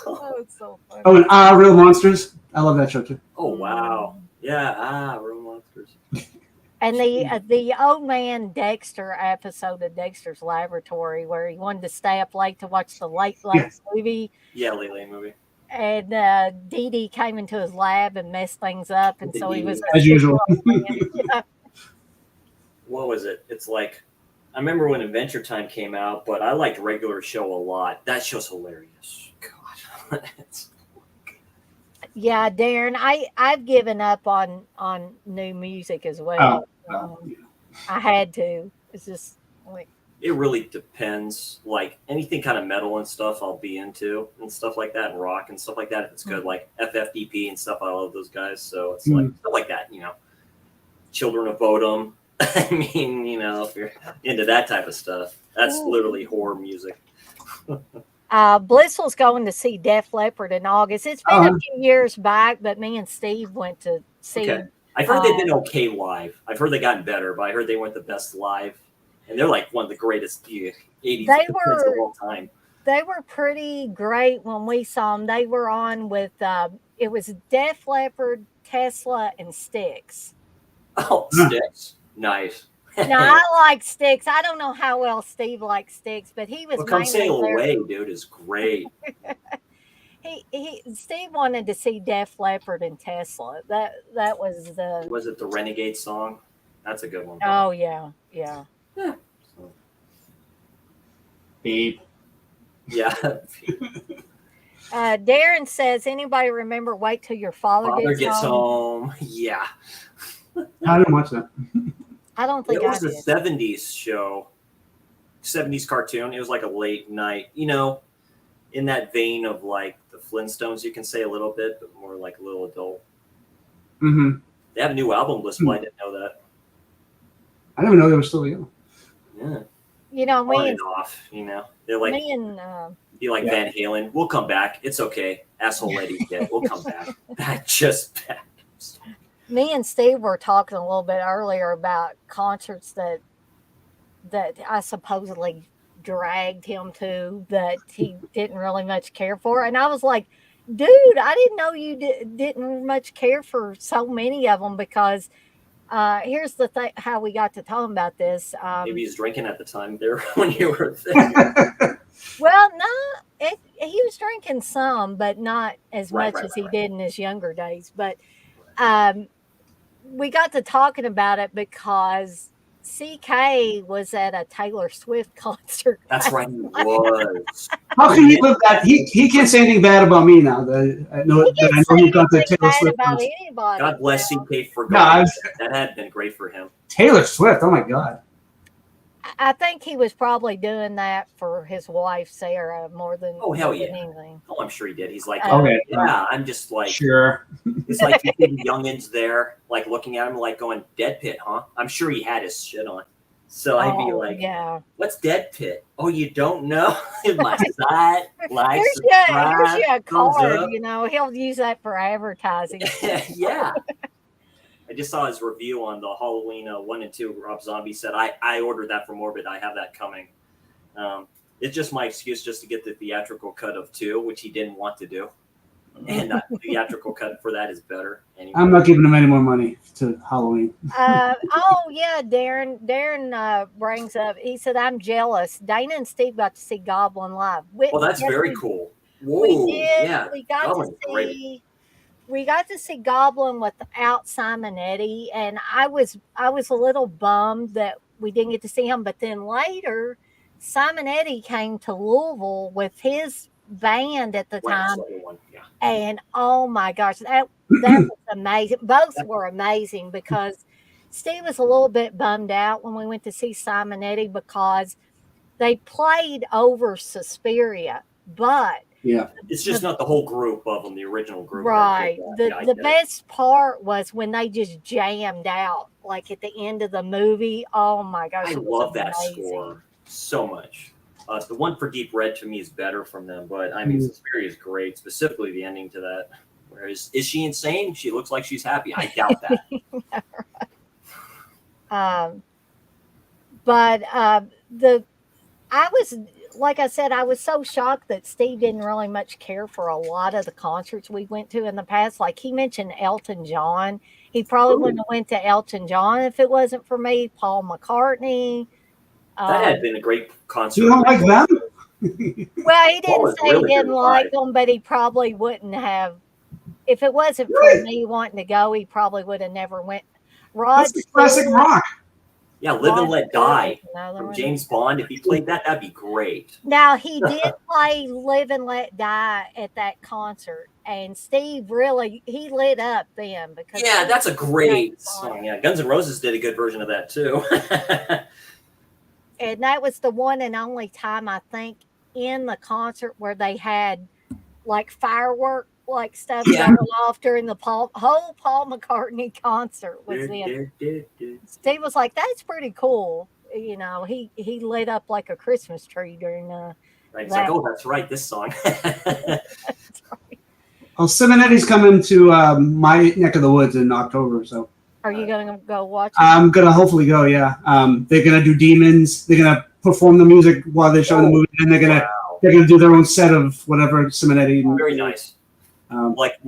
Oh, it's so funny. Oh, and Real Monsters. I love that show too. Oh wow. Yeah. Real Monsters. And the old man Dexter episode of Dexter's Laboratory, where he wanted to stay up late to watch the late movie. Yeah, late movie. And Dee Dee came into his lab and messed things up, and so he was as usual. Yeah. What was it? It's like, I remember when Adventure Time came out, but I liked Regular Show a lot. That show's hilarious. God. Yeah, Darren, I've given up on new music as well. Yeah. I had to. It's just like, it really depends. Like anything kind of metal and stuff I'll be into and stuff like that, and rock and stuff like that if it's good. Like FFDP and stuff, I love those guys. So it's like stuff like that, you know. Children of Bodom. I mean, you know, if you're into that type of stuff, that's literally horror music. Blissful's going to see Def Leppard in August. It's been a few years back, but me and Steve went to see. Okay. I've heard they've been okay live. I've heard they gotten better, but I heard they weren't the best live. And they're like one of the greatest 80s bands of all time. They were pretty great when we saw them. They were on with, it was Def Leppard, Tesla, and Styx. Oh, Styx. Nice. Now, I like Styx. I don't know how well Steve likes Styx, but he was Come Sail Away, dude, is great. Steve wanted to see Def Leppard and Tesla. That was the... Was it the Renegade song? That's a good one. Oh, yeah. Beep. Yeah. Darren says, anybody remember Wait Till Your Father Gets Home? Yeah. I didn't watch that. I don't think it was a 70s show, 70s cartoon. It was like a late night, you know, in that vein of like the Flintstones, you can say a little bit, but more like a little adult. Mm-hmm. They have a new album list, but I didn't know that. I didn't even know they were still together. Yeah. You know, on and off, you know. They're like, be like Van Halen. We'll come back. It's okay. Asshole Eddie's dead. We'll come back. Back. Me and Steve were talking a little bit earlier about concerts that I supposedly dragged him to that he didn't really much care for. And I was like, dude, I didn't know you didn't much care for so many of them, because here's the thing, how we got to talking about this. Maybe he's drinking at the time there when you were there. Well, no, he was drinking some, but not as much as he did in his younger days. But we got to talking about it because CK was at a Taylor Swift concert. That's right, he was. How can he live that? He can't say anything bad about me now. I know He that can I know say he got the anything Taylor bad Swift about concert. anybody. God bless now. CK for No, going. That had been great for him. Taylor Swift. Oh my God. I think he was probably doing that for his wife Sarah more than Oh, hell more than yeah. anything. Oh, I'm sure he did. He's like, Okay. yeah, I'm just like, Sure. it's like you see the youngins there, like looking at him, like going, Dead Pit, huh? I'm sure he had his shit on. So I'd be like, yeah. what's Dead Pit? Oh, you don't know? My side, like, Here's subscribe, you a thumbs card, up. you know, he'll use that for advertising. Yeah. I just saw his review on the Halloween 1 and 2. Rob Zombie said, I ordered that from Orbit. I have that coming. It's just my excuse just to get the theatrical cut of 2, which he didn't want to do. And the theatrical cut for that is better. Anyway. I'm not giving him any more money to Halloween. Oh yeah, Darren brings up. He said, "I'm jealous. Dana and Steve got to see Goblin live." Well, that's Yes, very cool. Whoa, We did. yeah. We got Goblin's to great. see. We got to see Goblin without Simonetti, and I was a little bummed that we didn't get to see him. But then later, Simonetti came to Louisville with his band at the Right, time, second one, yeah. and oh my gosh, that was amazing. Both were amazing because Steve was a little bit bummed out when we went to see Simonetti because they played over Suspiria, but Yeah. It's just not the whole group of them, the original group. right. Yeah, I The get it. best part was when they just jammed out, like at the end of the movie. Oh my gosh, I it was love that amazing. score so much. The one for Deep Red to me is better from them, but I mean, Suspiria is great, specifically the ending to that. Whereas, is she insane? She looks like she's happy. I doubt that. But I was, like I said, I was so shocked that Steve didn't really much care for a lot of the concerts we went to in the past. Like he mentioned Elton John. He probably wouldn't have went to Elton John if it wasn't for me. Paul McCartney. That had been a great concert. You don't like them? Well, he didn't was say really he didn't good like live. them, but he probably wouldn't have. If it wasn't Really? for me wanting to go, he probably would have never went. Rod That's the classic Stewart- rock. Yeah, Live and Rod Let Stewart Die was another from one. James Bond. If he played that, that'd be great. Now he did play "Live and Let Die" at that concert, and Steve really he lit up then because Yeah, he that's a was great James song. Bond. Yeah, Guns N' Roses did a good version of that too. And that was the one and only time I think in the concert where they had like firework like stuff Yeah. going off during the whole Paul McCartney concert was in. Steve was like, "That's pretty cool." You know, he lit up like a Christmas tree during Right, he's that like, oh, part. that's right, this song. Well, Simonetti's coming to my neck of the woods in October, so Are you gonna go watch it? I'm gonna hopefully go. Yeah, they're gonna do Demons. They're gonna perform the music while they're showing the movie, and they're gonna do their own set of whatever Simonetti. Very nice. Um, Like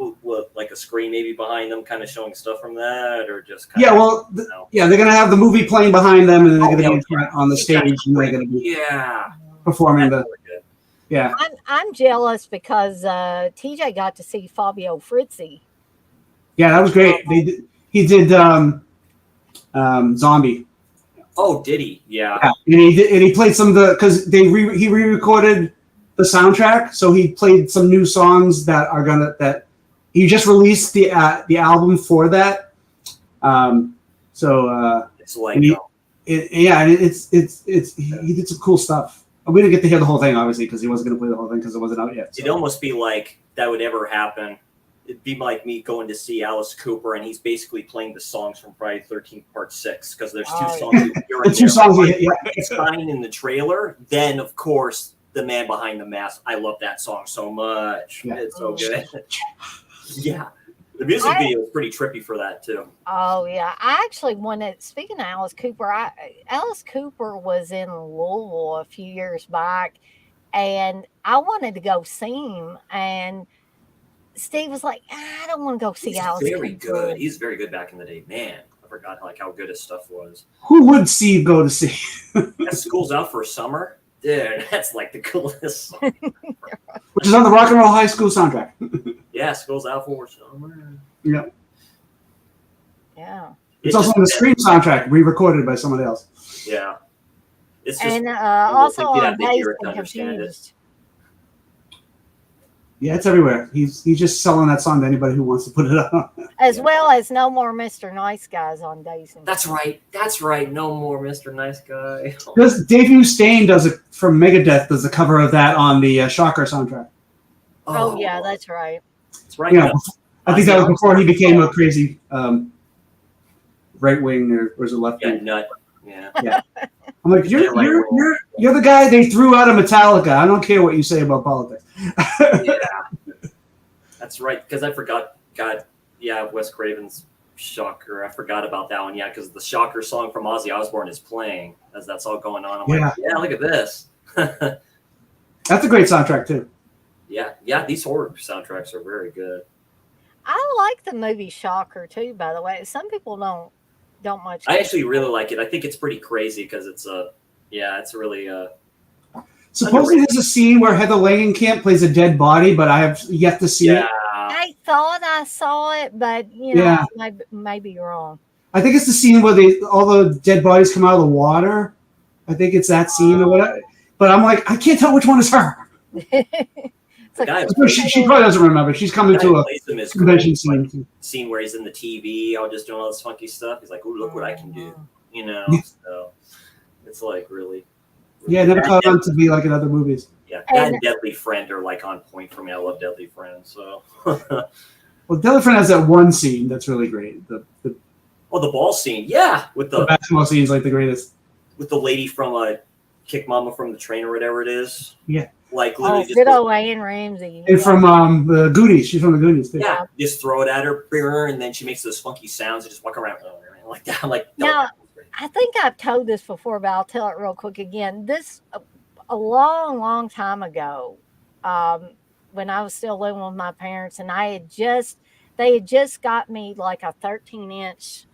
a screen maybe behind them, kind of showing stuff from that, or just yeah, well, yeah, they're gonna have the movie playing behind them, and then they're gonna be in front on the stage, and they're gonna be Yeah, performing that's the. really good. Yeah, I'm jealous because TJ got to see Fabio Frizzi. yeah, that was great. He did Zombie. Oh, did he? Yeah. Yeah, and he played some of the because he re-recorded the soundtrack, so he played some new songs that he just released the album for that. It's like and he did some cool stuff. We didn't get to hear the whole thing, obviously, because he wasn't going to play the whole thing because it wasn't out yet. So. it'd almost be like that would ever happen. It'd be like me going to see Alice Cooper, and he's basically playing the songs from Friday the 13th Part 6 because there's two songs. The two songs, It's fine in the trailer. Then, of course, The Man Behind the Mask. I love that song so much. Yeah. It's so good. Yeah. The music video is pretty trippy for that, too. Oh yeah, I actually wanted. Speaking of Alice Cooper, Alice Cooper was in Louisville a few years back, and I wanted to go see him. And Steve was like, "I don't want to go see He's Alice very Cooper." good. He's very good back in the day. Man, I forgot how good his stuff was. Who would Steve go to see? That School's Out for Summer. Dude, that's like the coolest song. Which is on the Rock and Roll High School soundtrack. Yeah, School's Out for Summer. Yeah. Yeah. It's also on the Scream soundtrack, re-recorded by someone else. Yeah. It's just And also you'd on have to hear Dazed it to and understand it. Confused. Yeah, it's everywhere. He's just selling that song to anybody who wants to put it on. As well as No More Mr. Nice Guys on Dazed and That's right. That's right. No more Mr. Nice Guy. Because Dave Mustaine does it from Megadeth, does a cover of that on the Shocker soundtrack. Oh, yeah, that's right. That's right. Yeah, I think that was before he became a crazy right wing or was it left Yeah, wing? nut. Yeah. Yeah. I'm like, you're the guy they threw out of Metallica. I don't care what you say about politics. Yeah. That's right. Because I forgot. God, yeah, Wes Craven's Shocker. I forgot about that one. Yeah, because the Shocker song from Ozzy Osbourne is playing as that's all going on. I'm like, yeah, look at this. That's a great soundtrack too. Yeah. These horror soundtracks are very good. I like the movie Shocker too, by the way. Some people don't much. I actually really like it. I think it's pretty crazy because it's really Supposedly there's a scene where Heather Langenkamp plays a dead body, but I have yet to see it. I thought I saw it, but I might be wrong. I think it's the scene where all the dead bodies come out of the water. I think it's that scene or whatever. But I'm like, I can't tell which one is her. She probably doesn't remember. She's coming to a convention scene where he's in the TV, all just doing all this funky stuff. He's like, "Oh, look what I can do!" So it's like really yeah, never caught on to be like in other movies. Yeah, that and Deadly Friend are like on point for me. I love Deadly Friend. So, well, Deadly Friend has that one scene that's really great. The ball scene, yeah, with the basketball scene is like the greatest. With the lady from Kick Mama from the Train or whatever it is. Yeah. Like literally good old Anne Ramsey. And from the Goonies. She's from the Goonies too. Yeah, just throw it at her, and then she makes those funky sounds and just walk around like that. I'm like, no. I think I've told this before, but I'll tell it real quick again. This a long time ago, when I was still living with my parents, and they had just got me like a 13-inch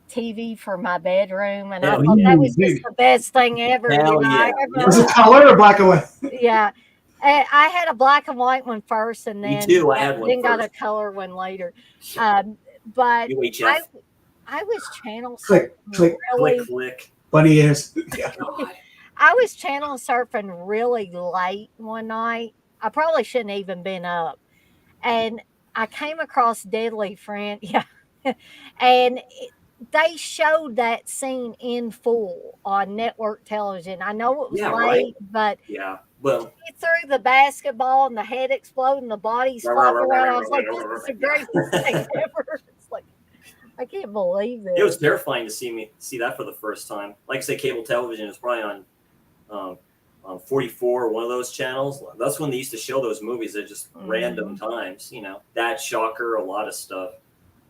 TV for my bedroom, and I thought that was just the best thing ever. Was it color or black and white? Yeah. I had a black and white one first, and then me too. I had one then first. got a color one later. But I was channel surfing click. Bunny ears. Yeah. I was channel surfing really late one night. I probably shouldn't even been up, and I came across Deadly Friend. Yeah, and they showed that scene in full on network television. I know it was late, but well, he threw the basketball and the head exploded and the body's flopping around. I was like, this is the greatest thing ever. It's like, I can't believe this. It was terrifying to see that for the first time. Like I say, cable television is probably on 44 or one of those channels. That's when they used to show those movies at just random times. That Shocker, a lot of stuff.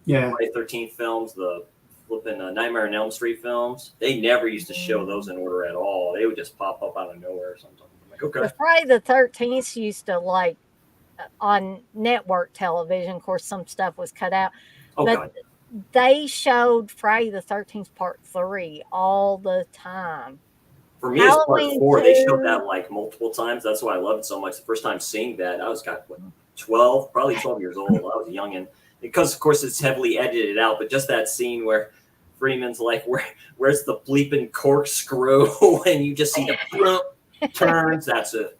Yeah. Friday 13th films, the flipping Nightmare on Elm Street films. They never used to show those in order at all. They would just pop up out of nowhere sometimes. I'm like, okay. The Friday the 13th used to like on network television. Of course, some stuff was cut out. God. They showed Friday the 13th Part 3 all the time. For me, it's Part 4. They showed that like multiple times. That's why I love it so much. The first time seeing that, I was 12, probably 12 years old. I was young, and because of course it's heavily edited out, but just that scene where Freeman's like, where's the bleeping corkscrew? And you just see the turns. That's it.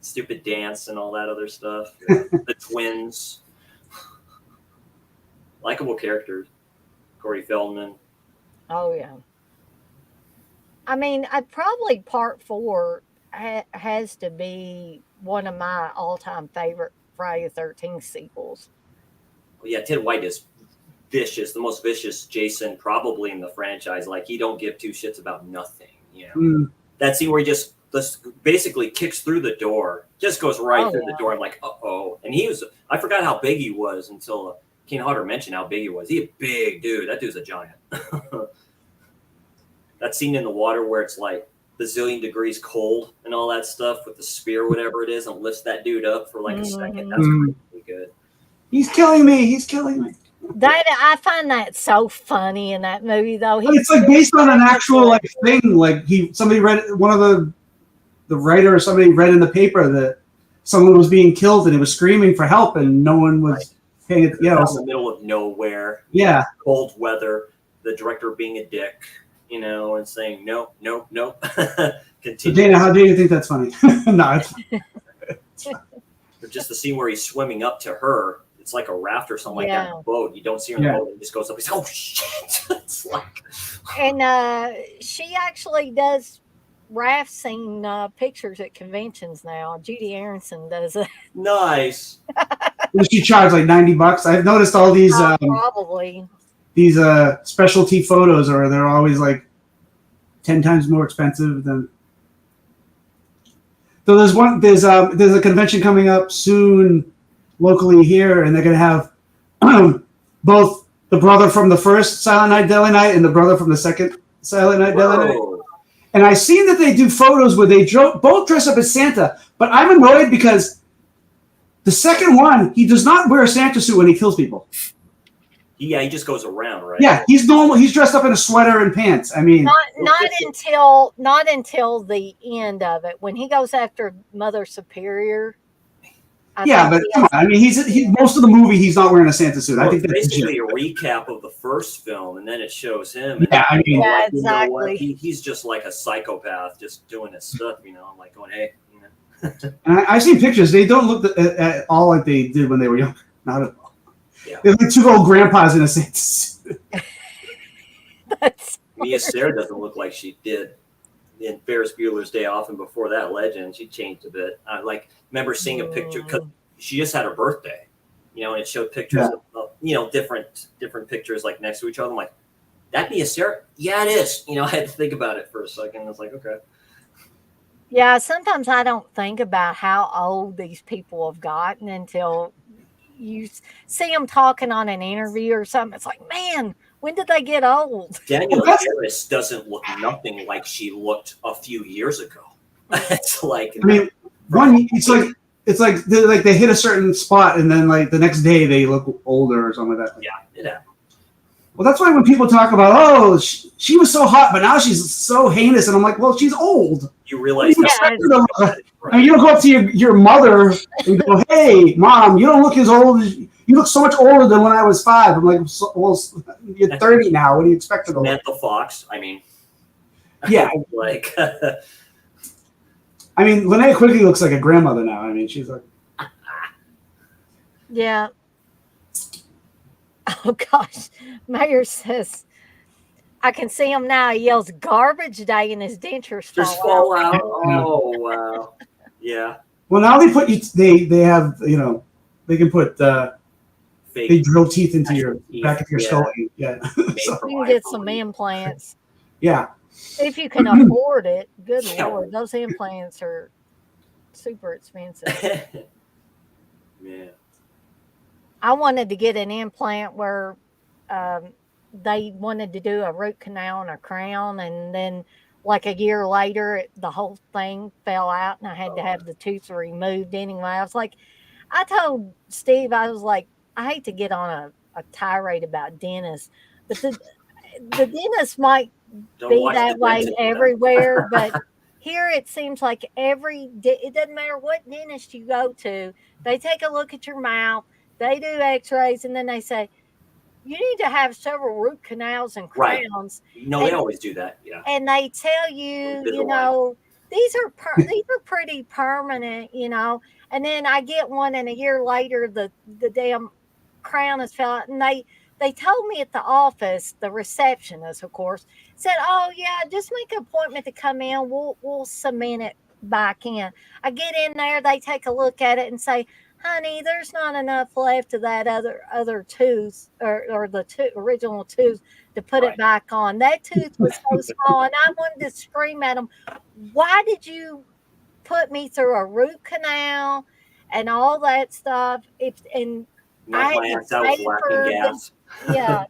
Stupid dance and all that other stuff. The twins. Likeable characters. Corey Feldman. Oh, yeah. I mean, probably Part 4 has to be one of my all-time favorite Friday the 13th sequels. Well, yeah, Ted White is vicious, the most vicious Jason probably in the franchise. Like, he don't give two shits about nothing. That scene where he just basically kicks through the door, just goes right through the door. I'm like, uh-oh. And I forgot how big he was until Kane Hodder mentioned how big he was. He's a big dude. That dude's a giant. That scene in the water where it's like bazillion degrees cold and all that stuff with the spear, whatever it is, and lifts that dude up for like a second. That's really good. He's killing me. That I find that so funny in that movie, though. It's like based on an actual thing. Like somebody read one of the writer or somebody read in the paper that someone was being killed and it was screaming for help and no one was Hey, It's out in the middle of nowhere. Yeah. Cold weather. The director being a dick, and saying no. So Continue. Dana, how do you think that's funny? No, it's Or just the scene where he's swimming up to her. It's like a raft or something like that in Yeah. a boat. You don't see her in the Yeah. boat. He just goes up. He's oh shit. It's like And she actually does raft scene pictures at conventions now. Judy Aronson does it. nice. What does she charge, like $90? I've noticed all Probably. these specialty photos, or they're always like 10 times more expensive than. So there's a convention coming up soon locally here, and they're gonna have both the brother from the first Silent Night Deadly Night and the brother from the second Silent Night Deadly Night. Whoa. And I've seen that they do photos where they both dress up as Santa, but I'm annoyed because the second one, he does not wear a Santa suit when he kills people. Yeah, he just goes around, right? Yeah, he's normal. He's dressed up in a sweater and pants. I mean, Not until the end of it when he goes after Mother Superior. yeah, but come on. I mean, he's most of the movie he's not wearing a Santa suit. Well, I think it's that's basically a recap of the first film, and then it shows him. And Yeah, I mean, Yeah, you know what? exactly. He's just like a psychopath, just doing his stuff. I'm like going, hey. and I've seen pictures. They don't look at all like they did when they were young. Not at all. Yeah. They're like two old grandpas in a Santa suit. That's Mia Sarah doesn't look like she did in Ferris Bueller's Day Off, and before that, Legend. She changed a bit. I remember seeing a picture because she just had her birthday, and it showed pictures of different pictures like next to each other. I'm like, that Mia Sarah? Yeah, it is. I had to think about it for a second. I was like, okay. Yeah, sometimes I don't think about how old these people have gotten until you see them talking on an interview or something. It's like, man, when did they get old? Danielle Harris doesn't look nothing like she looked a few years ago. It's like, I mean, it's like they hit a certain spot and then like the next day they look older or something like that. yeah, it happened. Well, that's why when people talk about, oh, she was so hot, but now she's so heinous, and I'm like, well, she's old. You realize Yeah, I mean, you don't go up to your mother and go, hey, Mom, you don't look as old as you look so much older than when I was 5. I'm like, well, you're 30 now. What do you expect to go? Samantha Fox. I mean, Yeah. like. I mean, Linnea Quigley looks like a grandmother now. I mean, she's like. Yeah. Oh gosh, Mayor says, I can see him now. He yells garbage day and his dentures Just fall fall out. out. Oh wow. Yeah. Well, now they put they have they can put Fake. they drill teeth into your Teeth, back of your yeah. skull. Yeah. Made So, from You can get iPhone. some implants yeah. if you can afford it. Good Yeah. Lord, those implants are super expensive. Yeah. I wanted to get an implant where they wanted to do a root canal and a crown, and then like a year later, the whole thing fell out, and I had to have the tooth removed anyway. I was like, I told Steve, I was like, I hate to get on a tirade about dentists, but the dentist might Don't be watch that the way dentist, everywhere, but here it seems like it doesn't matter what dentist you go to, they take a look at your mouth, they do x-rays, and then they say, you need to have several root canals and Right. crowns. No, they always do that. Yeah. And they tell you, Invisalign. these are pretty permanent, and then I get one, and a year later the damn crown has fell out, and they told me at the office, the receptionist, of course, said, oh yeah, just make an appointment to come in, we'll cement it back in. I get in there, they take a look at it and say, honey, there's not enough left of that other tooth or the original tooth to put it back on. That tooth was so small, and I wanted to scream at them, why did you put me through a root canal and all that stuff? And Knock I my had ass out with to laughing pay for gas. yeah.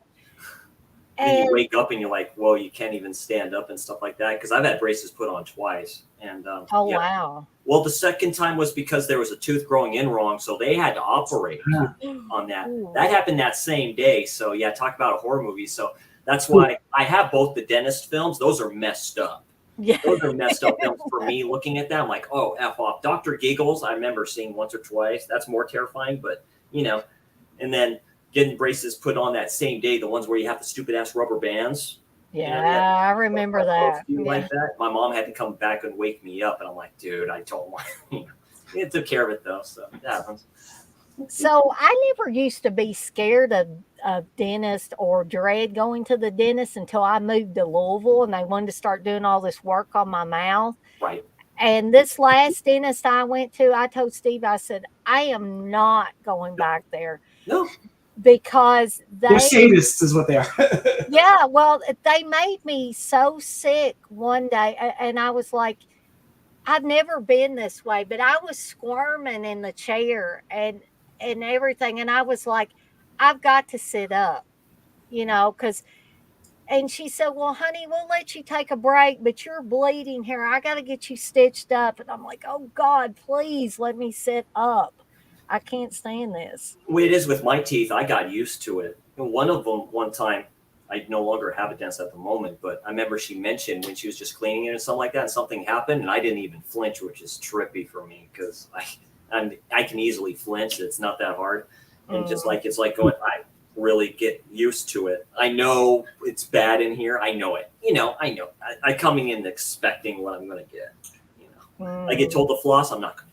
Then you And wake up and you're like, whoa, you can't even stand up and stuff like that. Because I've had braces put on twice. And oh yeah. wow. Well, the second time was because there was a tooth growing in wrong, so they had to operate on that. Ooh. That happened that same day. So yeah, talk about a horror movie. So that's why I have both the dentist films. Those are messed up. Yeah. Those are messed up films for me. Looking at them, I'm like, oh, F off. Dr. Giggles, I remember seeing once or twice. That's more terrifying, but And then getting braces put on that same day, the ones where you have the stupid ass rubber bands. Yeah, I remember that. Like that. My mom had to come back and wake me up, and I'm like, dude, I told my, it took care of it though, so that happens. So I never used to be scared of dentist or dread going to the dentist until I moved to Louisville and they wanted to start doing all this work on my mouth. Right. And this last dentist I went to, I told Steve, I said, I am not going back there. No. Because they're sadists is what they are. Yeah, well, they made me so sick one day, and I was like, I've never been this way, but I was squirming in the chair and everything, and I was like, I've got to sit up, because. And she said, well, honey, we'll let you take a break, but you're bleeding here. I got to get you stitched up. And I'm like, oh, God, please let me sit up. I can't stand this. The way it is with my teeth, I got used to it. And one of them, one time, I no longer have a dentist at the moment, but I remember she mentioned when she was just cleaning it or something like that, and something happened, and I didn't even flinch, which is trippy for me because I can easily flinch. It's not that hard. And just like, it's like going, I really get used to it. I know it's bad in here. I know it. I know. I coming in expecting what I'm going to get. I get told to floss. I'm not going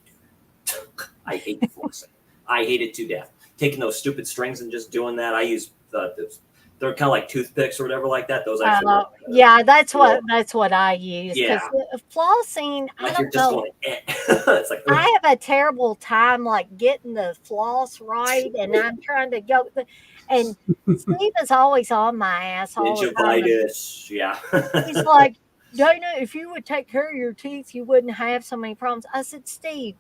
to do it. I hate flossing. I hate it to death. Taking those stupid strings and just doing that. I use they're kind of like toothpicks or whatever like that. Those actually yeah, that's what I use. Yeah. Flossing, like I don't know. Going, it's like, I have a terrible time like getting the floss right, and I'm trying to go. And Steve is always on my ass all the time. Yeah. He's like, Dana, if you would take care of your teeth, you wouldn't have so many problems. I said, Steve,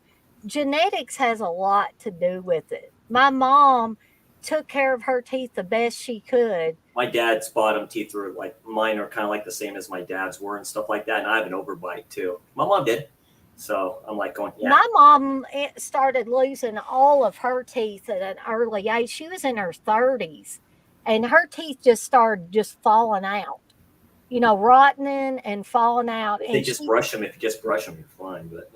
genetics has a lot to do with it. My mom took care of her teeth the best she could. My dad's bottom teeth were like mine are kind of like the same as my dad's were and stuff like that. And I have an overbite too. My mom did. So I'm like going, yeah. My mom started losing all of her teeth at an early age. She was in her 30s and her teeth just started just falling out, rotting and falling out. They just brush them. If you just brush them, you're fine. But,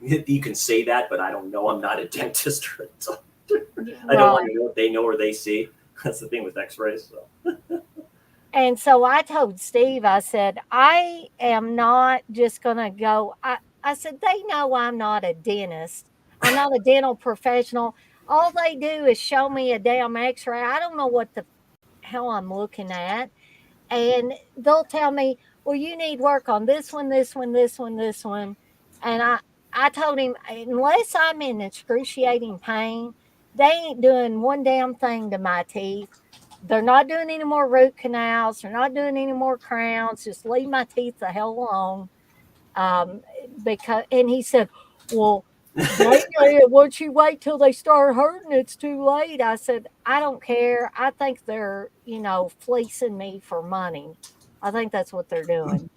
you can say that, but I don't know. I'm not a dentist or a doctor. I don't want to know what they know or they see. That's the thing with x-rays. So. And so I told Steve, I said, I am not just going to go. I said, they know I'm not a dentist. I'm not a dental professional. All they do is show me a damn x-ray. I don't know what the hell I'm looking at. And they'll tell me, well, you need work on this one, this one, this one, this one. And I told him, unless I'm in excruciating pain, they ain't doing one damn thing to my teeth. They're not doing any more root canals. They're not doing any more crowns. Just leave my teeth the hell alone. And he said, well, once you wait till they start hurting, it's too late. I said, I don't care. I think they're, fleecing me for money. I think that's what they're doing.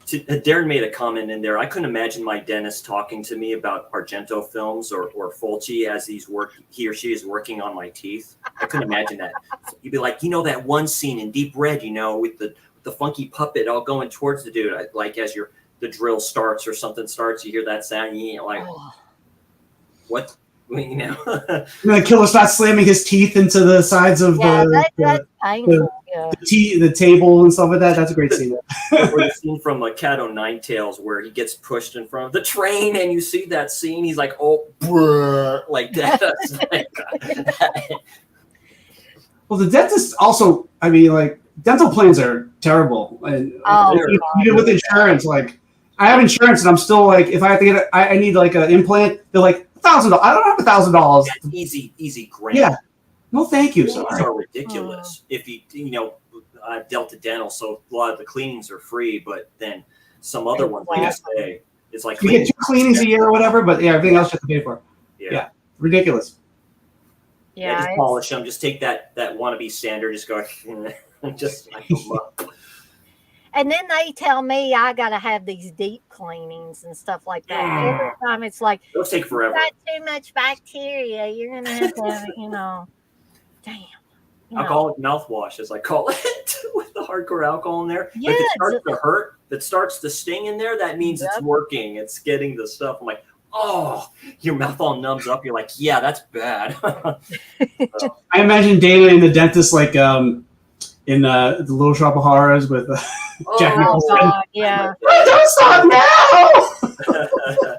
Darren made a comment in there. I couldn't imagine my dentist talking to me about Argento films or Fulci as he or she is working on my teeth. I couldn't imagine that. You'd be like, that one scene in Deep Red, with the funky puppet all going towards the dude. Like as the drill starts or something starts, you hear that sound, and you're like, what? The killer starts slamming his teeth into the sides of that's painful. The table and stuff like that. That's a great scene. Or the scene from Cat o' Nine Tails where he gets pushed in front of the train, and you see that scene. He's like, "Oh, brr," like that. Well, the dentist also. I mean, like dental plans are terrible, and even with insurance, like I have insurance, and I'm still like, if I have to get, I need like an implant. They're like $1,000. I don't have $1,000. Easy grant. Yeah. No, thank you. These are ridiculous. If I've dealt to dental, so a lot of the cleanings are free, but then some other ones, like I say, it's like you get 2 cleanings a year or whatever, but everything else you have to pay for. Yeah. Ridiculous. Yeah, just polish them. Just take that wannabe sander. Just go, just. And then they tell me I got to have these deep cleanings and stuff like that. Every time it's like, those take forever. Got too much bacteria. You're going to have to, damn. Alcoholic mouthwash, as I call it, with the hardcore alcohol in there. Yeah, if it starts to hurt, if it starts to sting in there, that means it's working. It's getting the stuff. I'm like, oh, your mouth all numbs up. You're like, yeah, that's bad. I imagine Dana and the dentist like in the Little Shop of Horrors with Jack Oh Nicholson. God, yeah. Don't stop now!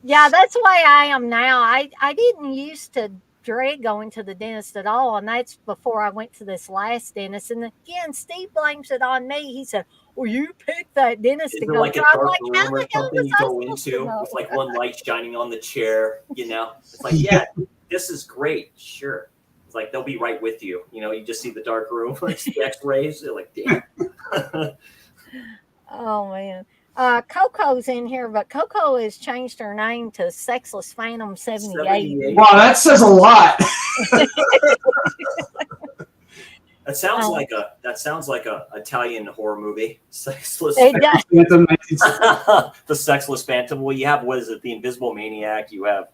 Yeah, that's the way I am now. I didn't used to dread going to the dentist at all, and that's before I went to this last dentist. And again, Steve blames it on me. He said, "Well, you picked that dentist Is to there go like a to." I'm dark like, "How room or the hell something was you I go supposed to into know?" with like one light shining on the chair? It's like, yeah, this is great. Sure. It's like they'll be right with you. You just see the dark room, like the X-rays. They're like, damn. Oh man. Coco's in here, but Coco has changed her name to Sexless Phantom 78. 78. Wow, that says a lot. That sounds like a Italian horror movie. Sexless It does. Phantom. The Sexless Phantom. Well, you have, what is it? The Invisible Maniac. You have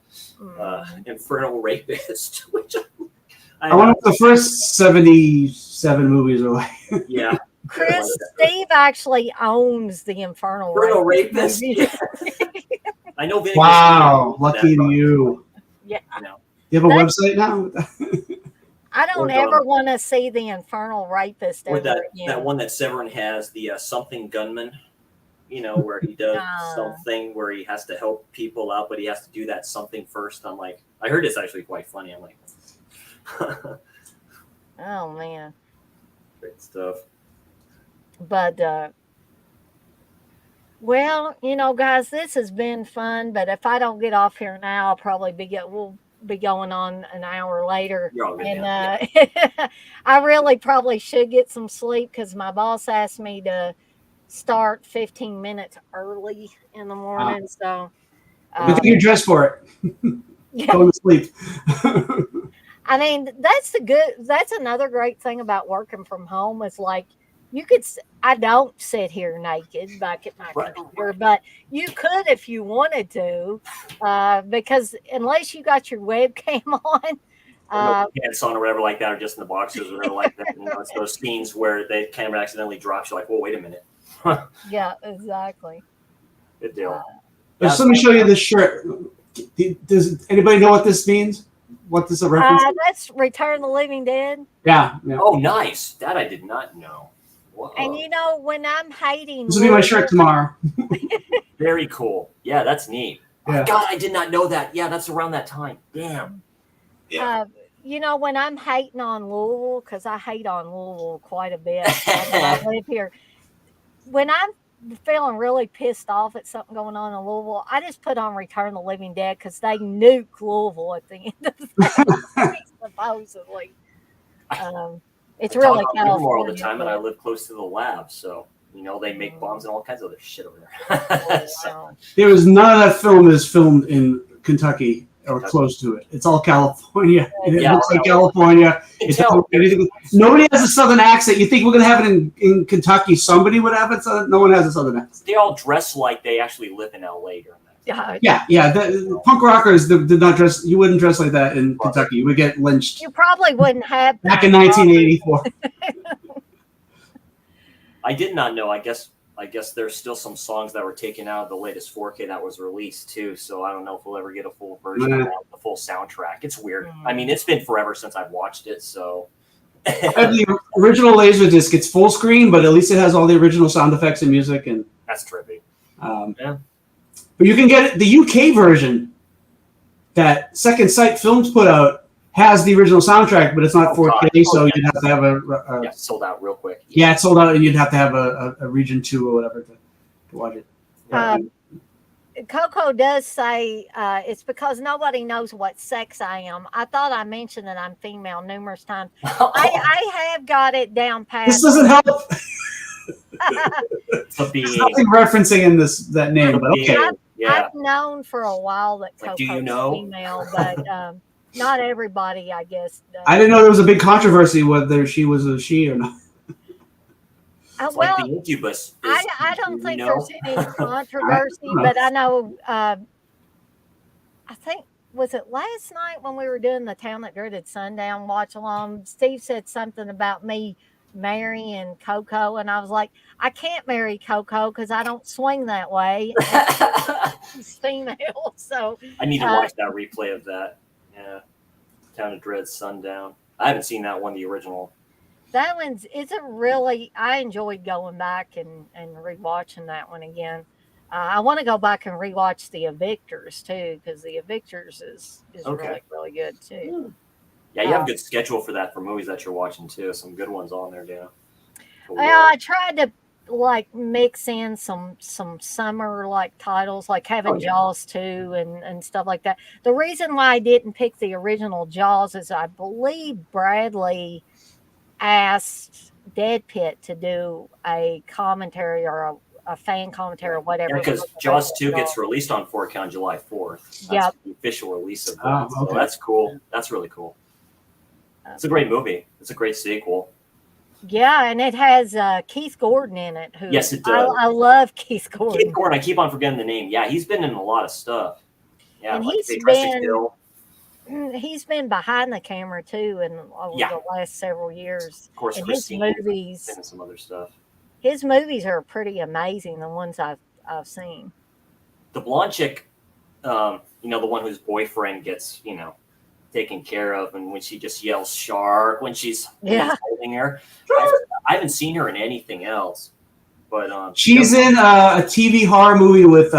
Infernal Rapist. Which I wonder if the first 77 movies are like. Yeah. Chris, Steve actually owns the Infernal Rapist. movie. I know. Vinegar Wow, Syndrome, lucky that, you. Yeah. You have a website now? I don't Or, ever want to see the Infernal Rapist Or ever that again. one that Severin has, the Something Gunman, where he does Ah. something where he has to help people out, but he has to do that something first. I'm like, I heard it's actually quite funny. I'm like, Oh man. great stuff. But well, guys, this has been fun. But if I don't get off here now, I'll probably we'll be going on an hour later. You're all good, And man. I really probably should get some sleep because my boss asked me to start 15 minutes early in the morning. So Good thing you're dressed for it. yeah. Going to sleep. I mean, that's another great thing about working from home is like I don't sit here naked back at my computer, but you could if you wanted to, because unless you got your webcam on, No pants on or whatever like that, or just in the boxers or whatever like that. It's those scenes where the camera accidentally drops. You're like, well, wait a minute. yeah, exactly. Good deal. Let me show you this shirt. Does anybody know what this means? What this is a reference? That's Return of the Living Dead. Yeah. Oh, nice. That I did not know. Whoa. And when I'm hating, This will be my shirt tomorrow. Very cool. Yeah, that's neat. Yeah. Oh, God, I did not know that. Yeah, that's around that time. Damn. When I'm hating on Louisville, because I hate on Louisville quite a bit. I live here. When I'm feeling really pissed off at something going on in Louisville, I just put on Return of the Living Dead because they nuke Louisville at the end of the day, supposedly. It's really California all the California. time, and I live close to the lab, so they make bombs and all kinds of other shit over there. Wow. There was none of that film is filmed in Kentucky or close to it. It's all California. It looks like California. Nobody has a southern accent. You think we're gonna have it in Kentucky? Somebody would have it. No one has a southern accent. They all dress like they actually live in LA during that. Yeah. Punk rockers did not dress. You wouldn't dress like that in Kentucky. You would get lynched. You probably wouldn't have Back in 1984. I did not know. I guess there's still some songs that were taken out of the latest 4K that was released too. So I don't know if we'll ever get a full version of the full soundtrack. It's weird. I mean, it's been forever since I've watched it. So I have the original Laserdisc. It's full screen, but at least it has all the original sound effects and music. And that's trippy. Yeah. But you can get the UK version that Second Sight Films put out. Has the original soundtrack, but it's not 4K, so you'd have to have a sold out real quick. Yeah, it's sold out, and you'd have to have a Region 2 or whatever to watch it. Coco does say it's because nobody knows what sex I am. I thought I mentioned that I'm female numerous times. I have got it down pat. This doesn't help. There's nothing referencing in that name, but okay. I've known for a while that Coco's female, but not everybody, I guess. I didn't know there was a big controversy whether she was a she or not. Well, like the Incubus. I don't think there's any controversy, but I know. I think was it last night when we were doing the Town That Dreaded Sundown watch along. Steve said something about me marrying Coco, and I was like, I can't marry Coco because I don't swing that way. He's female, so I need to watch that replay of that. Yeah, Town of Dread Sundown. I haven't seen that one, the original. that one's it's a really. I enjoyed going back and rewatching that one again. I want to go back and rewatch the Evictors too, because the Evictors is Okay. really good too. Yeah, you have a good schedule for that for movies that you're watching too. Some good ones on there, Dana. Well, I tried to like mix in some summer like titles, like having Jaws 2 and stuff like that. The reason why I didn't pick the original Jaws is I believe Bradley asked Dead Pit to do a commentary or a fan commentary or whatever. Yeah, because Jaws 2 gets released on 4K on July 4th. That's the official release of that. Oh, okay. So that's cool. That's really cool. It's a great movie. It's a great sequel. Yeah, and it has Keith Gordon in it. Who Yes, it does. I love Keith Gordon. Keith Gordon, I keep on forgetting the name. Yeah, he's been in a lot of stuff. Yeah, and like he's been behind the camera too in over the last several years. Of course, and Christine, his movies and some other stuff. His movies are pretty amazing. The ones I've seen. The blonde chick, the one whose boyfriend gets, taken care of, and when she just yells "shark" when she's holding her. I haven't seen her in anything else, but she's in a TV horror movie with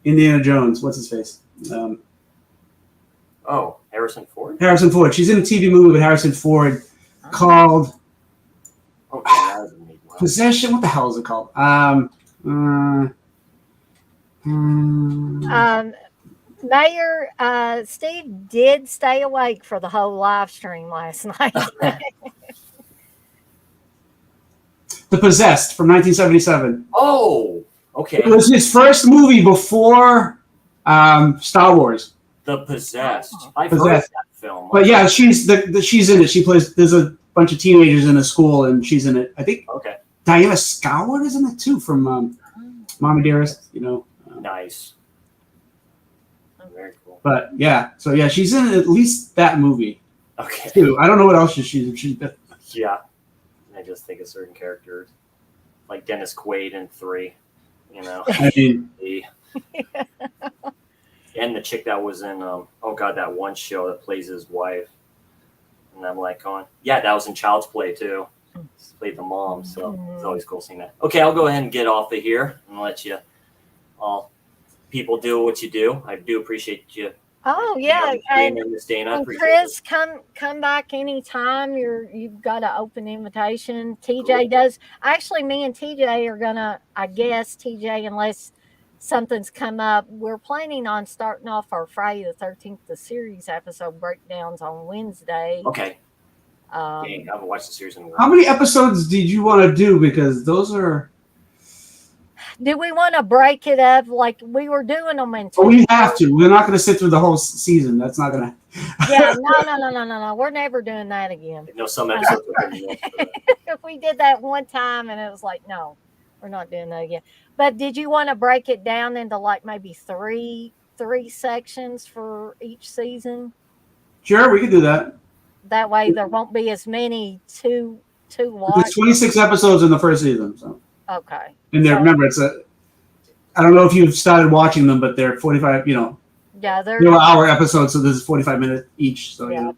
Indiana Jones. What's his face? Harrison Ford. Harrison Ford. She's in a TV movie with Harrison Ford called Possession. What the hell is it called? Mayor Steve did stay awake for the whole live stream last night. The Possessed from 1977. Oh, okay. It was his first movie before Star Wars. The Possessed. I've heard of that film. But yeah, she's in it. She plays. There's a bunch of teenagers in a school, and she's in it. I think. Okay. Diana Scoward is in it too from Mama Dearest. Nice. Very cool. But yeah, so yeah, she's in at least that movie. Okay. Too. I don't know what else she's been. Yeah. I just think of certain characters, like Dennis Quaid in 3. I mean, and the chick that was in that one show that plays his wife, and I'm like, that was in Child's Play too. She played the mom, so it's always cool seeing that. Okay, I'll go ahead and get off of here and let you all people do what you do. I do appreciate you. Oh yeah, and Dana, Chris, come back anytime. You've got an open invitation. TJ does. Actually, me and TJ are gonna. I guess TJ, unless something's come up, we're planning on starting off our Friday the 13th, the series episode breakdowns on Wednesday. Okay. I haven't watched the series in a while. How many episodes did you want to do? Because those are. Do we want to break it up like we were doing them in? We have to. We're not going to sit through the whole season. That's not going to. Yeah, no. We're never doing that again. Some episodes. If we did that one time and it was like, no, we're not doing that again. But did you want to break it down into like maybe three sections for each season? Sure, we could do that. That way there won't be as many to watch. There's 26 episodes in the first season, so. Okay. And remember, I don't know if you've started watching them, but they're 45, Yeah, they're hour episodes, so this is 45 minutes each. So yeah,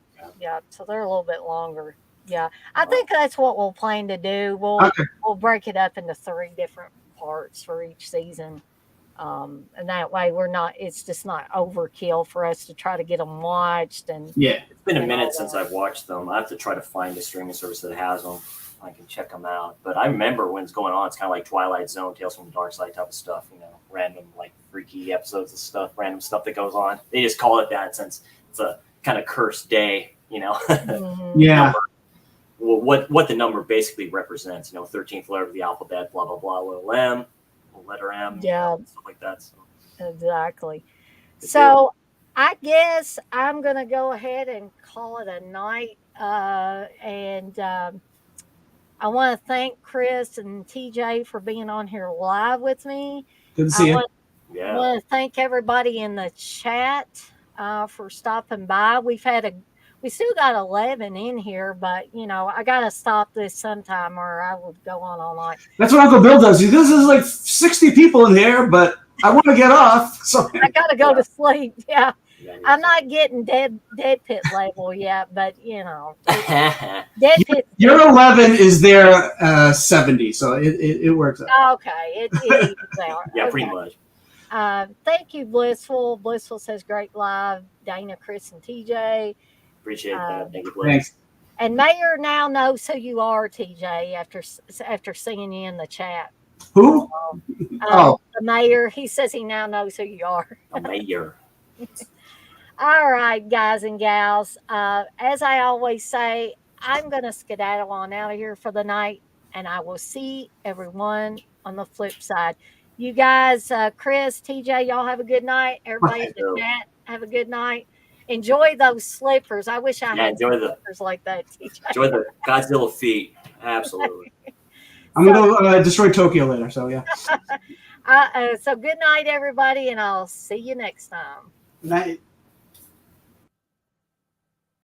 so they're a little bit longer. Yeah, I think that's what we'll plan to do. We'll break it up into 3 different parts for each season, and that way it's just not overkill for us to try to get them watched. And yeah, it's been a minute since I've watched them. I have to try to find a streaming service that has them. I can check them out. But I remember when it's going on, it's kind of like Twilight Zone, Tales from the Dark Side type of stuff, random, like, freaky episodes of stuff, random stuff that goes on. They just call it that since it's a kind of cursed day, Mm-hmm. Yeah. Well, what the number basically represents, 13th letter of the alphabet, blah, blah, blah, little M, letter M, stuff like that. So. Exactly. So I guess I'm going to go ahead and call it a night. And I want to thank Chris and TJ for being on here live with me. Good to see you. I want to thank everybody in the chat for stopping by. We've had We still got 11 in here, but I gotta stop this sometime, or I will go on all night. That's what Uncle Bill does. This is like 60 people in here, but I want to get off. So I gotta go to sleep. Yeah, Yeah, I'm not getting dead pit level yet, but dead pit. your 11 is their 70, so it works out. Okay, it evens out. yeah, pretty Okay. much. Thank you, Blissful. Blissful says great live. Dana, Chris, and TJ. Appreciate that. Thank you, Blake. Thanks. And Mayor now knows who you are, TJ, after seeing you in the chat. Who? Oh. The mayor, he says he now knows who you are. A mayor. All right, guys and gals. As I always say, I'm going to skedaddle on out of here for the night, and I will see everyone on the flip side. You guys, Chris, TJ, y'all have a good night. Everybody in the chat, have a good night. Enjoy those slippers. I wish I had slippers like that, TJ. Enjoy the Godzilla feet. Absolutely. I'm going to destroy Tokyo later, so yeah. So good night, everybody, and I'll see you next time. Night.